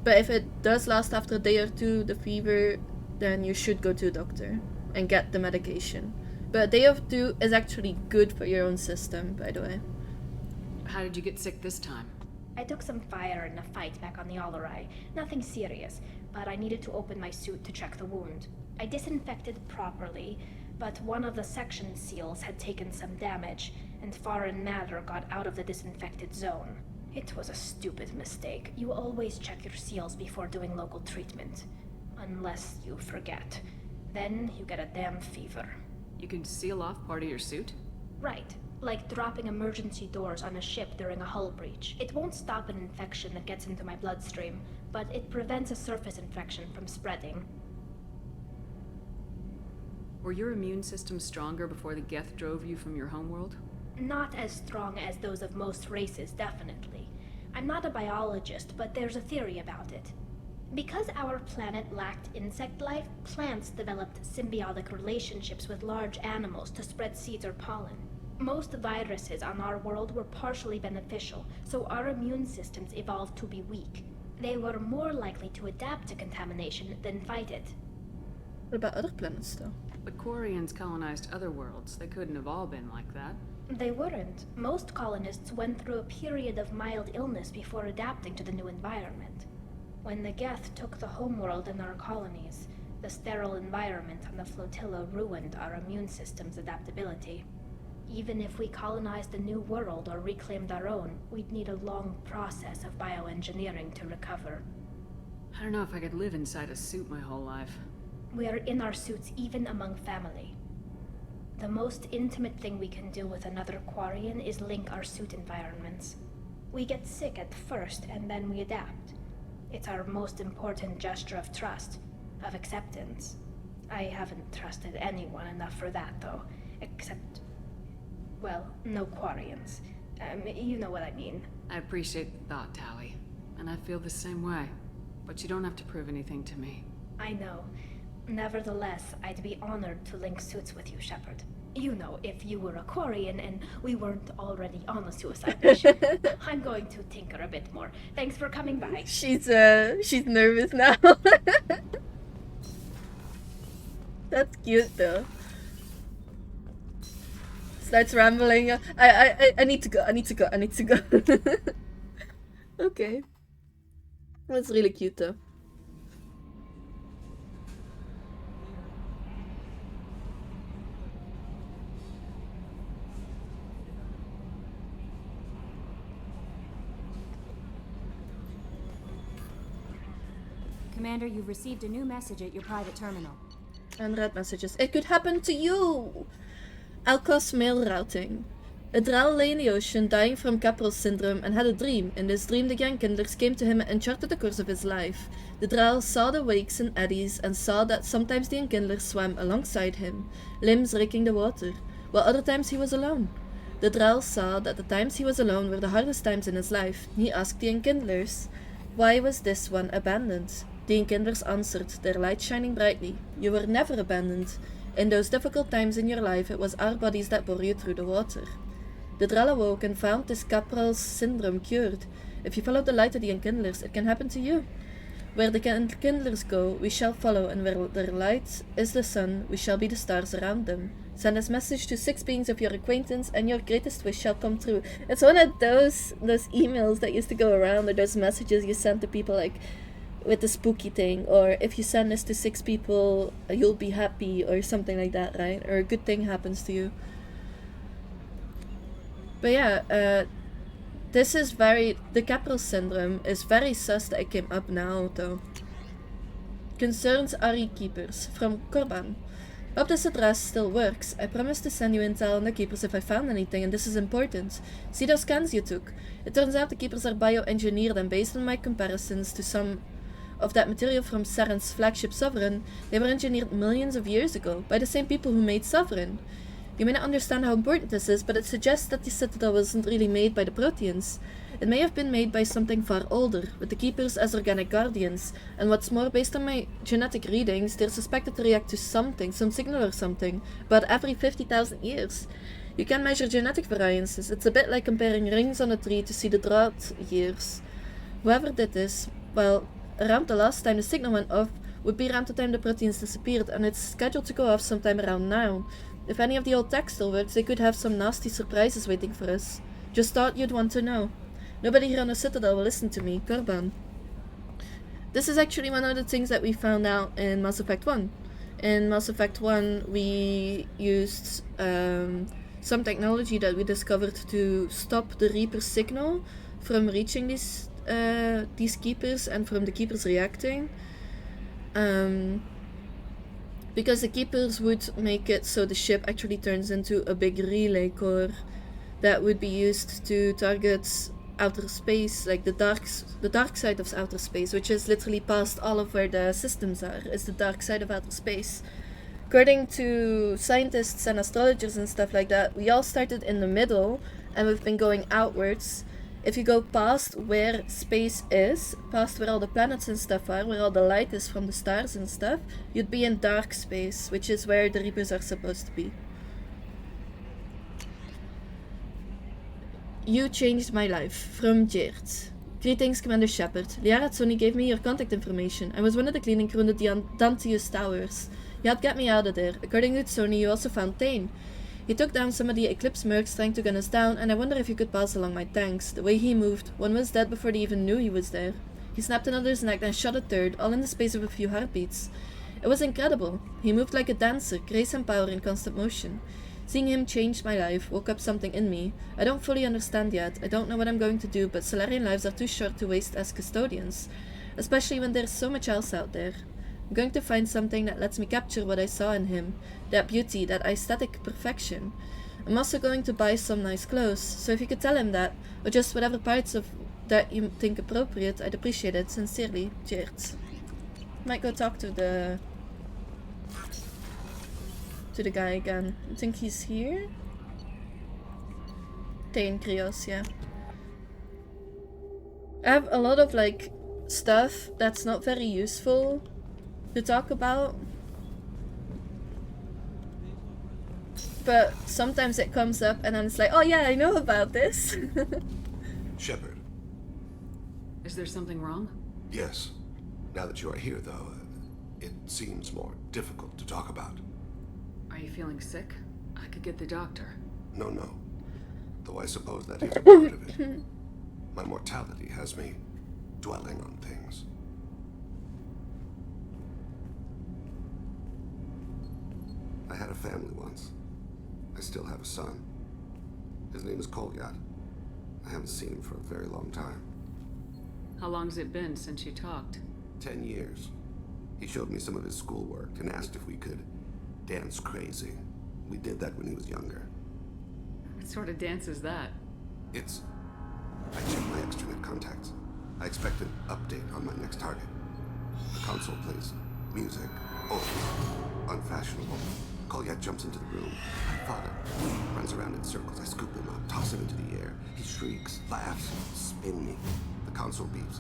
but if it does last after a day or two, the fever, then you should go to a doctor and get the medication. But a day or two is actually good for your own system, by the way. How did you get sick this time? I took some fire in a fight back on the Allerai. Nothing serious, but I needed to open my suit to check the wound. I disinfected properly, but one of the section seals had taken some damage, and foreign matter got out of the disinfected zone. It was a stupid mistake. You always check your seals before doing local treatment. Unless you forget. Then you get a damn fever. You can seal off part of your suit? Right. Like dropping emergency doors on a ship during a hull breach. It won't stop an infection that gets into my bloodstream, but it prevents a surface infection from spreading. Were your immune system stronger before the Geth drove you from your homeworld? Not as strong as those of most races, definitely. I'm not a biologist, but there's a theory about it. Because our planet lacked insect life, plants developed symbiotic relationships with large animals to spread seeds or pollen. Most viruses on our world were partially beneficial, so our immune systems evolved to be weak. They were more likely to adapt to contamination than fight it. What about other planets, though? But Quarians colonized other worlds. They couldn't have all been like that. They weren't. Most colonists went through a period of mild illness before adapting to the new environment. When the Geth took the homeworld in our colonies, the sterile environment on the flotilla ruined our immune system's adaptability. Even if we colonized a new world or reclaimed our own, we'd need a long process of bioengineering to recover. I don't know if I could live inside a suit my whole life. We are in our suits even among family. The most intimate thing we can do with another Quarian is link our suit environments. We get sick at first and then we adapt. It's our most important gesture of trust, of acceptance. I haven't trusted anyone enough for that, though, except, well, no Quarians. You know what I mean. I appreciate the thought, Towie, and I feel the same way. But you don't have to prove anything to me. I know. Nevertheless, I'd be honored to link suits with you, Shepard. You know, if you were a Quarian and we weren't already on a suicide mission. I'm going to tinker a bit more. Thanks for coming by. She's nervous now. That's cute though. Starts rambling. I need to go. I need to go. I need to go. Okay. That's really cute though. Commander, you've received a new message at your private terminal. Unread messages. It could happen to you! Alcos mail routing. A Draal lay in the ocean, dying from Capral syndrome, and had a dream. In this dream, the Yankindlers came to him and charted the course of his life. The Draal saw the wakes and eddies, and saw that sometimes the Yankindlers swam alongside him, limbs raking the water, while other times he was alone. The Draal saw that the times he was alone were the hardest times in his life. He asked the Yankindlers, why was this one abandoned? The Yankindlers answered, their light shining brightly. You were never abandoned. In those difficult times in your life, it was our bodies that bore you through the water. The Draal awoke and found this Capral's syndrome cured. If you follow the light of the Yankindlers, it can happen to you. Where the Yankindlers go, we shall follow, and where their light is the sun, we shall be the stars around them. Send this message to 6 beings of your acquaintance, and your greatest wish shall come true. It's one of those emails that used to go around, or those messages you send to people like, with the spooky thing, or if you send this to 6 people, you'll be happy, or something like that, right? Or a good thing happens to you. But yeah, this is the Capral syndrome is very sus that it came up now, though. Concerns RE Keepers, from Korban. Hope this address still works. I promise to send you intel on the Keepers if I found anything, and this is important. See those scans you took? It turns out the Keepers are bioengineered, and based on my comparisons to some of that material from Saren's flagship Sovereign, they were engineered millions of years ago, by the same people who made Sovereign. You may not understand how important this is, but it suggests that the Citadel wasn't really made by the Proteans. It may have been made by something far older, with the Keepers as organic guardians, and what's more, based on my genetic readings, they're suspected to react to something, some signal or something, about every 50,000 years. You can measure genetic variances. It's a bit like comparing rings on a tree to see the drought years. Whoever did this, well, around the last time the signal went off would be around the time the proteins disappeared, and it's scheduled to go off sometime around now. If any of the old tech still works, they could have some nasty surprises waiting for us. Just thought you'd want to know. Nobody here on the Citadel will listen to me. Korban. This is actually one of the things that we found out in Mass Effect 1. In Mass Effect 1, we used some technology that we discovered to stop the Reaper signal from reaching these Keepers and from the Keepers reacting. Because the Keepers would make it so the ship actually turns into a big relay core that would be used to target outer space, like the dark side of outer space, which is literally past all of where the systems are, is the dark side of outer space. According to scientists and astrologers and stuff like that, we all started in the middle and we've been going outwards. If you go past where space is, past where all the planets and stuff are, where all the light is from the stars and stuff, you'd be in dark space, which is where the Reapers are supposed to be. You changed my life. From Geert. Greetings, Commander Shepard. Liara Tsoni gave me your contact information. I was one of the cleaning crew in the Dantius Towers. You helped get me out of there. According to Tsoni, you also found Thane. He took down some of the Eclipse mercs trying to gun us down, and I wonder if you could pass along my thanks. The way he moved, one was dead before they even knew he was there. He snapped another's neck, then shot a third, all in the space of a few heartbeats. It was incredible. He moved like a dancer, grace and power in constant motion. Seeing him changed my life, woke up something in me. I don't fully understand yet. I don't know what I'm going to do, but Solarian lives are too short to waste as custodians. Especially when there's so much else out there. I'm going to find something that lets me capture what I saw in him. That beauty, that aesthetic perfection. I'm also going to buy some nice clothes, so if you could tell him that, or just whatever parts of that you think appropriate, I'd appreciate it. Sincerely, Geert. Might go talk to the guy again. I think he's here. Thane Krios, yeah. I have a lot of like stuff that's not very useful to talk about, but sometimes it comes up and then it's like, oh yeah, I know about this. Shepard. Is there something wrong? Yes. Now that you are here, though, it seems more difficult to talk about. Are you feeling sick? I could get the doctor. No. Though I suppose that is a part of it. My mortality has me dwelling on things. I had a family once. I still have a son. His name is Kolyat. I haven't seen him for a very long time. How long's it been since you talked? 10 years. He showed me some of his schoolwork and asked if we could dance crazy. We did that when he was younger. What sort of dance is that? It's... I checked my extranet contacts. I expect an update on my next target. The console plays music. Oh, unfashionable. Kolyat jumps into the room. My father runs around in circles. I scoop him up, toss him into the air. He shrieks, laughs, spin me. The console beeps.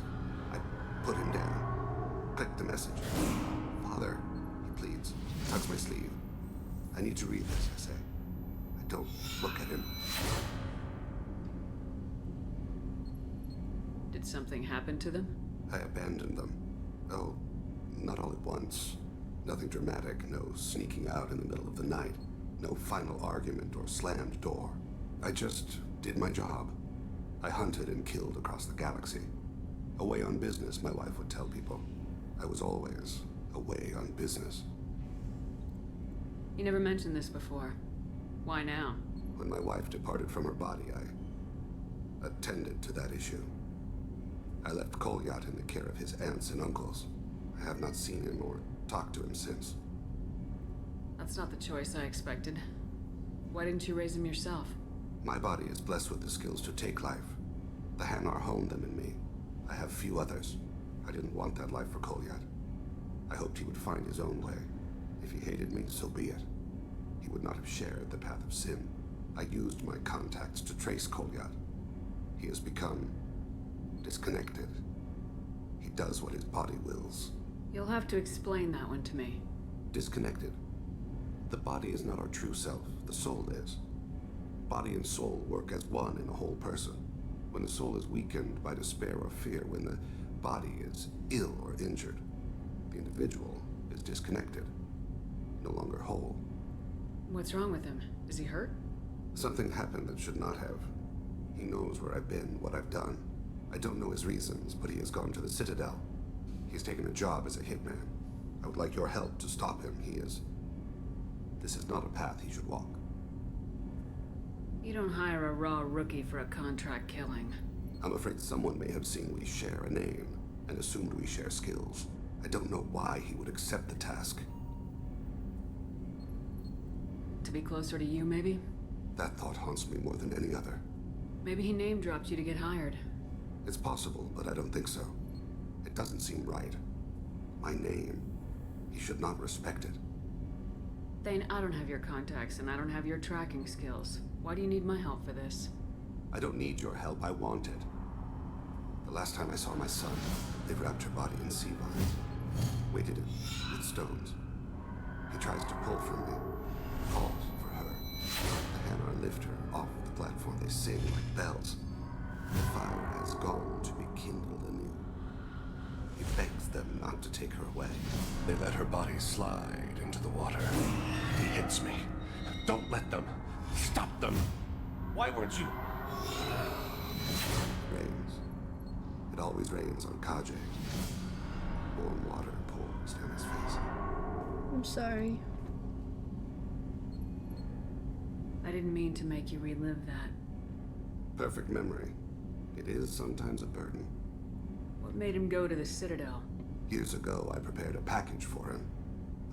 I put him down. Click the message. Father, he pleads. Tugs my sleeve. I need to read this, I say. I don't look at him. Did something happen to them? I abandoned them. Oh, not all at once. Nothing dramatic, no sneaking out in the middle of the night, no final argument or slammed door. I just did my job. I hunted and killed across the galaxy. Away on business, my wife would tell people. I was always away on business. You never mentioned this before. Why now? When my wife departed from her body, I attended to that issue. I left Kolyat in the care of his aunts and uncles. I have not seen him or talked to him since. That's not the choice I expected. Why didn't you raise him yourself? My body is blessed with the skills to take life. The Hanar honed them in me. I have few others. I didn't want that life for Kolyat. I hoped he would find his own way. If he hated me, so be it. He would not have shared the path of sin. I used my contacts to trace Kolyat. He has become disconnected. He does what his body wills. You'll have to explain that one to me. Disconnected. The body is not our true self, the soul is. Body and soul work as one in a whole person. When the soul is weakened by despair or fear, when the body is ill or injured, the individual is disconnected, no longer whole. What's wrong with him? Is he hurt? Something happened that should not have. He knows where I've been, what I've done. I don't know his reasons, but he has gone to the Citadel. He's taken a job as a hitman. I would like your help to stop him. This is not a path he should walk. You don't hire a raw rookie for a contract killing. I'm afraid someone may have seen we share a name and assumed we share skills. I don't know why he would accept the task. To be closer to you, maybe? That thought haunts me more than any other. Maybe he name-dropped you to get hired. It's possible, but I don't think so. It doesn't seem right. My name. He should not respect it. Thane, I don't have your contacts, and I don't have your tracking skills. Why do you need my help for this? I don't need your help. I want it. The last time I saw my son, they wrapped her body in sea vines, weighted it with stones. He tries to pull from me, calls for her. The hammer lift her off the platform. They sing like bells. The fire has gone to be kindled anew. He begs them not to take her away. They let her body slide into the water. He hits me. Don't let them. Stop them. Why weren't you? Rains. It always rains on Kage. Warm water pours down his face. I'm sorry. I didn't mean to make you relive that. Perfect memory. It is sometimes a burden. What made him go to the Citadel? Years ago, I prepared a package for him.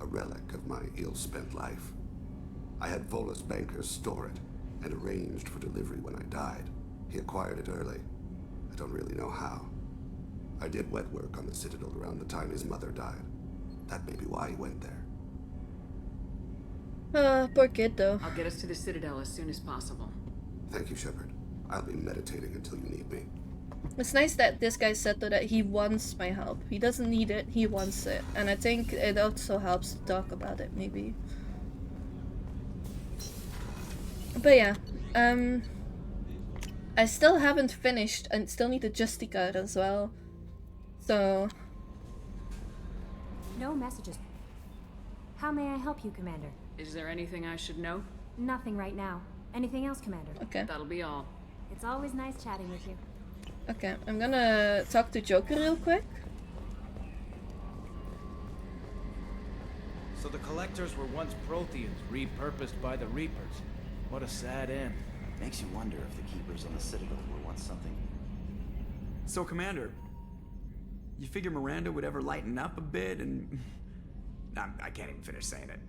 A relic of my ill-spent life. I had Volus bankers store it, and arranged for delivery when I died. He acquired it early. I don't really know how. I did wet work on the Citadel around the time his mother died. That may be why he went there. Poor kid though. I'll get us to the Citadel as soon as possible. Thank you, Shepard. I'll be meditating until you need me. It's nice that this guy said though that he wants my help. He doesn't need it, he wants it. And I think it also helps to talk about it, maybe. But yeah, I still haven't finished and still need a Justicar as well. So... No messages. How may I help you, Commander? Is there anything I should know? Nothing right now. Anything else, Commander? Okay. That'll be all. It's always nice chatting with you. Okay, I'm gonna talk to Joker real quick. So the Collectors were once Protheans, repurposed by the Reapers. What a sad end. Makes you wonder if the Keepers on the Citadel were once something. So, Commander, you figure Miranda would ever lighten up a bit and... I can't even finish saying it.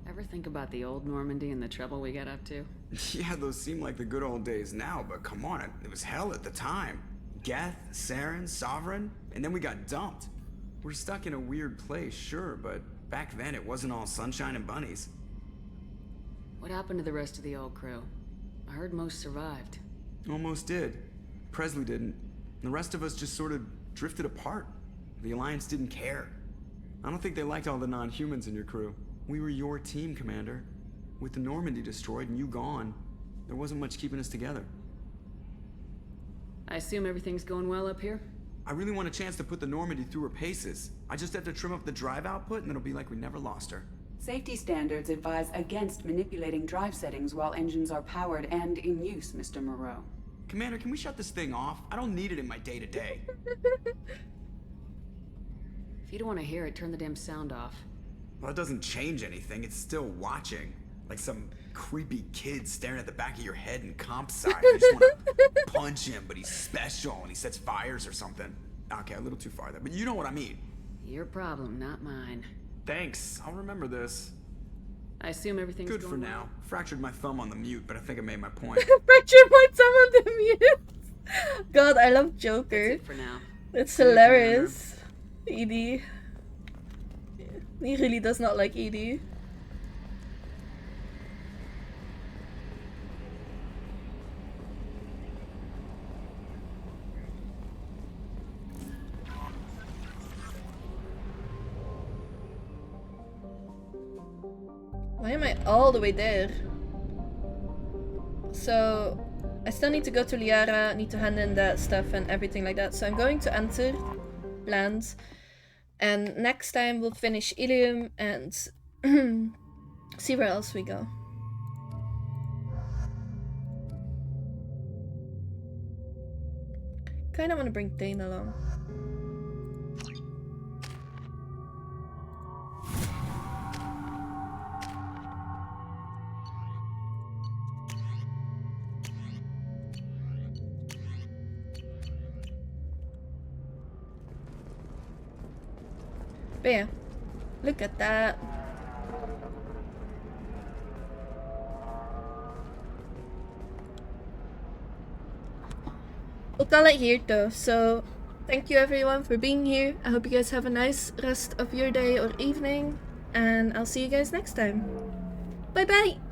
Ever think about the old Normandy and the trouble we got up to? Yeah, those seem like the good old days now, but come on, it was hell at the time. Geth, Saren, Sovereign, and then we got dumped. We're stuck in a weird place, sure, but back then it wasn't all sunshine and bunnies. What happened to the rest of the old crew? I heard most survived. Almost did. Presley didn't. The rest of us just sort of drifted apart. The Alliance didn't care. I don't think they liked all the non-humans in your crew. We were your team, Commander. With the Normandy destroyed and you gone, there wasn't much keeping us together. I assume everything's going well up here? I really want a chance to put the Normandy through her paces. I just have to trim up the drive output and it'll be like we never lost her. Safety standards advise against manipulating drive settings while engines are powered and in use, Mr. Moreau. Commander, can we shut this thing off? I don't need it in my day-to-day. If you don't want to hear it, turn the damn sound off. Well, it doesn't change anything. It's still watching. Like some creepy kid staring at the back of your head in comp sci. You just want to punch him, but he's special and he sets fires or something. Okay, a little too far there, but you know what I mean. Your problem, not mine. Thanks. I'll remember this. I assume everything's good going for well. now. Fractured my thumb on the mute, but I think I made my point. Fractured my thumb on the mute. God, I love Joker. That's it for now. It's hilarious. Edie. He really does not like Edie. Why am I all the way there? So I still need to go to Liara, need to hand in that stuff and everything like that. So I'm going to enter plans, and next time we'll finish Ilium and see where else we go. Kinda wanna bring Thane along. But yeah, look at that. We'll call it here though, so thank you everyone for being here. I hope you guys have a nice rest of your day or evening, and I'll see you guys next time. Bye bye!